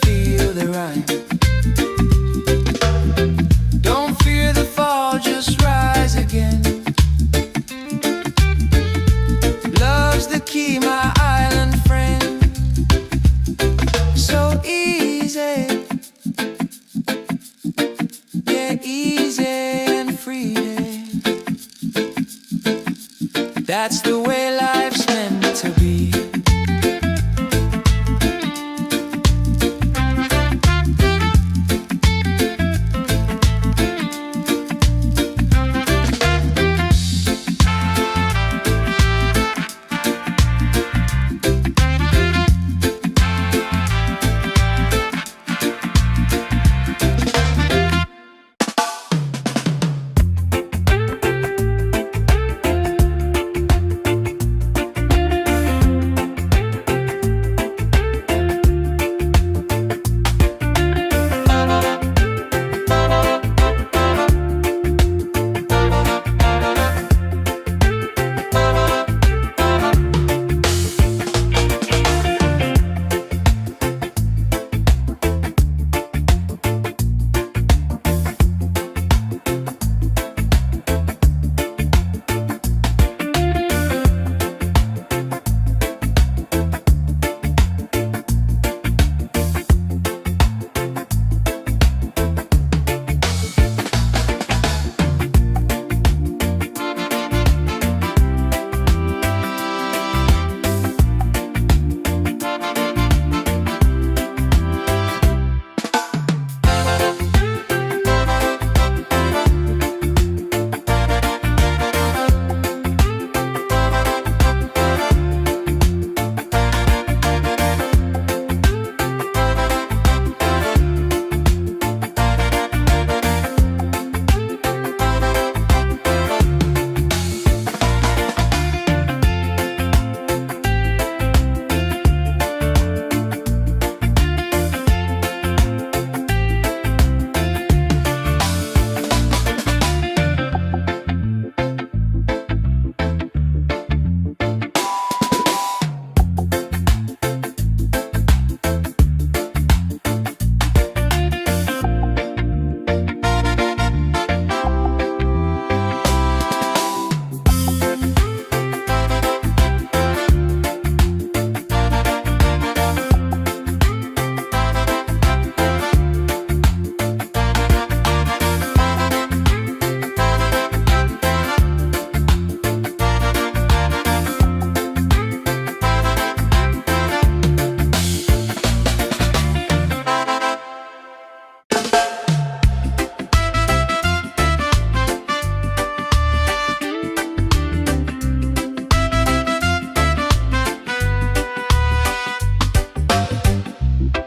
feel the rhyme. Don't fear the fall, just rise again. Love's the key, my island friend. So easy, yeah, easy and free. That's the way life's meant to be.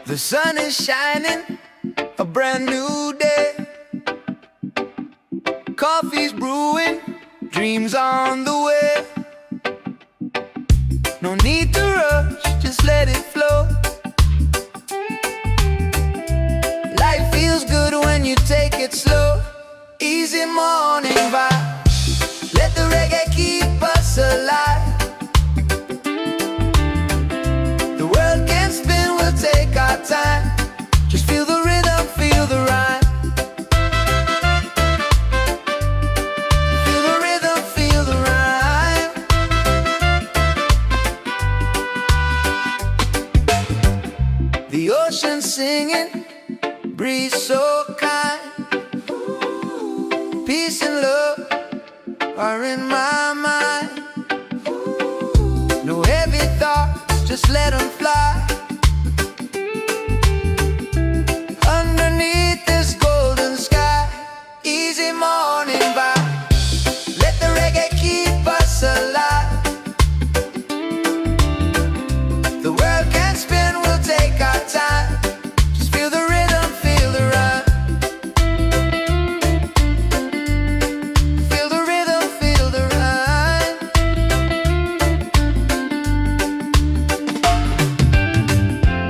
The sun is shining, a brand new day. Coffee's brewing, dreams on the way. No need to rush, just let it flow. Life feels good when you take it slow. Easy morning vibe. Let the reggae keep us alive. The world can spin, we'll take our time. Just feel the rhythm, feel the rhyme. Feel the rhythm, feel the rhyme. The ocean singing, breeze so kind. Peace and love are in my mind. No heavy thoughts, just let them fly. Underneath this golden sky. Easy morning vibe. Let the reggae keep us alive. The world can spin, we'll take our time. Just feel the rhythm, feel the rhyme. Feel the rhythm, feel the rhyme.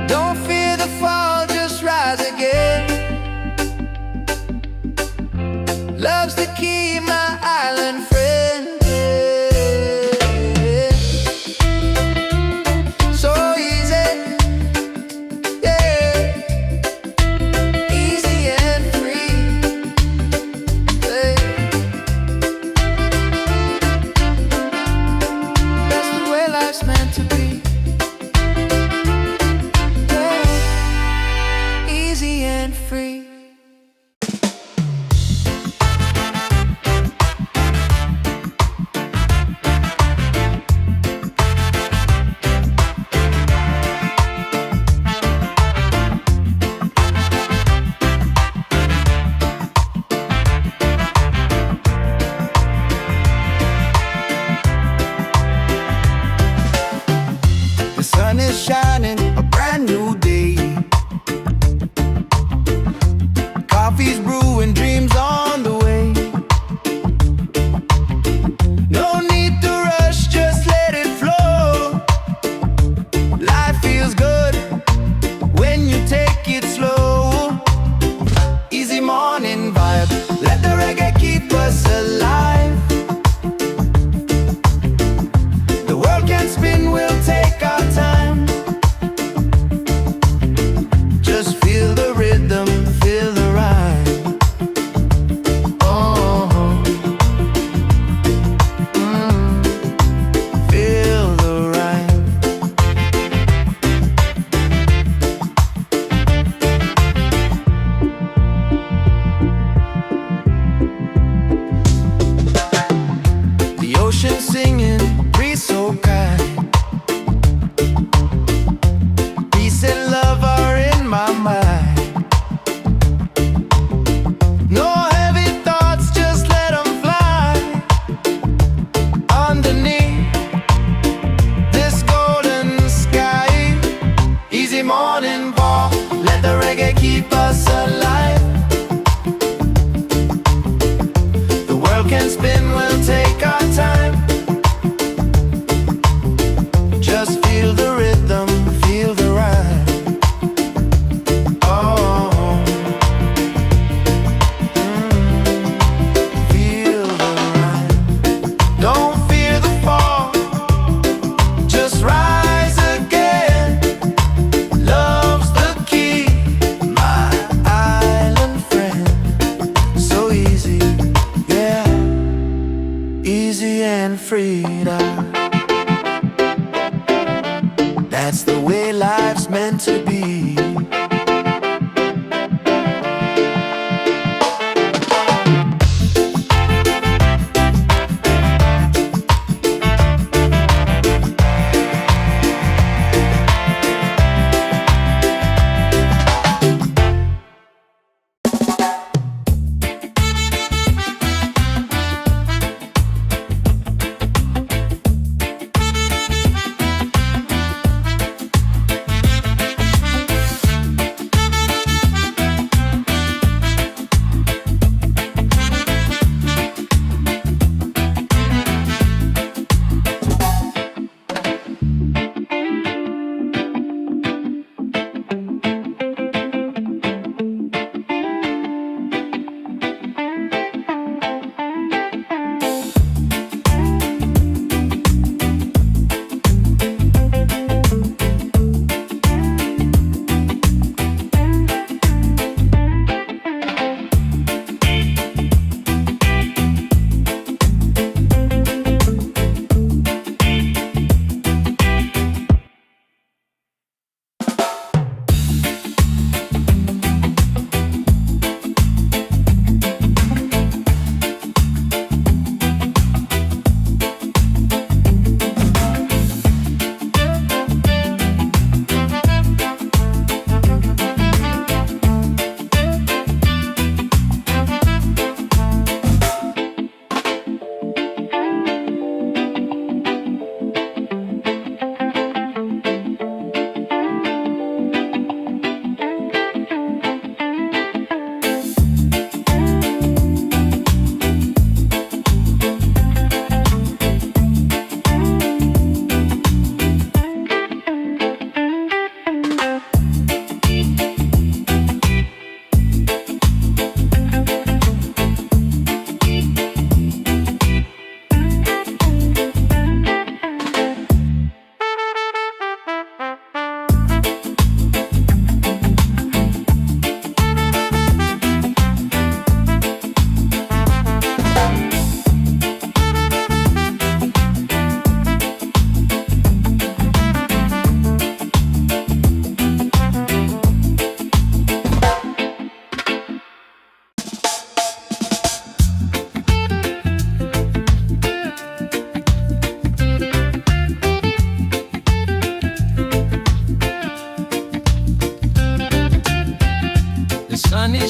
Don't fear the fall, just rise again. Love's the key, my island friend. So easy, yeah. Easy and free, yeah. That's the way life's meant to be, yeah. Easy and free. The sun is shining, a brand new day. Coffee's brewing, dreams on the way. No need to rush, just let it flow. Life feels good when you take it slow. Easy morning vibe, let the reggae keep us alive. The world can spin, we'll take our time. Just feel the rhythm, feel the rhyme. Oh, feel the rhyme. The ocean singing, breeze so kind. Peace and love are in my mind. No heavy thoughts, just let them fly. Underneath this golden sky. Easy morning walk, let the reggae keep us alive. The world can spin, we'll take our time. Just feel the rhythm, feel the rhyme. Oh, feel the rhyme. Don't fear the fall, just rise again. Love's the key, my island friend. So easy, yeah. Easy and free. That's the way life's meant to be.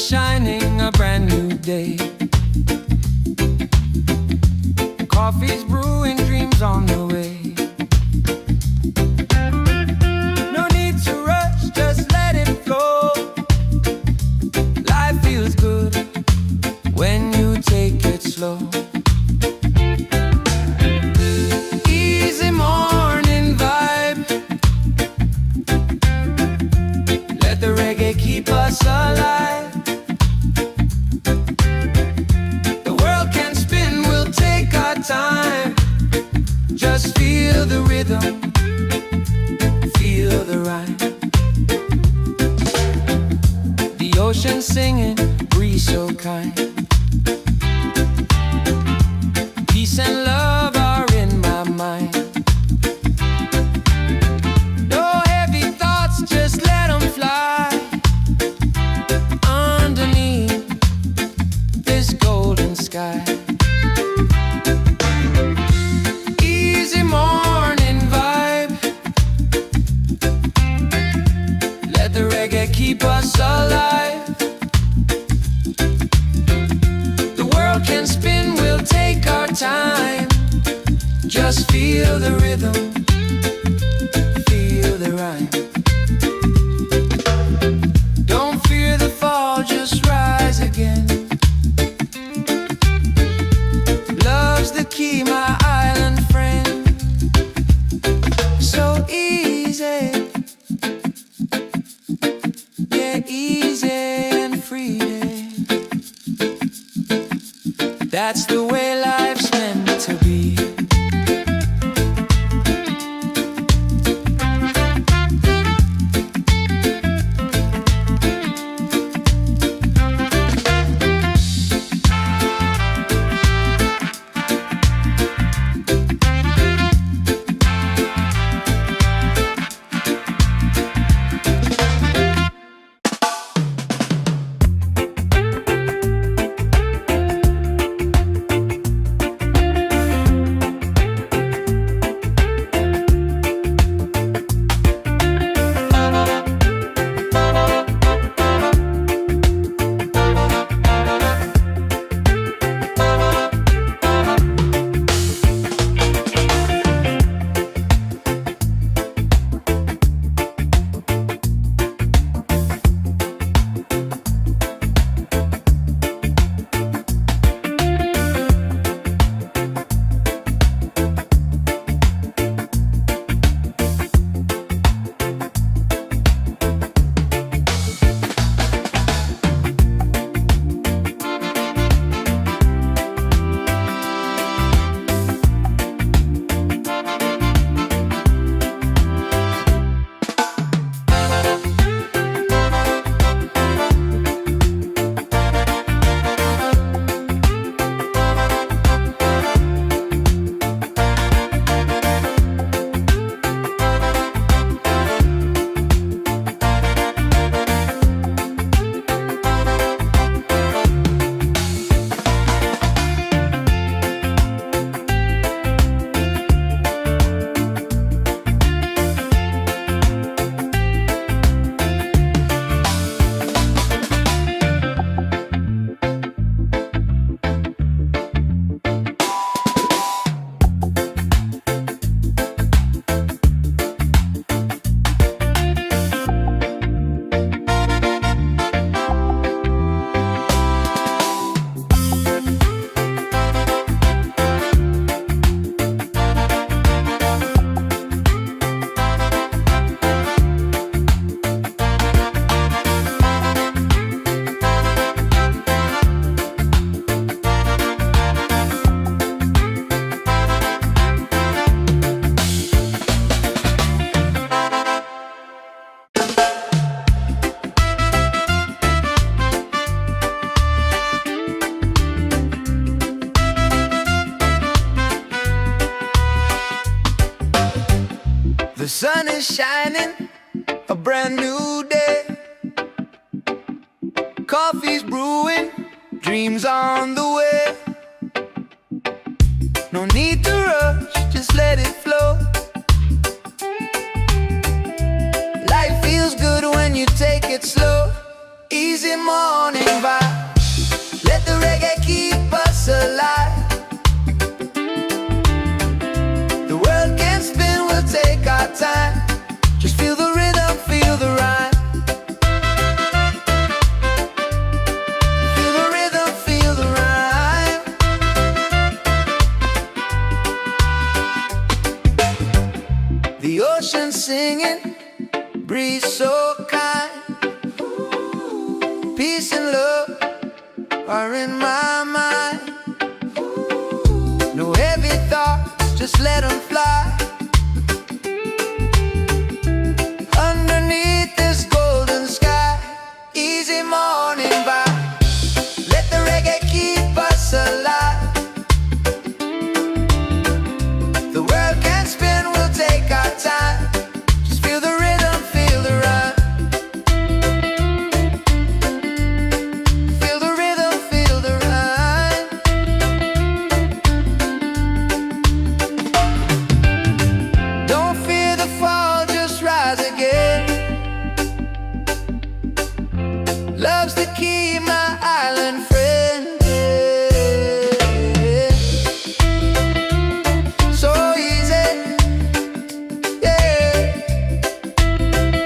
shining, a brand new day. Coffee's brewing, dreams on the way. No need to rush, just let it flow. Life feels good when you take it slow. Easy morning vibe. Let the reggae keep us alive. The world can spin, we'll take our time. Just feel the rhythm, feel the rhyme. The ocean singing, breeze so kind. Peace and love are in my mind. No heavy thoughts, just let them fly. Underneath this golden sky. Easy morning vibe. Let the reggae keep us alive. The world can spin, we'll take our time. Just feel the rhythm, feel the rhyme. Don't fear the fall, just rise again. Love's the key, my island friend. So easy, yeah, easy and free. That's the way life's meant to be. The sun is shining, a brand new day. Coffee's brewing, dreams on the way. No need to rush, just let it flow. Life feels good when you take it slow. Easy morning vibe. Let the reggae keep us alive. The world can spin, we'll take our time. Just feel the rhythm, feel the rhyme. Feel the rhythm, feel the rhyme. The ocean singing, breeze so kind. Peace and love are in my mind. No heavy thoughts, just let them fly. Underneath this golden sky. Easy morning vibe. Let the reggae keep us alive. The world can spin, we'll take our time. Just feel the rhythm, feel the rhyme. Feel the rhythm, feel the rhyme. Don't fear the fall, just rise again. Love's the key, my island friend. So easy, yeah.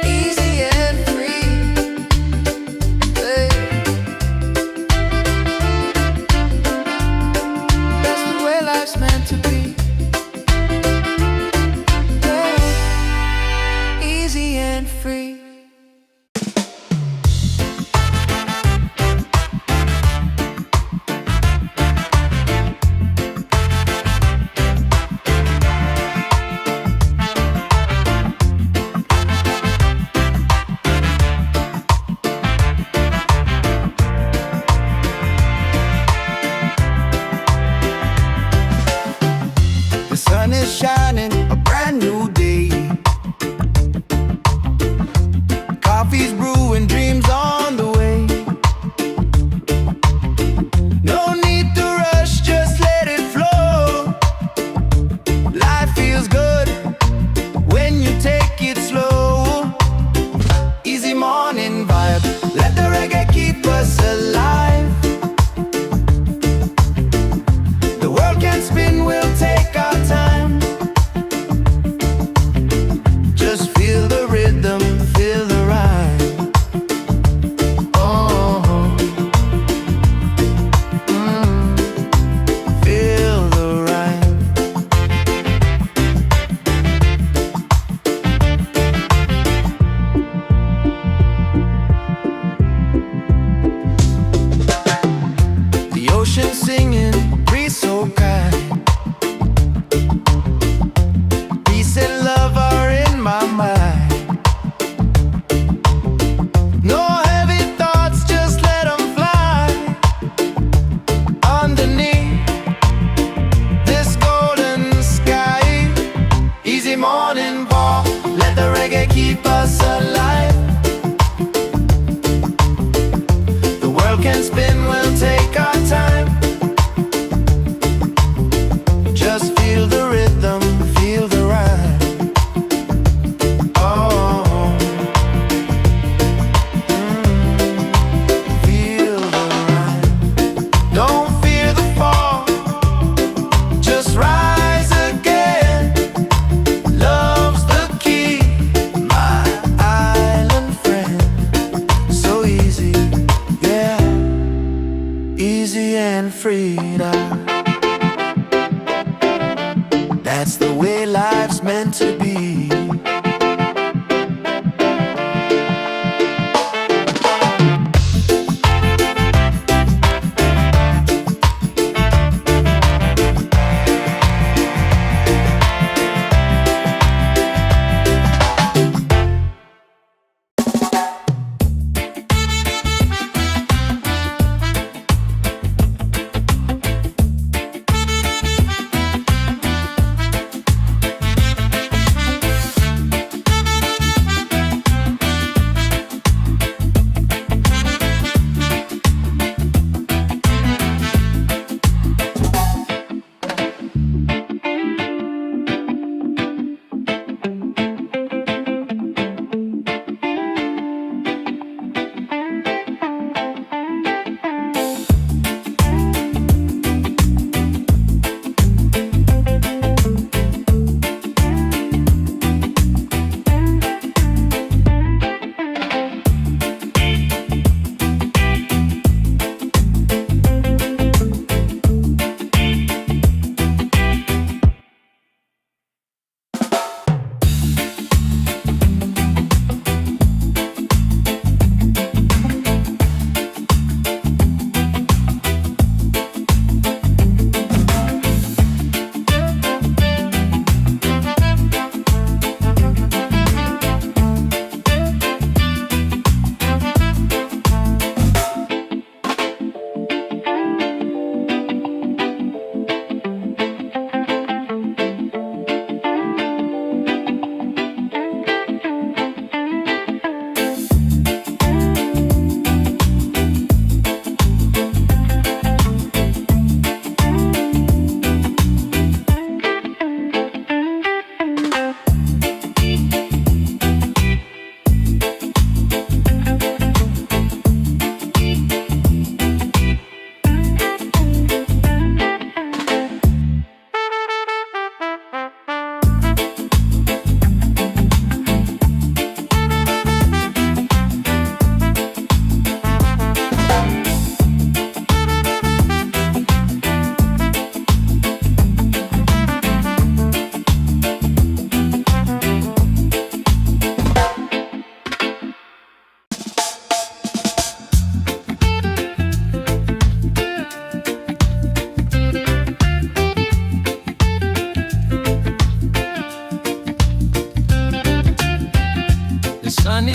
Easy and free, yeah. That's the way life's meant to be, yeah. Easy and free. The sun is shining, a brand new day. Coffee's brewing, dreams on the way. No need to rush, just let it flow. Life feels good when you take it slow. Easy morning vibe, let the reggae keep us alive. The world can spin, we'll take our time. Just feel the rhythm, feel the rhyme. Oh, feel the rhyme. The ocean singing, breeze so kind. Peace and love are in my mind. No heavy thoughts, just let them fly. Underneath this golden sky. Easy morning walk, let the reggae keep us alive. The world can spin, we'll take our time. Just feel the rhythm, feel the rhyme. Oh, feel the rhyme. Don't fear the fall, just rise again. Love's the key, my island friend. So easy, yeah. Easy and free now. That's the way life's meant to be.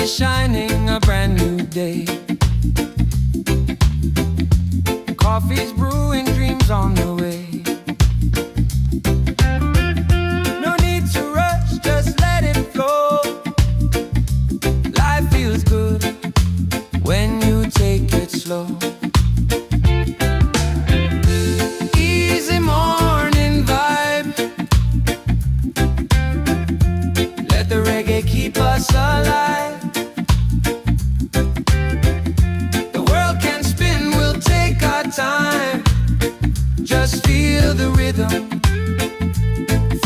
is shining, a brand new day. Coffee's brewing, dreams on the way. No need to rush, just let it flow. Life feels good when you take it slow. Easy morning vibe. Let the reggae keep us alive. The world can spin, we'll take our time. Just feel the rhythm,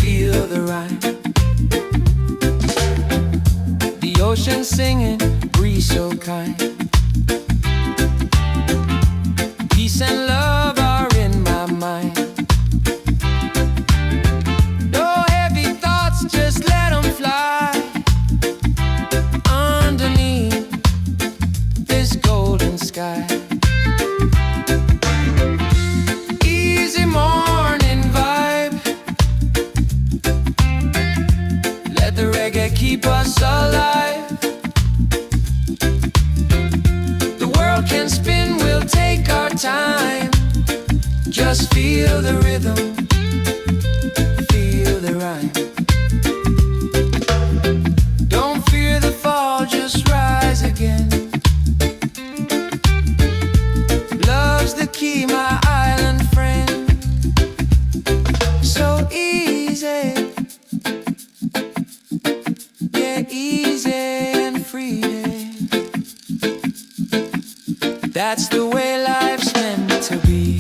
feel the rhyme. The ocean singing, breeze so kind. Peace and love are in my mind. No heavy thoughts, just let them fly. Underneath this golden sky. Easy morning vibe. Let the reggae keep us alive. The world can spin, we'll take our time. Just feel the rhythm, feel the rhyme. Don't fear the fall, just rise again. Love's the key, my island friend. So easy, yeah, easy and free. That's the way life's meant to be.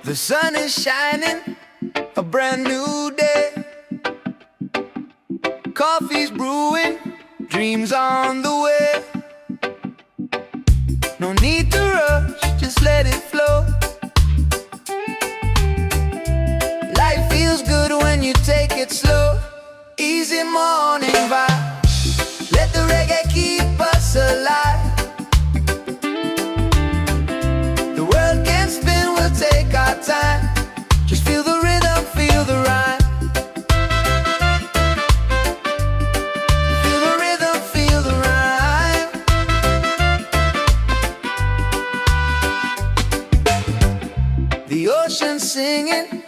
The sun is shining, a brand new day. Coffee's brewing, dreams on the way. No need to rush, just let it flow. Life feels good when you take it slow. Easy morning The ocean singing,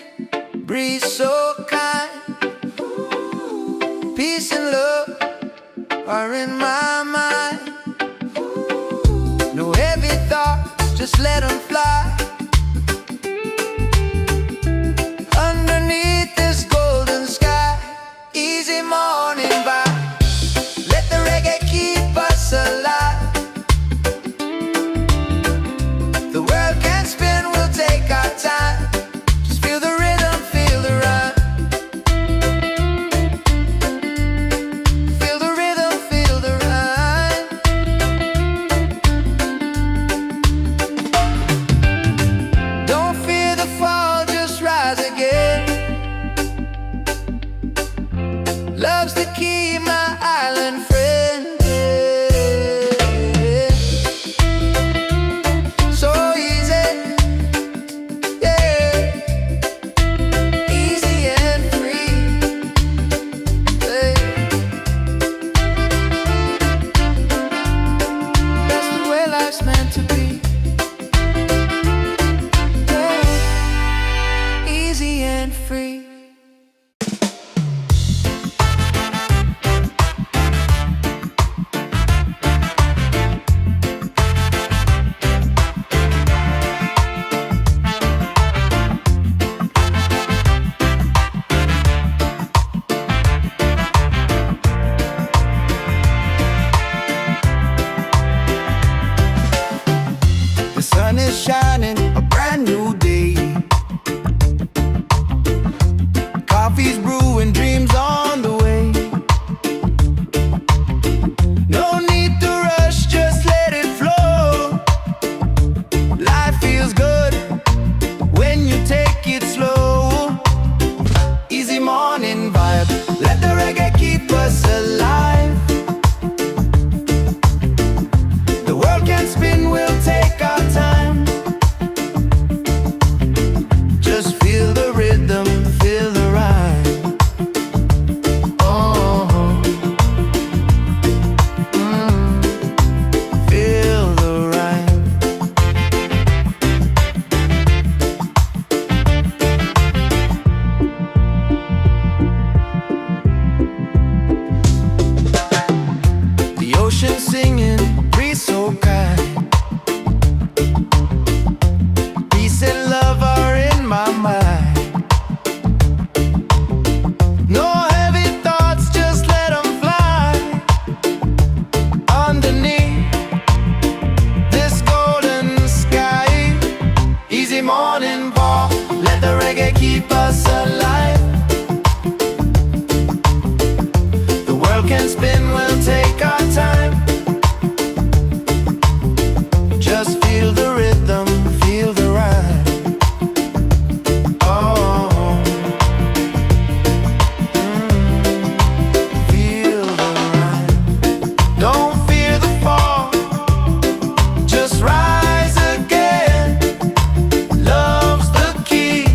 breeze so kind. Peace and love are in my mind. No heavy thoughts, just let them fly. Underneath this golden sky, easy morning vibe. Let the reggae keep us alive. The world can spin, we'll take our time. Just feel the rhythm, feel the rhyme. Feel the rhythm, feel the rhyme. Don't fear the fall, just rise again. Love's the key, my island friend. So easy, yeah. Easy and free, yeah. That's the way life's meant to be, yeah. Easy and free. The sun is shining, a brand new day. Coffee's brewing, dreams on the way. No need to rush, just let it flow. Life feels good when you take it slow. Easy morning vibe, let the reggae keep us alive. The world can spin, we'll take our time. Just feel the rhythm, feel the rhyme. Oh, feel the rhyme. The ocean singing, breeze so kind. Peace and love are in my mind. No heavy thoughts, just let them fly. Underneath this golden sky, easy morning walk, let the reggae keep us alive. The world can spin, we'll take our time. Just feel the rhythm, feel the rhyme. Oh, feel the rhyme. Don't fear the fall, just rise again. Love's the key,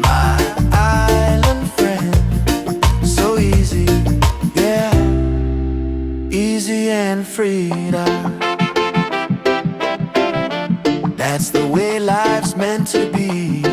my island friend. So easy, yeah. Easy and free now. That's the way life's meant to be.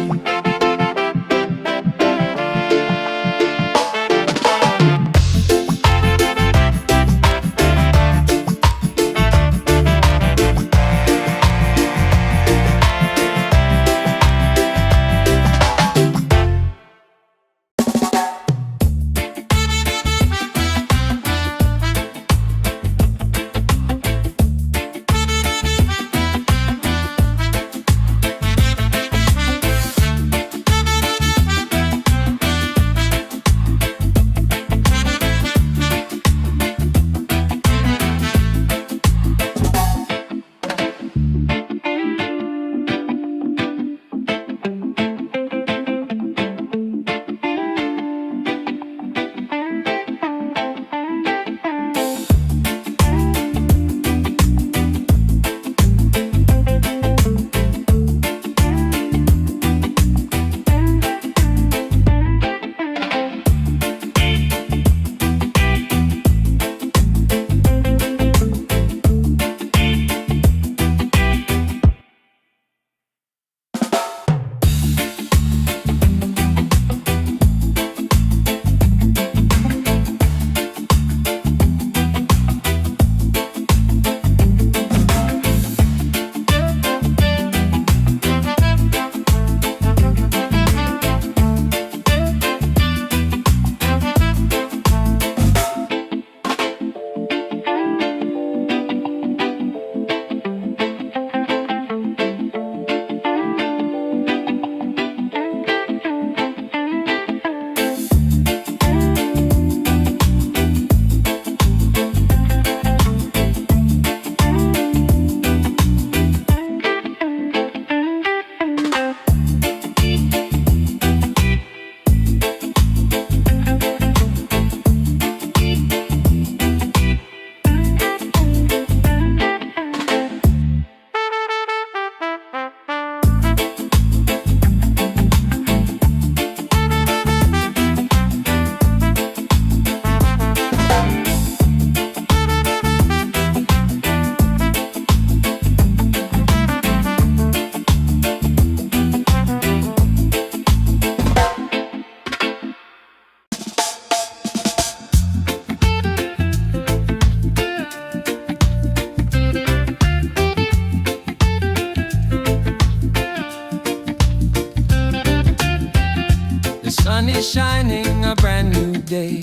sun is shining, a brand new day.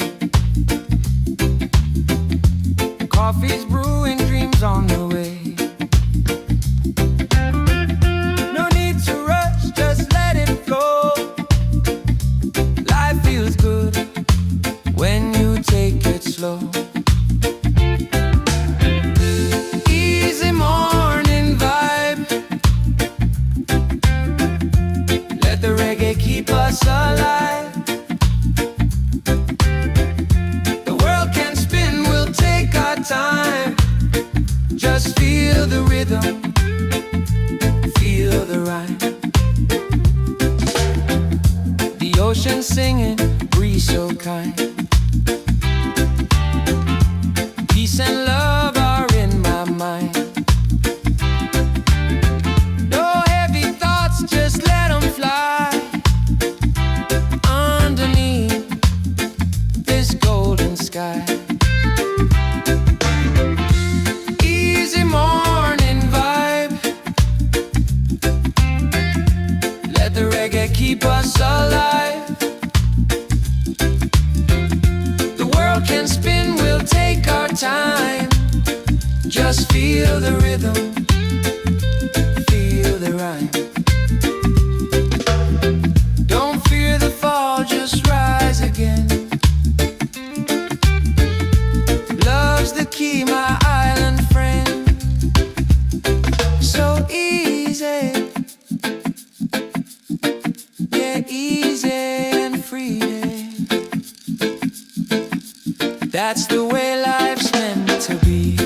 Coffee's brewing, dreams on the way. No need to rush, just let it flow. Life feels good when you take it slow. Easy morning vibe, let the reggae keep us alive. The world can spin, we'll take our time. Just feel the rhythm, feel the rhyme. The ocean singing, breeze so kind. Peace and love are in my mind. No heavy thoughts, just let them fly. Underneath this golden sky. Easy morning vibe, let the reggae keep us alive. The world can spin, we'll take our time. Just feel the rhythm, feel the rhyme. Don't fear the fall, just rise again. Love's the key, my island friend. So easy, yeah, easy and free. That's the way life's meant to be.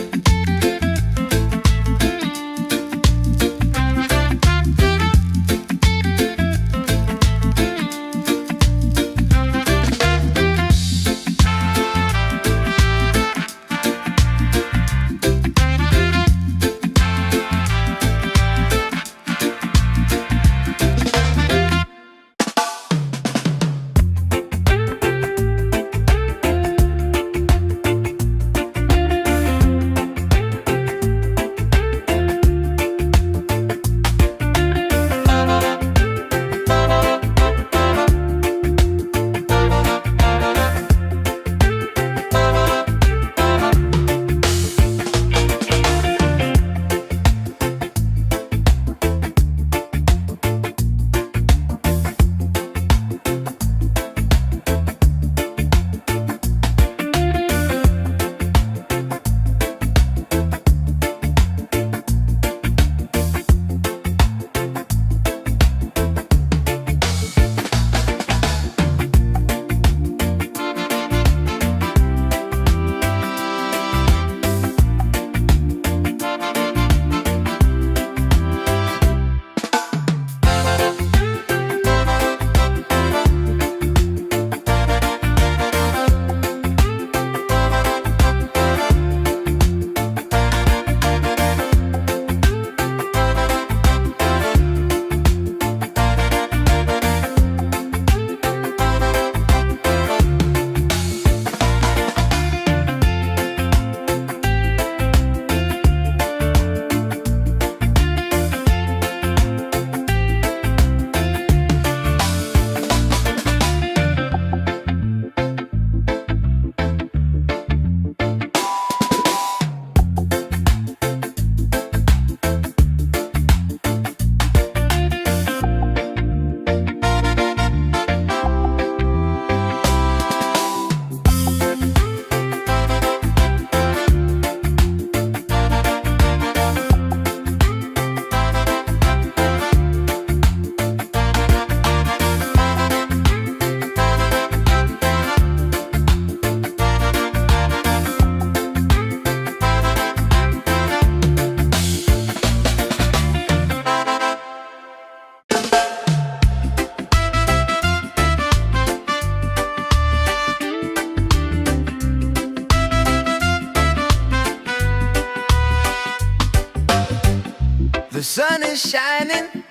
The sun is shining,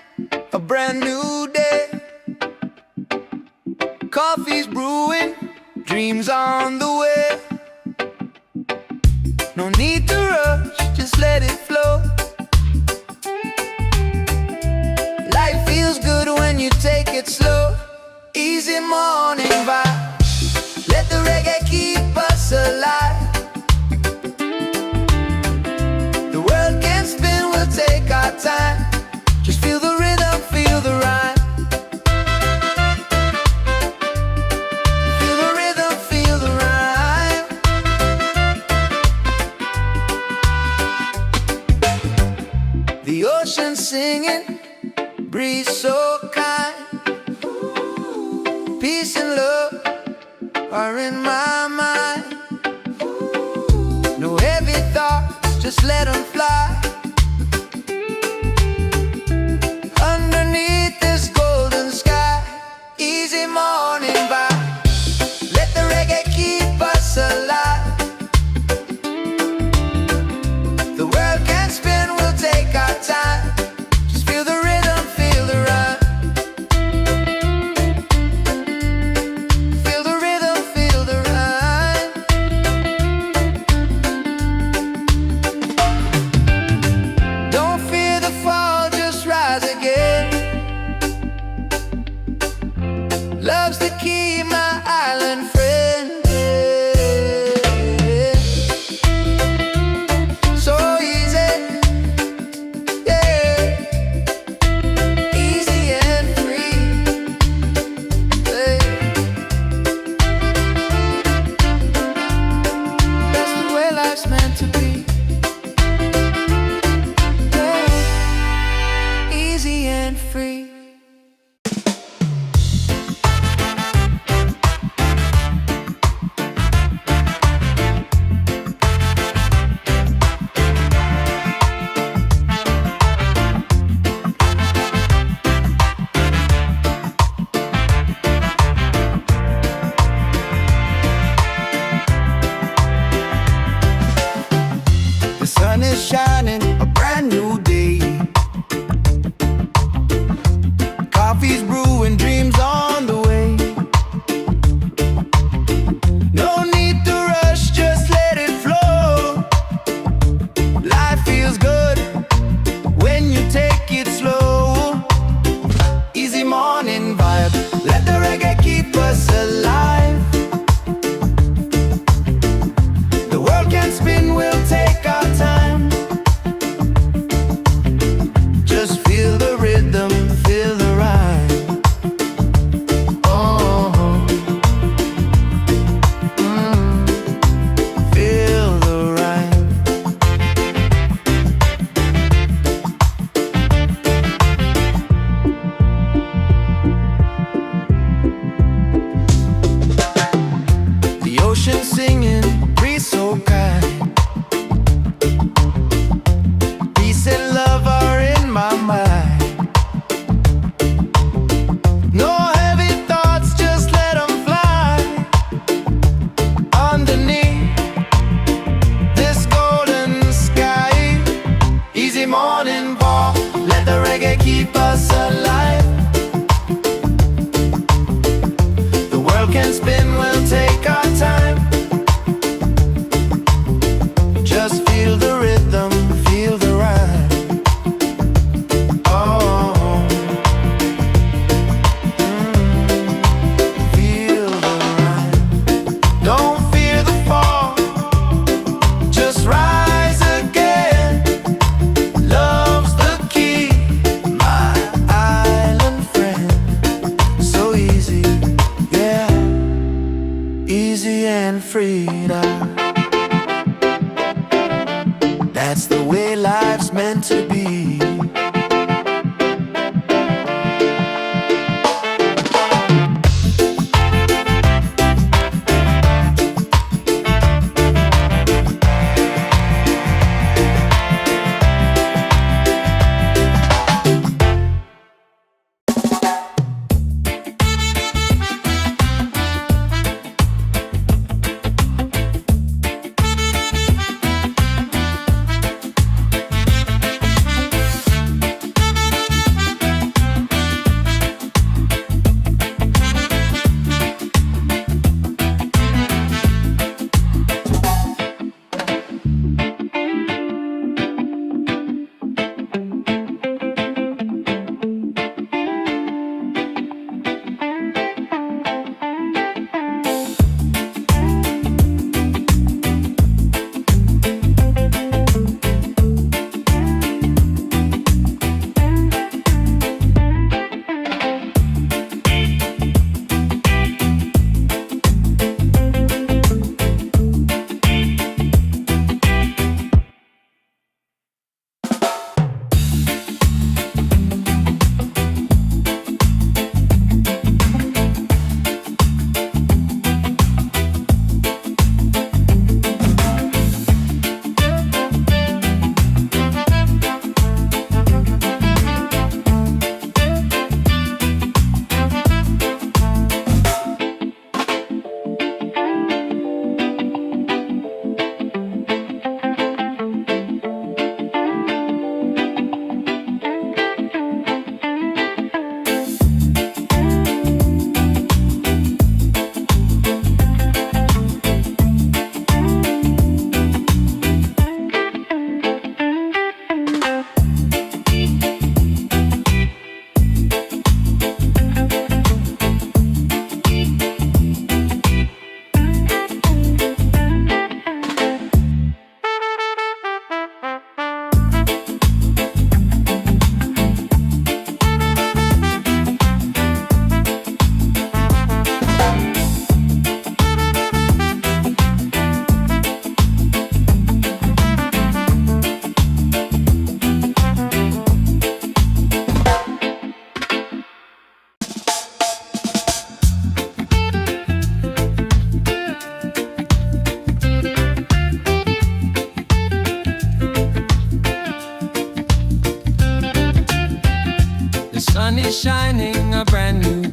a brand new day. Coffee's brewing, dreams on the way. No need to rush, just let it flow. Life feels good when you take it slow. Easy more morning vibe. Let the reggae keep us alive. The world can spin, we'll take our time. Just feel the rhythm, feel the rhyme. Feel the rhythm, feel the rhyme. The ocean singing, breeze so kind. Peace and love are in my mind. No heavy thoughts, just let them fly. Underneath this golden sky, easy morning vibe. Let the reggae keep us alive. The world can spin, we'll take our time. Just feel the rhythm, feel the rhyme. Feel the rhythm, feel the rhyme. Don't fear the fall, just rise again. Love's the key, my island friend. So easy, yeah. Easy and free, yeah. That's the way life's meant to be, yeah. Easy and free. The sun is shining, a brand new day. Coffee's brewing, dreams on the way. No need to rush, just let it flow. Life feels good when you take it slow. Easy morning vibe, let the reggae keep us alive. The world can spin, we'll take our time. Just feel the rhythm, feel the rhyme. Oh, feel the rhyme. The ocean singing, breeze so kind. Peace and love are in my mind. No heavy thoughts, just let them fly. Underneath this golden sky, easy morning walk, let the reggae keep us alive. The world can spin, we'll take our time. Just feel the rhythm, feel the rhyme. Oh, feel the rhyme. Don't fear the fall, just rise again. Love's the key, my island friend. So easy, yeah. Easy and free now. That's the way life's meant to be.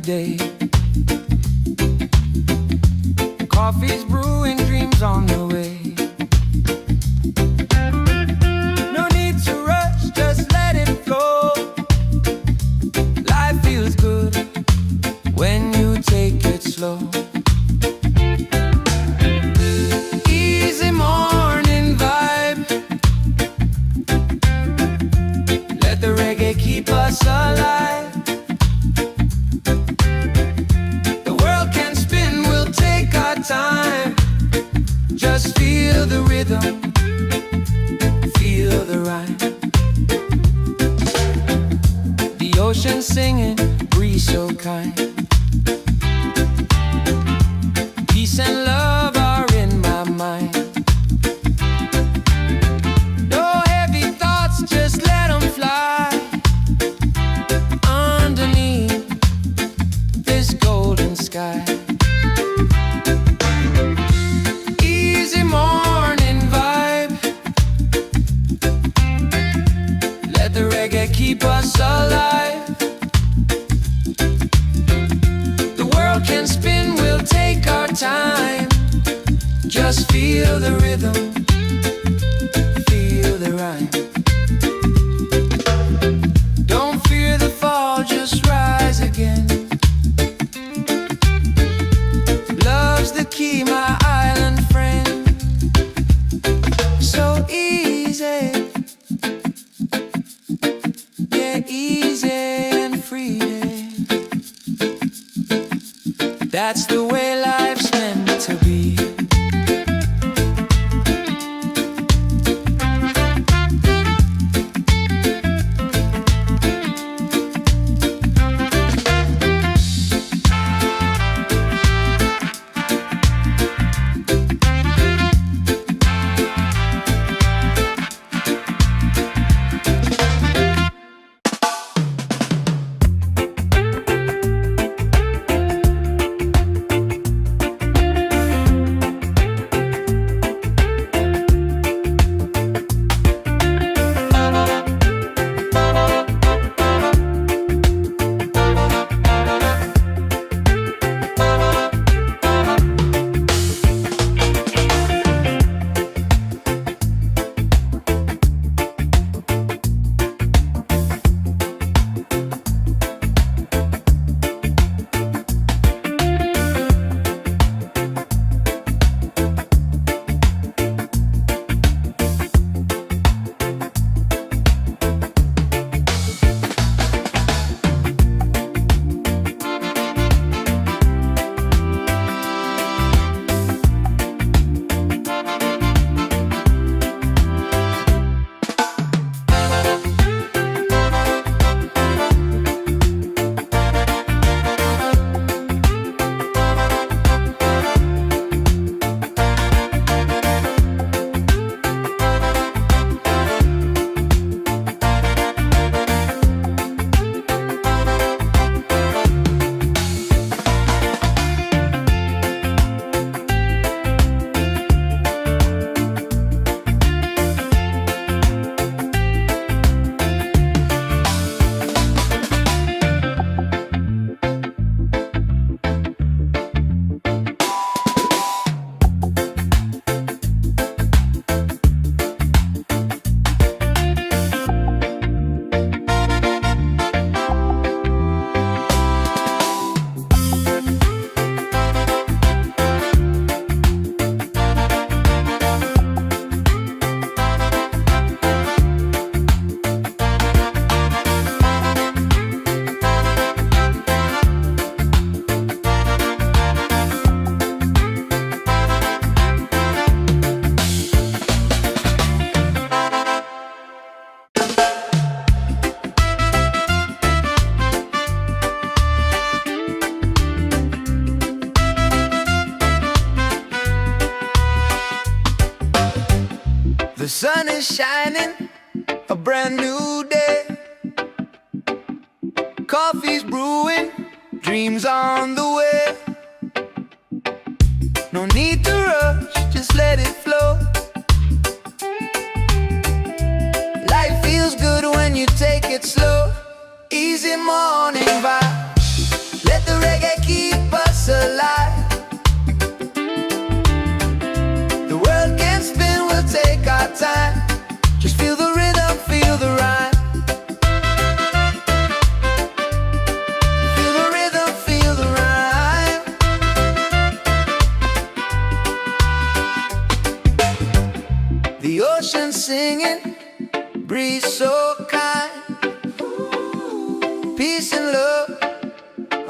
day. Coffee's brewing, dreams on the way. No need to rush, just let it flow. Life feels good when you take it slow. Easy morning vibe. Let the reggae keep us alive. The world can spin, we'll take our time. Just feel the rhythm, feel the rhyme. The ocean singing, breeze so kind. Peace and love are in my mind. No heavy thoughts, just let them fly. Underneath this golden sky. Easy morning vibe. Let the reggae keep us alive. The world can spin, we'll take our time. Just feel the rhythm, feel the rhyme. Don't fear the fall, just rise again. Love's the key, my island friend. So easy, yeah, easy and free. That's the way life's meant to be. The sun is shining, a brand new day. Coffee's brewing, dreams on the way. No need to rush, just let it flow. Life feels good when you take it slow. Easy morning vibe. Let the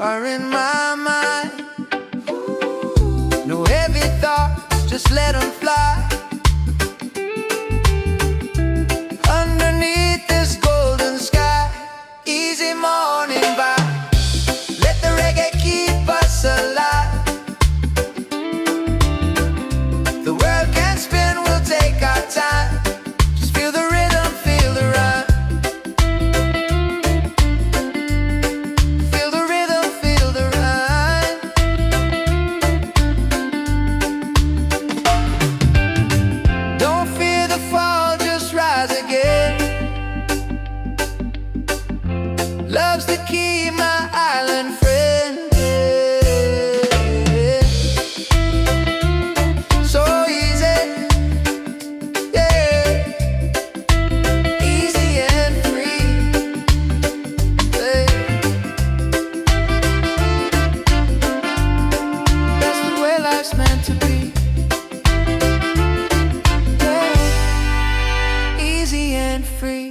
are in my mind. No heavy thoughts, just let them fly. Underneath this golden sky, easy morning vibe. Let the reggae keep us alive. The world can spin, we'll take our time. Just feel the rhythm, feel the rhyme. Feel the rhythm, feel the rhyme. Don't fear the fall, just rise again. Love's the key, my island friend. So easy, yeah. Easy and free, yeah. That's the way life's meant to be, yeah. Easy and free.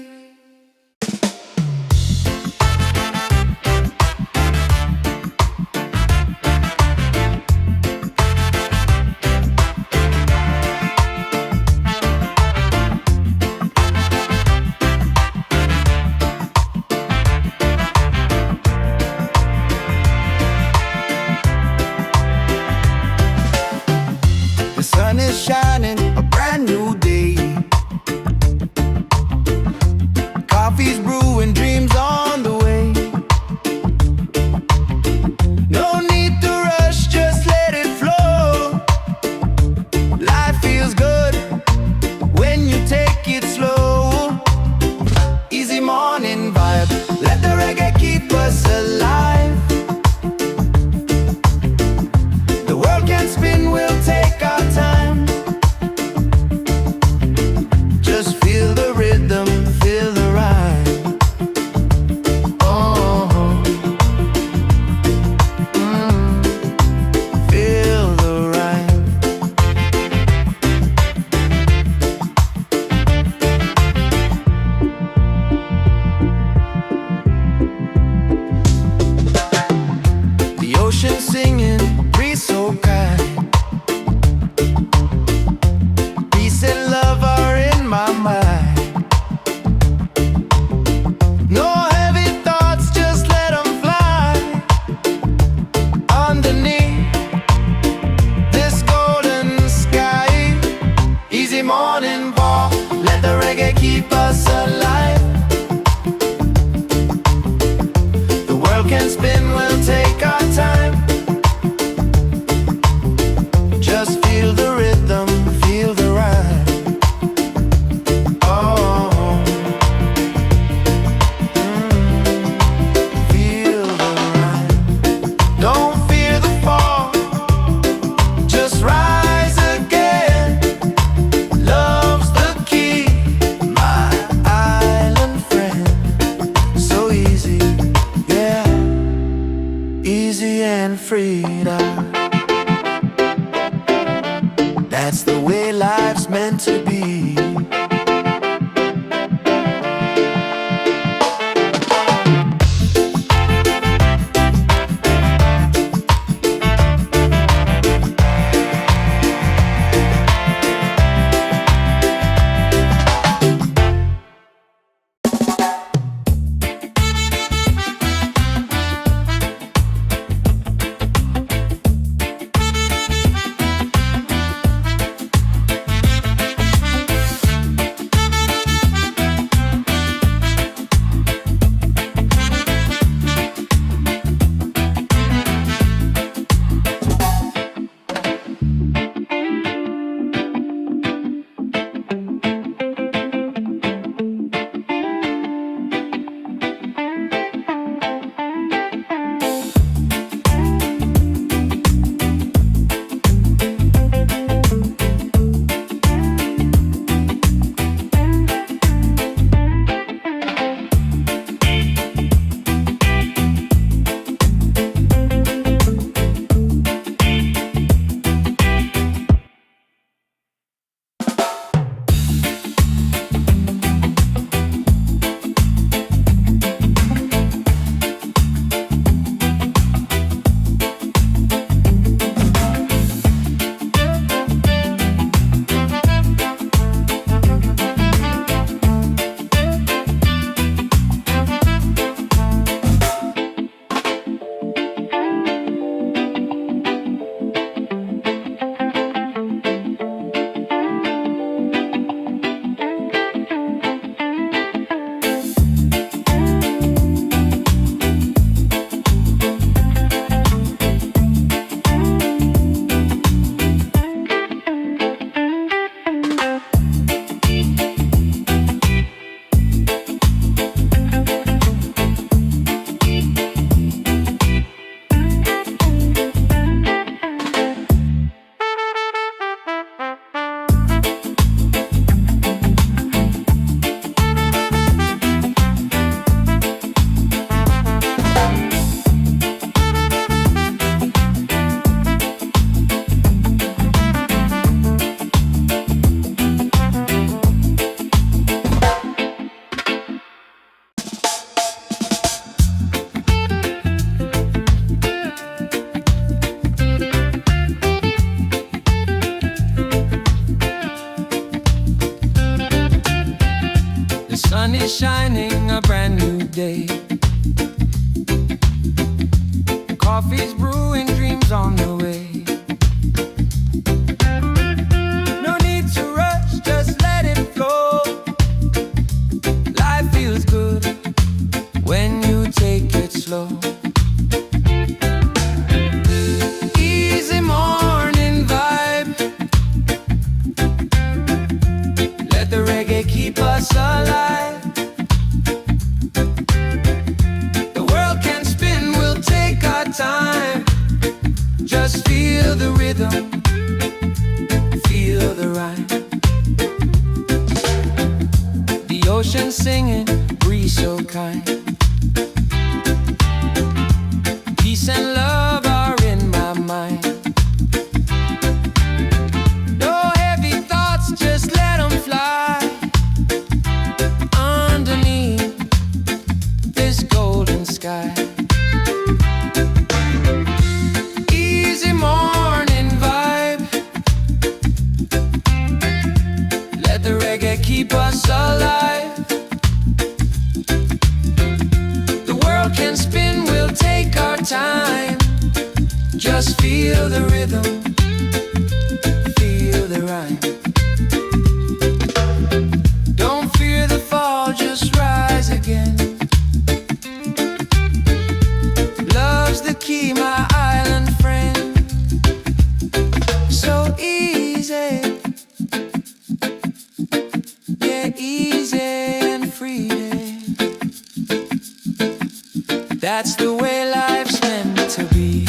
The sun is shining, a brand new day. Coffee's brewing, dreams on the way. No need to rush, just let it flow. Life feels good when you take it slow. Easy morning vibe, let the reggae keep us alive. The world can spin, we'll take our time. Just feel the rhythm, feel the rhyme. Oh, feel the rhyme. The ocean singing, breeze so kind. Peace and love are in my mind. No heavy thoughts, just let them fly. Underneath this golden sky, easy morning ball, let the reggae keep us alive. The world can spin, we'll take our time. Just feel the rhythm, feel the rhyme. Oh, feel the rhyme. Don't fear the fall, just rise again. Love's the key, my island friend. So easy, yeah. Easy and freedom. That's the way life's meant to be. is shining, a brand new day. Coffee's brewing, dreams on the way. No need to rush, just let it flow. Life feels good when you take it slow. Easy morning vibe, let the reggae keep us alive. The world can spin, we'll take our time. Just feel the rhythm, feel the rhyme. The ocean singing, breeze so kind. Peace and love are in my mind. No heavy thoughts, just let them fly. Underneath this golden sky. Easy morning vibe, let the reggae keep us alive. The world can spin, we'll take our time. Just feel the rhythm, feel the rhyme. Don't fear the fall, just rise again. Love's the key, my island friend. So easy, yeah, easy and free. That's the way life's meant to be.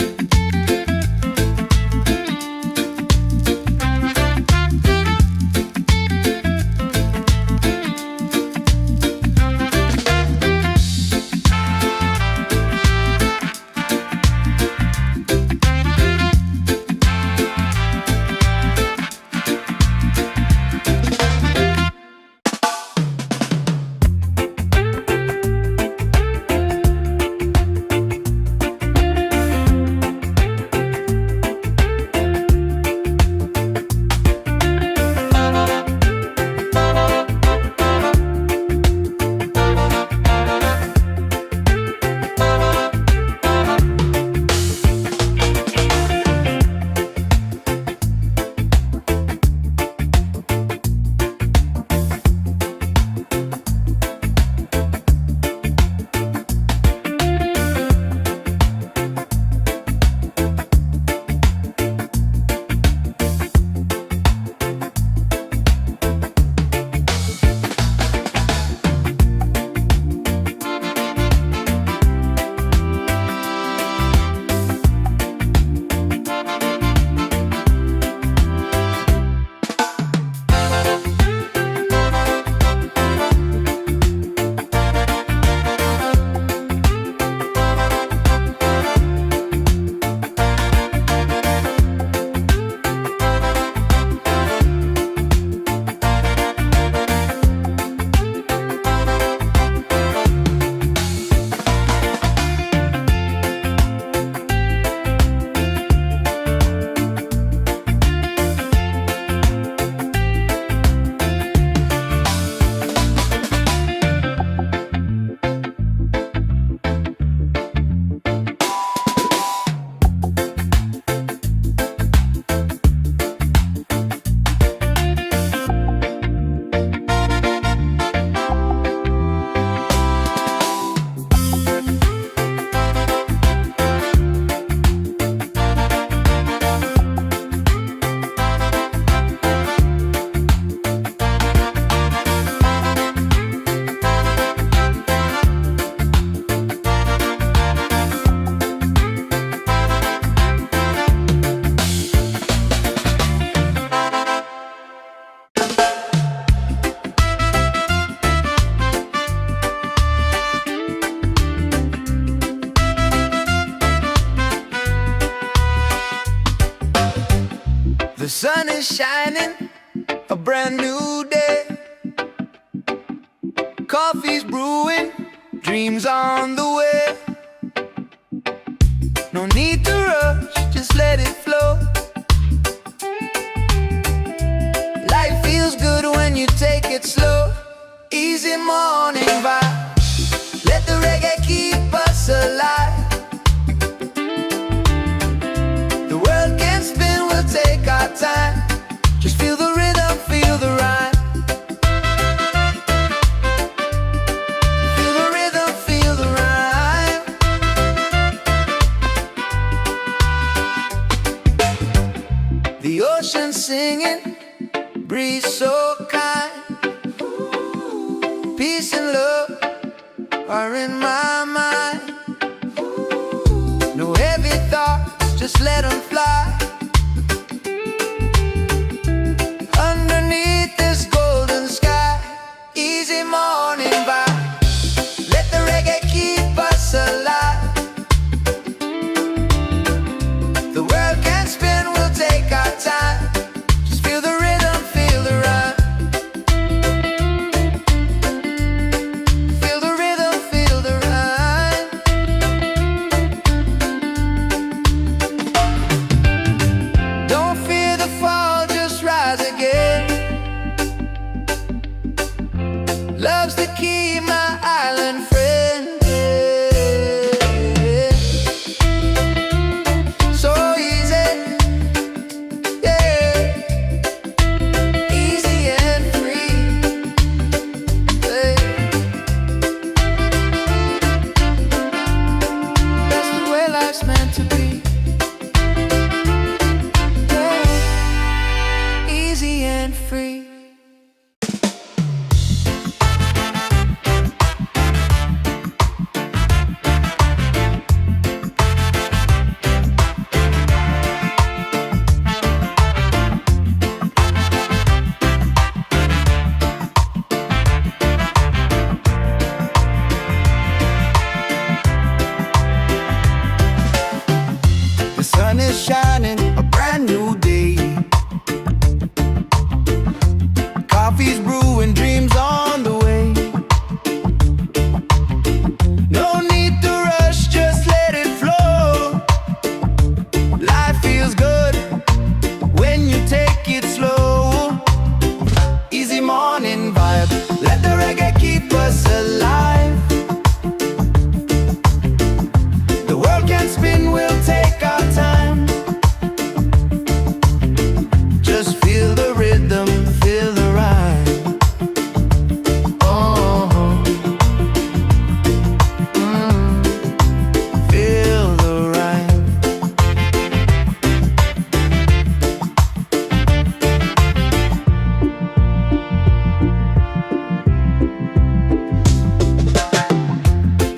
The sun is shining, a brand new day. Coffee's brewing, dreams on the way. No need to rush, just let it flow. Life feels good when you take it slow. Easy morning singing, breeze so kind. Peace and love are in my mind. No heavy thoughts, just let them fly. Underneath this golden sky, easy morning vibe. Let the reggae keep us alive. The world can spin, we'll take our time. Just feel the rhythm, feel the rhyme. Feel the rhythm, feel the rhyme. Don't fear the fall, just rise again. Love's the key, my island friend. So easy, yeah, easy and free, yeah. That's the way life's meant to be, yeah. Easy and free. The sun is shining, a brand new day. Coffee's brewing, dreams on the way. No need to rush, just let it flow. Life feels good when you take it slow. Easy morning vibe, let the reggae keep us alive. The world can spin, we'll take our time. Just feel the rhythm, feel the rhyme. Oh, feel the rhyme.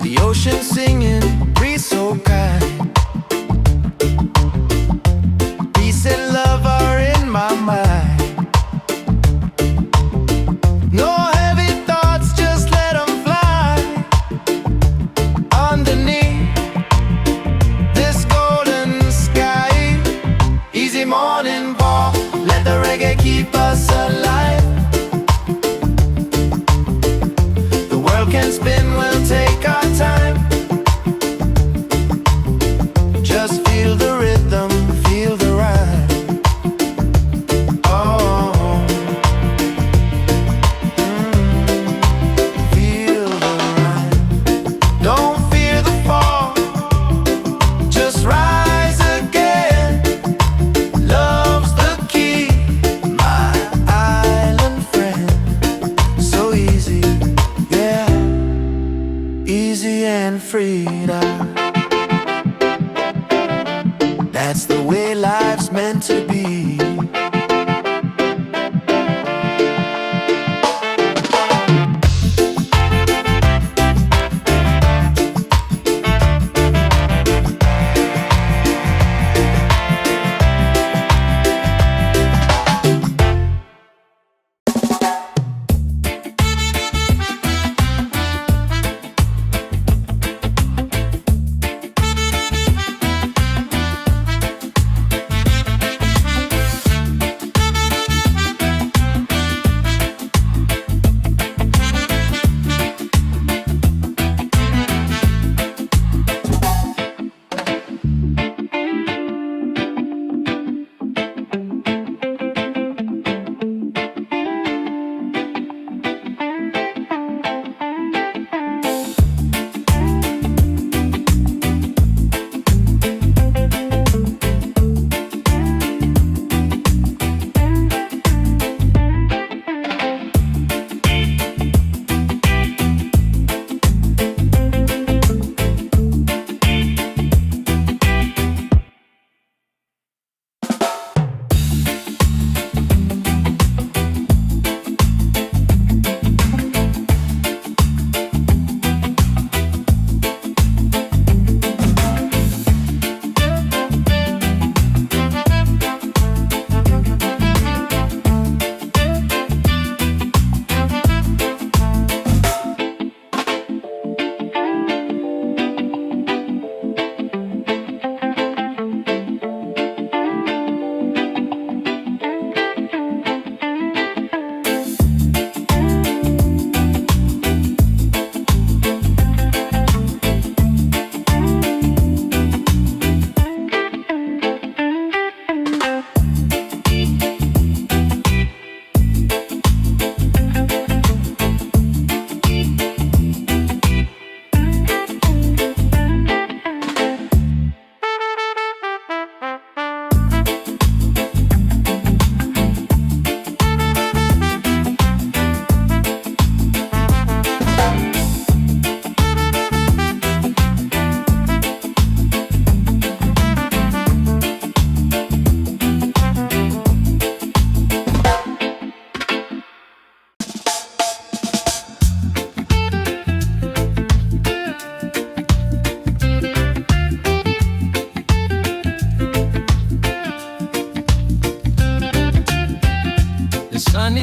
The ocean singing, breeze so kind. Peace and love are in my mind. No heavy thoughts, just let them fly. Underneath this golden sky, easy morning ball, let the reggae keep us alive. The world can spin, we'll take our time. Just feel the rhythm, feel the rhyme. Oh, feel the rhyme. Don't fear the fall, just rise again. Love's the key, my island friend. So easy, yeah, easy and free now. That's the way life's meant to be.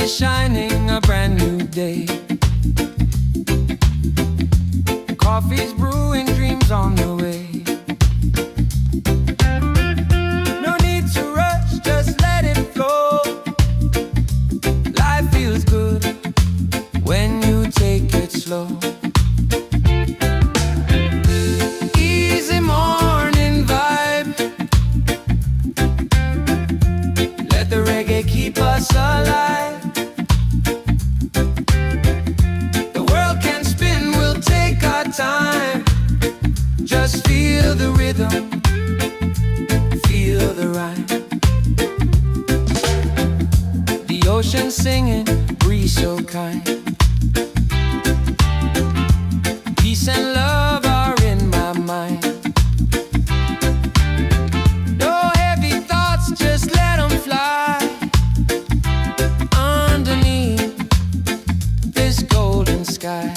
is shining, a brand new day. Coffee's brewing, dreams on the way. No need to rush, just let it flow. Life feels good when you take it slow. Easy morning vibe, let the reggae keep us alive. The world can spin, we'll take our time. Just feel the rhythm, feel the rhyme. The ocean singing, breeze so kind. Peace and love are in my mind. No heavy thoughts, just let them fly. Underneath this golden sky.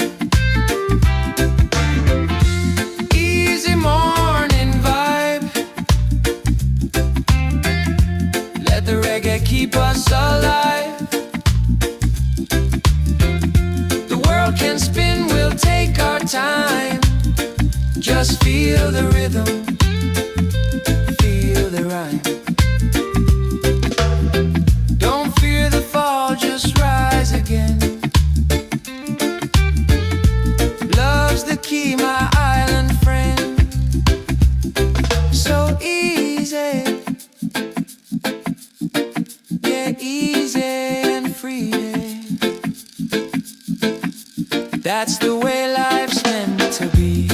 Easy morning vibe, let the reggae keep us alive. The world can spin, we'll take our time. Just feel the rhythm, feel the rhyme. Don't fear the fall, just rise again. Love's the key, my island friend. So easy, yeah, easy and free. That's the way life's meant to be.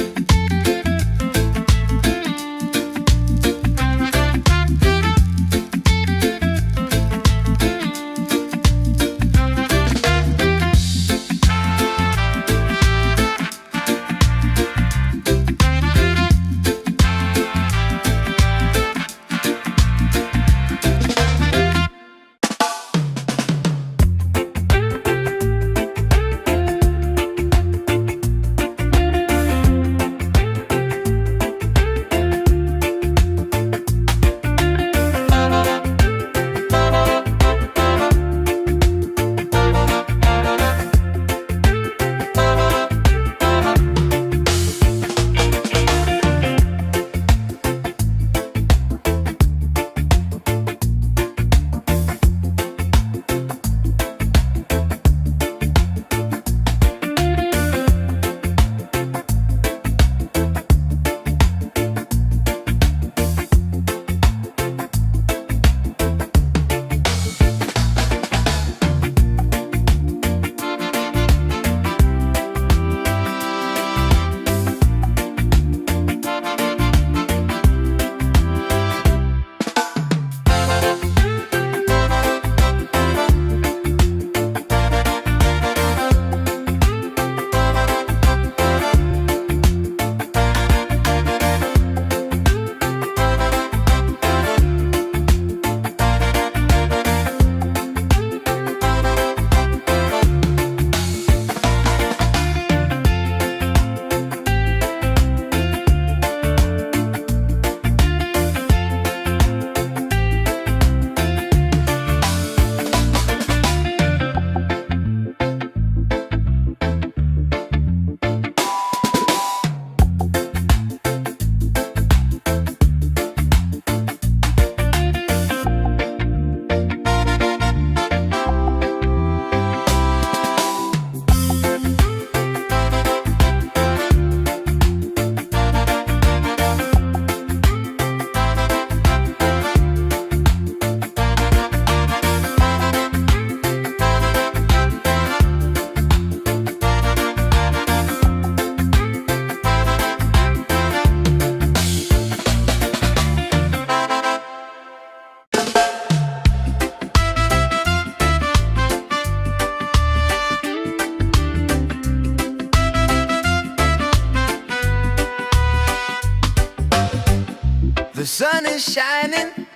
The sun is shining,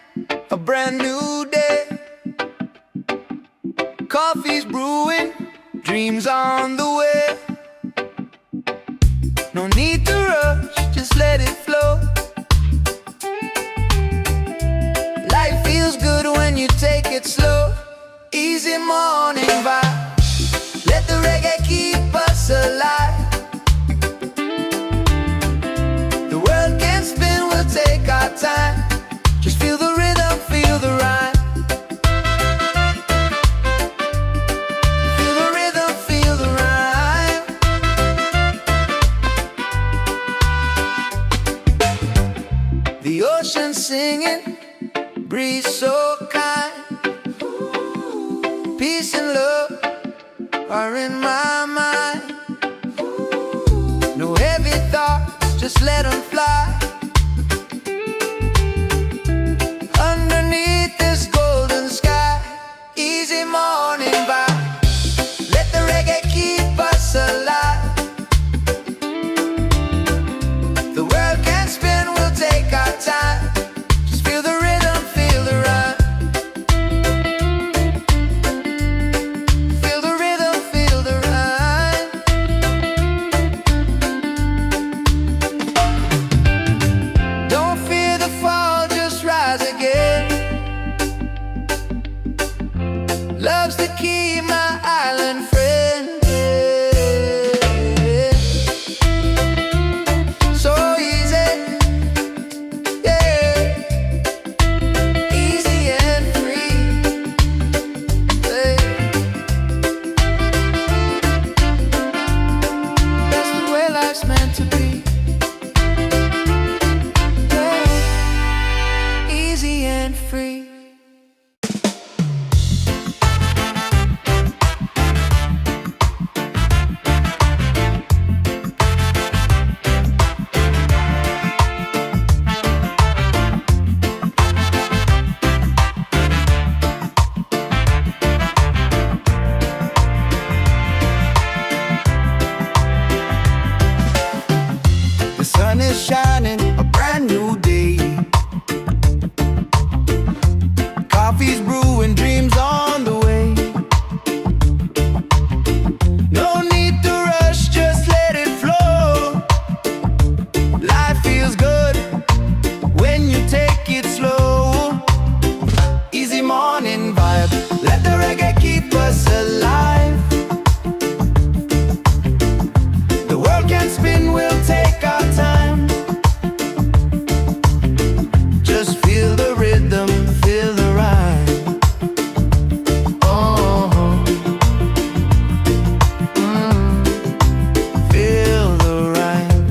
a brand new day. Coffee's brewing, dreams on the way. No need to rush, just let it flow. Life feels good when you take it slow. Easy easy morning vibe. Let the reggae keep us alive. The world can spin, we'll take our time. Just feel the rhythm, feel the rhyme. Feel the rhythm, feel the rhyme. The ocean singing, breeze so kind. Peace and love are in my mind. No heavy thoughts, just let them fly. Underneath this golden sky, easy morning vibe. Let the reggae keep us alive. The world can spin, we'll take our time. Just feel the rhythm, feel the rhyme. Feel the rhythm, feel the rhyme. Don't fear the fall, just rise again. Love's the key, my island friend. So easy, yeah. Easy and free, yeah. That's the way life's meant to be, yeah. Easy and free. The sun is shining, a brand new day. Coffee's brewing, dreams on the way. No need to rush, just let it flow. Life feels good when you take it slow. Easy morning vibe, let the reggae keep us alive. The world can spin, we'll take our time. Just feel the rhythm, feel the rhyme. Oh, feel the rhyme.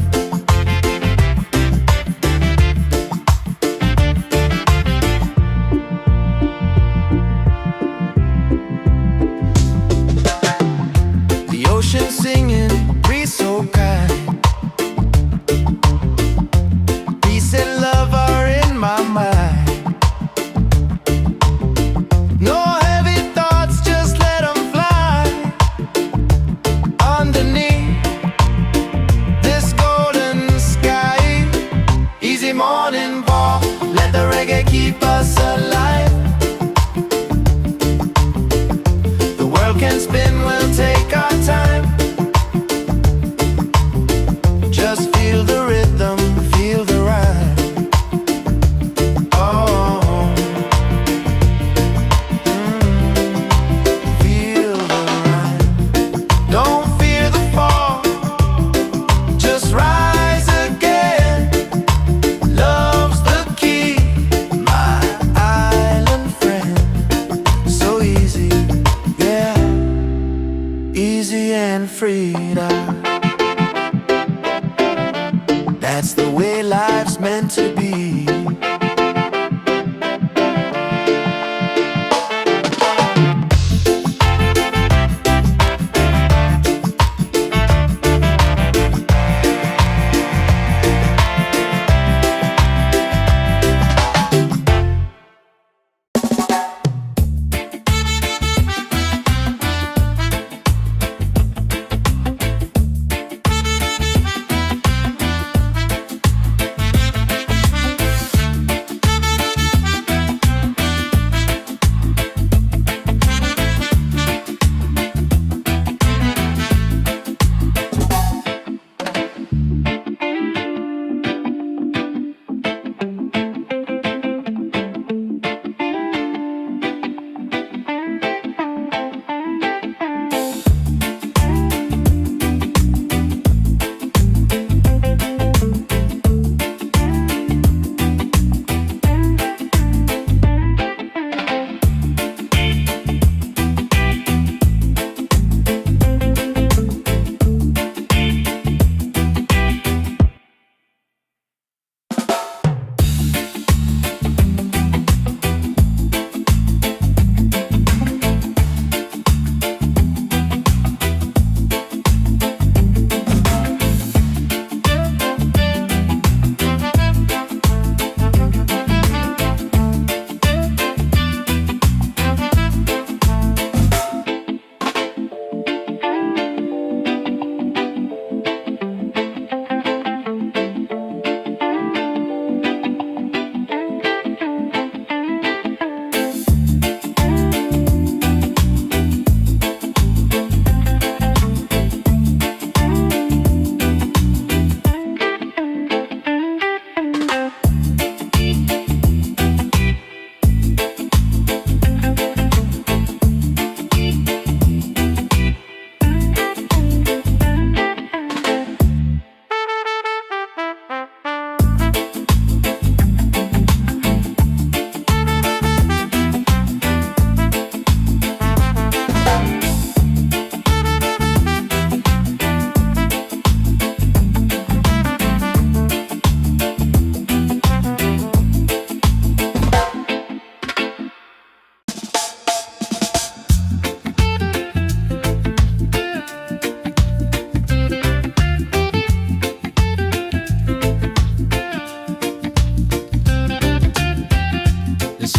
The ocean singing, breeze so kind. Peace and love are in my mind. No heavy thoughts, just let them fly. Underneath this golden sky, easy morning ball, let the reggae keep us alive. The world can spin, we'll take our time. Just feel the rhythm, feel the rhyme. Oh, feel the rhyme. Don't fear the fall, just rise again. Love's the key, my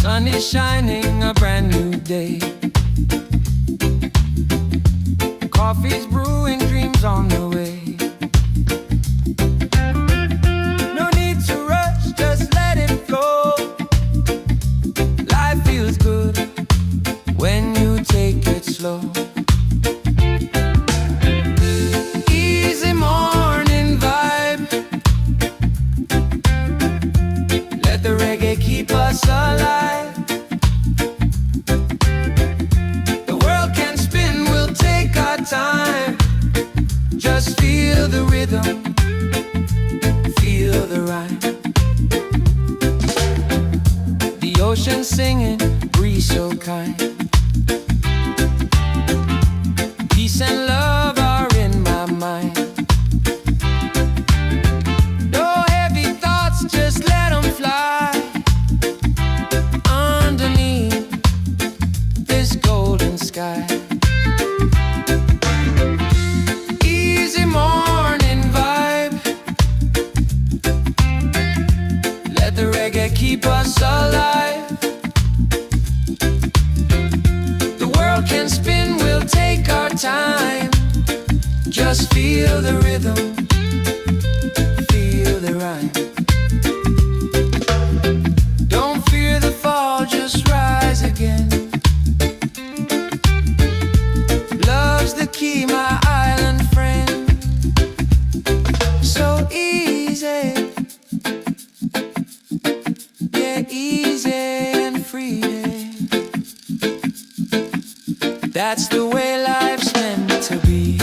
sun is shining, a brand new day. Coffee's brewing, dreams on the way. No need to rush, just let it flow. Life feels good when you take it slow. Easy morning vibe, let the reggae keep us alive. The world can spin, we'll take our time. Just feel the rhythm, feel the rhyme. The ocean singing, breeze so kind. Peace and love are in my mind. No heavy thoughts, just let them fly. Underneath this golden sky. Easy morning vibe, let the reggae keep us alive. The world can spin, we'll take our time. Just feel the rhythm, feel the rhyme. Don't fear the fall, just rise again. Love's the key, my island friend. So easy, yeah, easy and free. That's the way life's meant to be.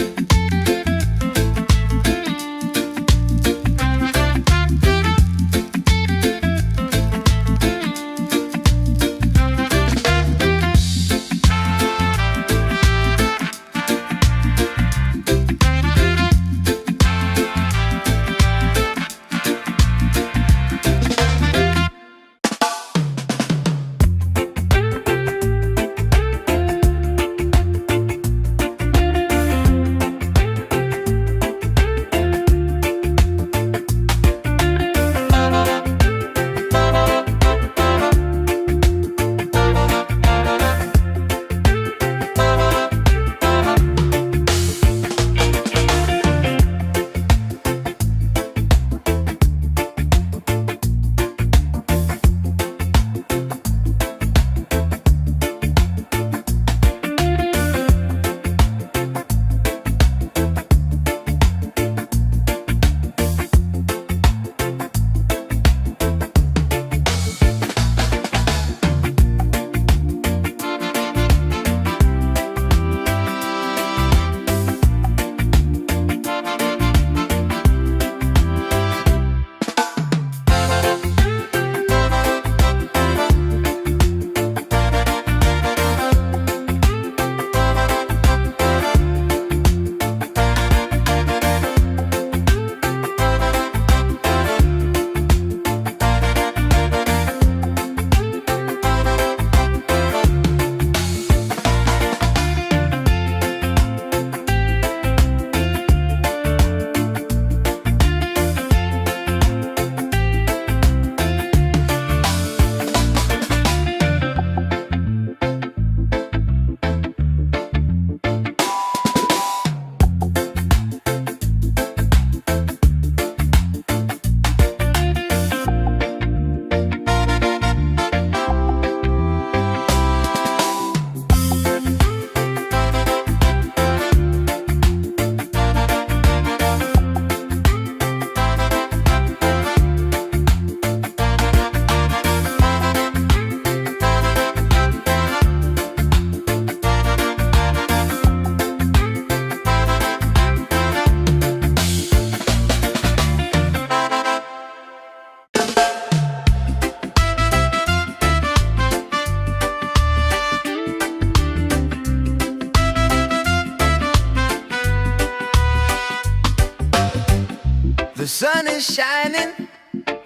The sun is shining,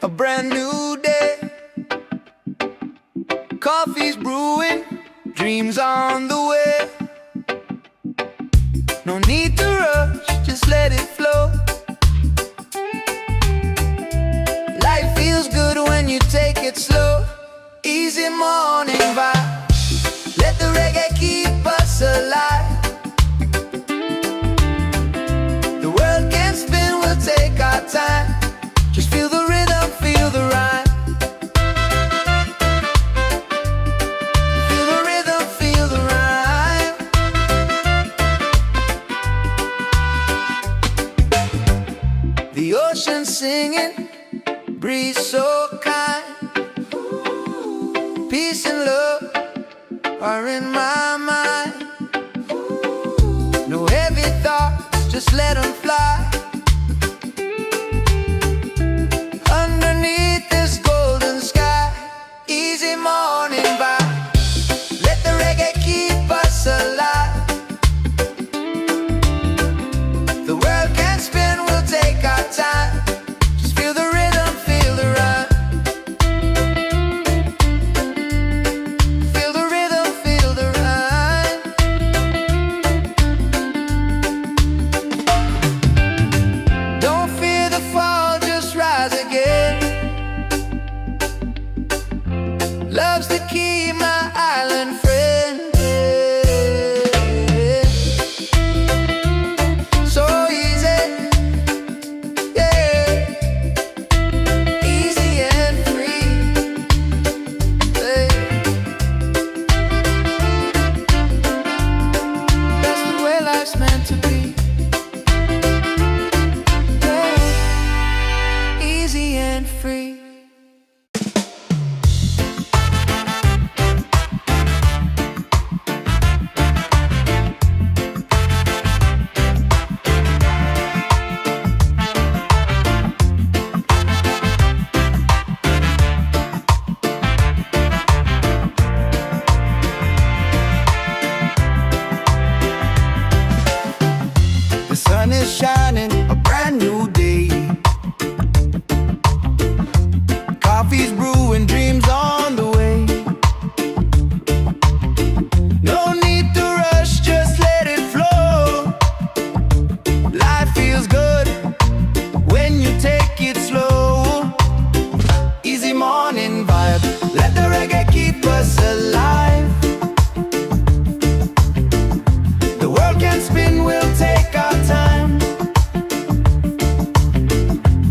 a brand new day. Coffee's brewing, dreams on the way. No need to rush, just let it flow. Life feels good when you take it slow. Easy morning vibe. Let the reggae keep us alive. The world can spin, we'll take our time. Just feel the rhythm, feel the rhyme. Feel the rhythm, feel the rhyme. The ocean singing, breeze so kind. Peace and love are in my mind. No heavy thoughts, just let them fly. Underneath this golden sky. Easy morning vibe. Let the reggae keep us alive. The world can spin, we'll take our time. Just feel the rhythm, feel the rhyme. Feel the rhythm, feel the rhyme. Don't fear the fall, just rise again. Love's the key, my island friend. So easy, yeah. Easy and free, yeah. That's the way life's meant to be, yeah. Easy and free. The sun is shining, a brand new day. Coffee's brewing, dreams on the way. No need to rush, just let it flow. Life feels good when you take it slow. Easy morning vibe. Let the reggae keep us alive. The world can spin, we'll take our time.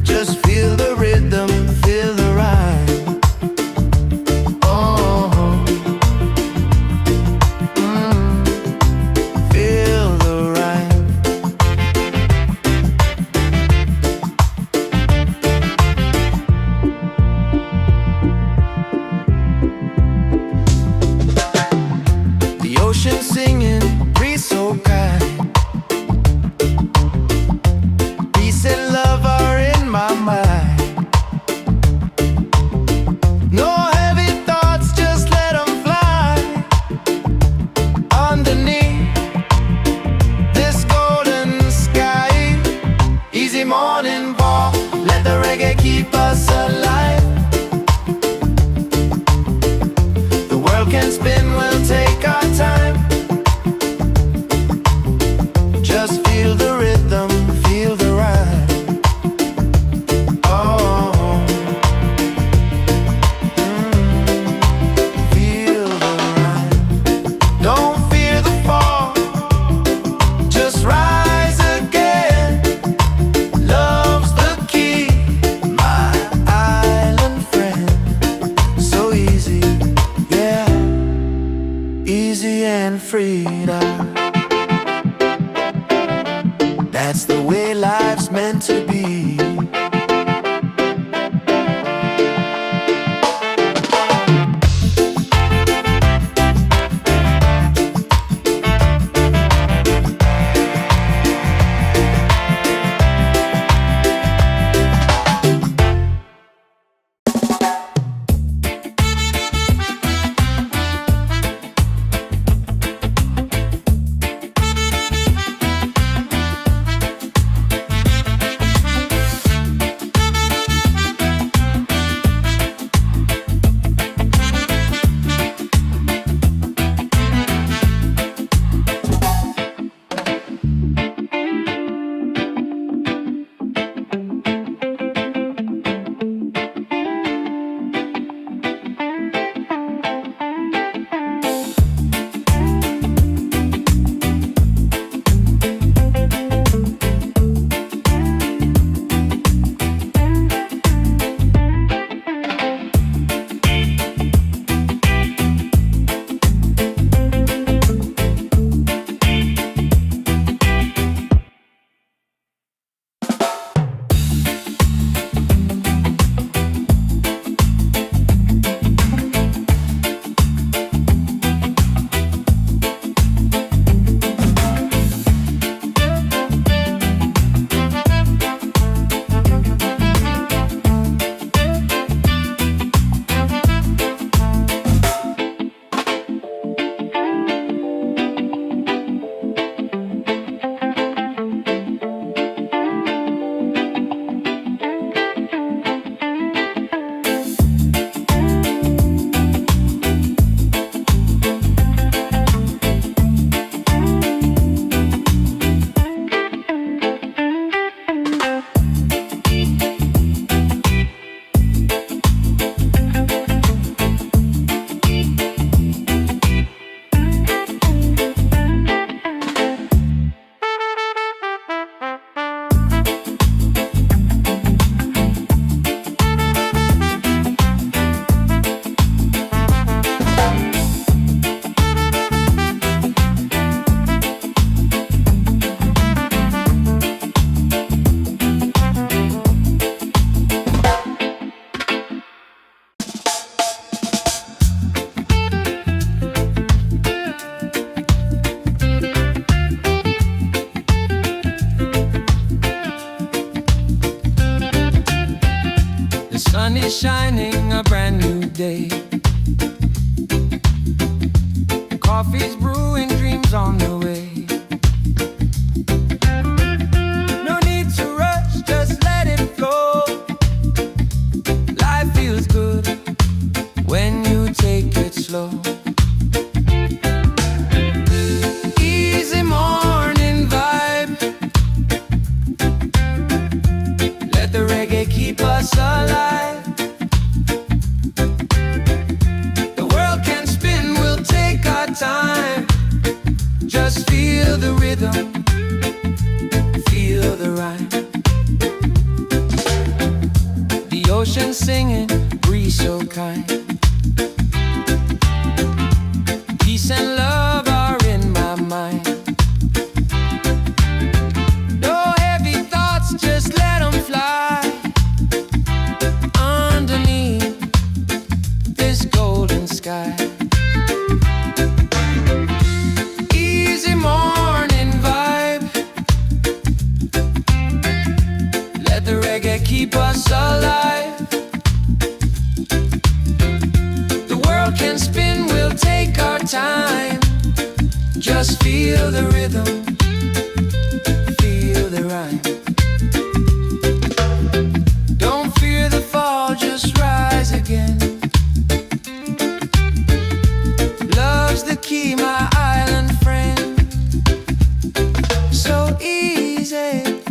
Just feel the rhythm, feel the rhyme. Oh, feel the rhyme. The ocean singing, breeze so kind. Peace and love are in my mind. No heavy thoughts, just let them fly. Underneath this golden sky. Easy morning ball. Let the reggae keep us alive. The world can spin, we'll take our time. Just feel the rhythm, feel the rhyme. Oh, feel the rhyme. Don't fear the fall, just rise again. Love's the key, my island friend. So easy, yeah. Easy and freedom. That's the way life's meant to be. shining, a brand new day. Coffee's brewing, dreams on the way. No need to rush, just let it flow. Life feels good when you take it slow. Easy morning vibe. Let the reggae keep us alive. The world can spin, we'll take our time. Just feel the rhythm, feel the rhyme. The ocean singing, breeze so kind. Peace and love are in my mind. No heavy thoughts, just let them fly. Underneath this golden sky. Easy morning vibe. Let the reggae keep us alive. The world can spin, we'll take our time. Just feel the rhythm, feel the rhyme. Don't fear the fall, just rise again. Love's the key, my island friend. So easy,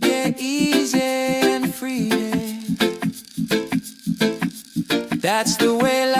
yeah, easy and free. That's the way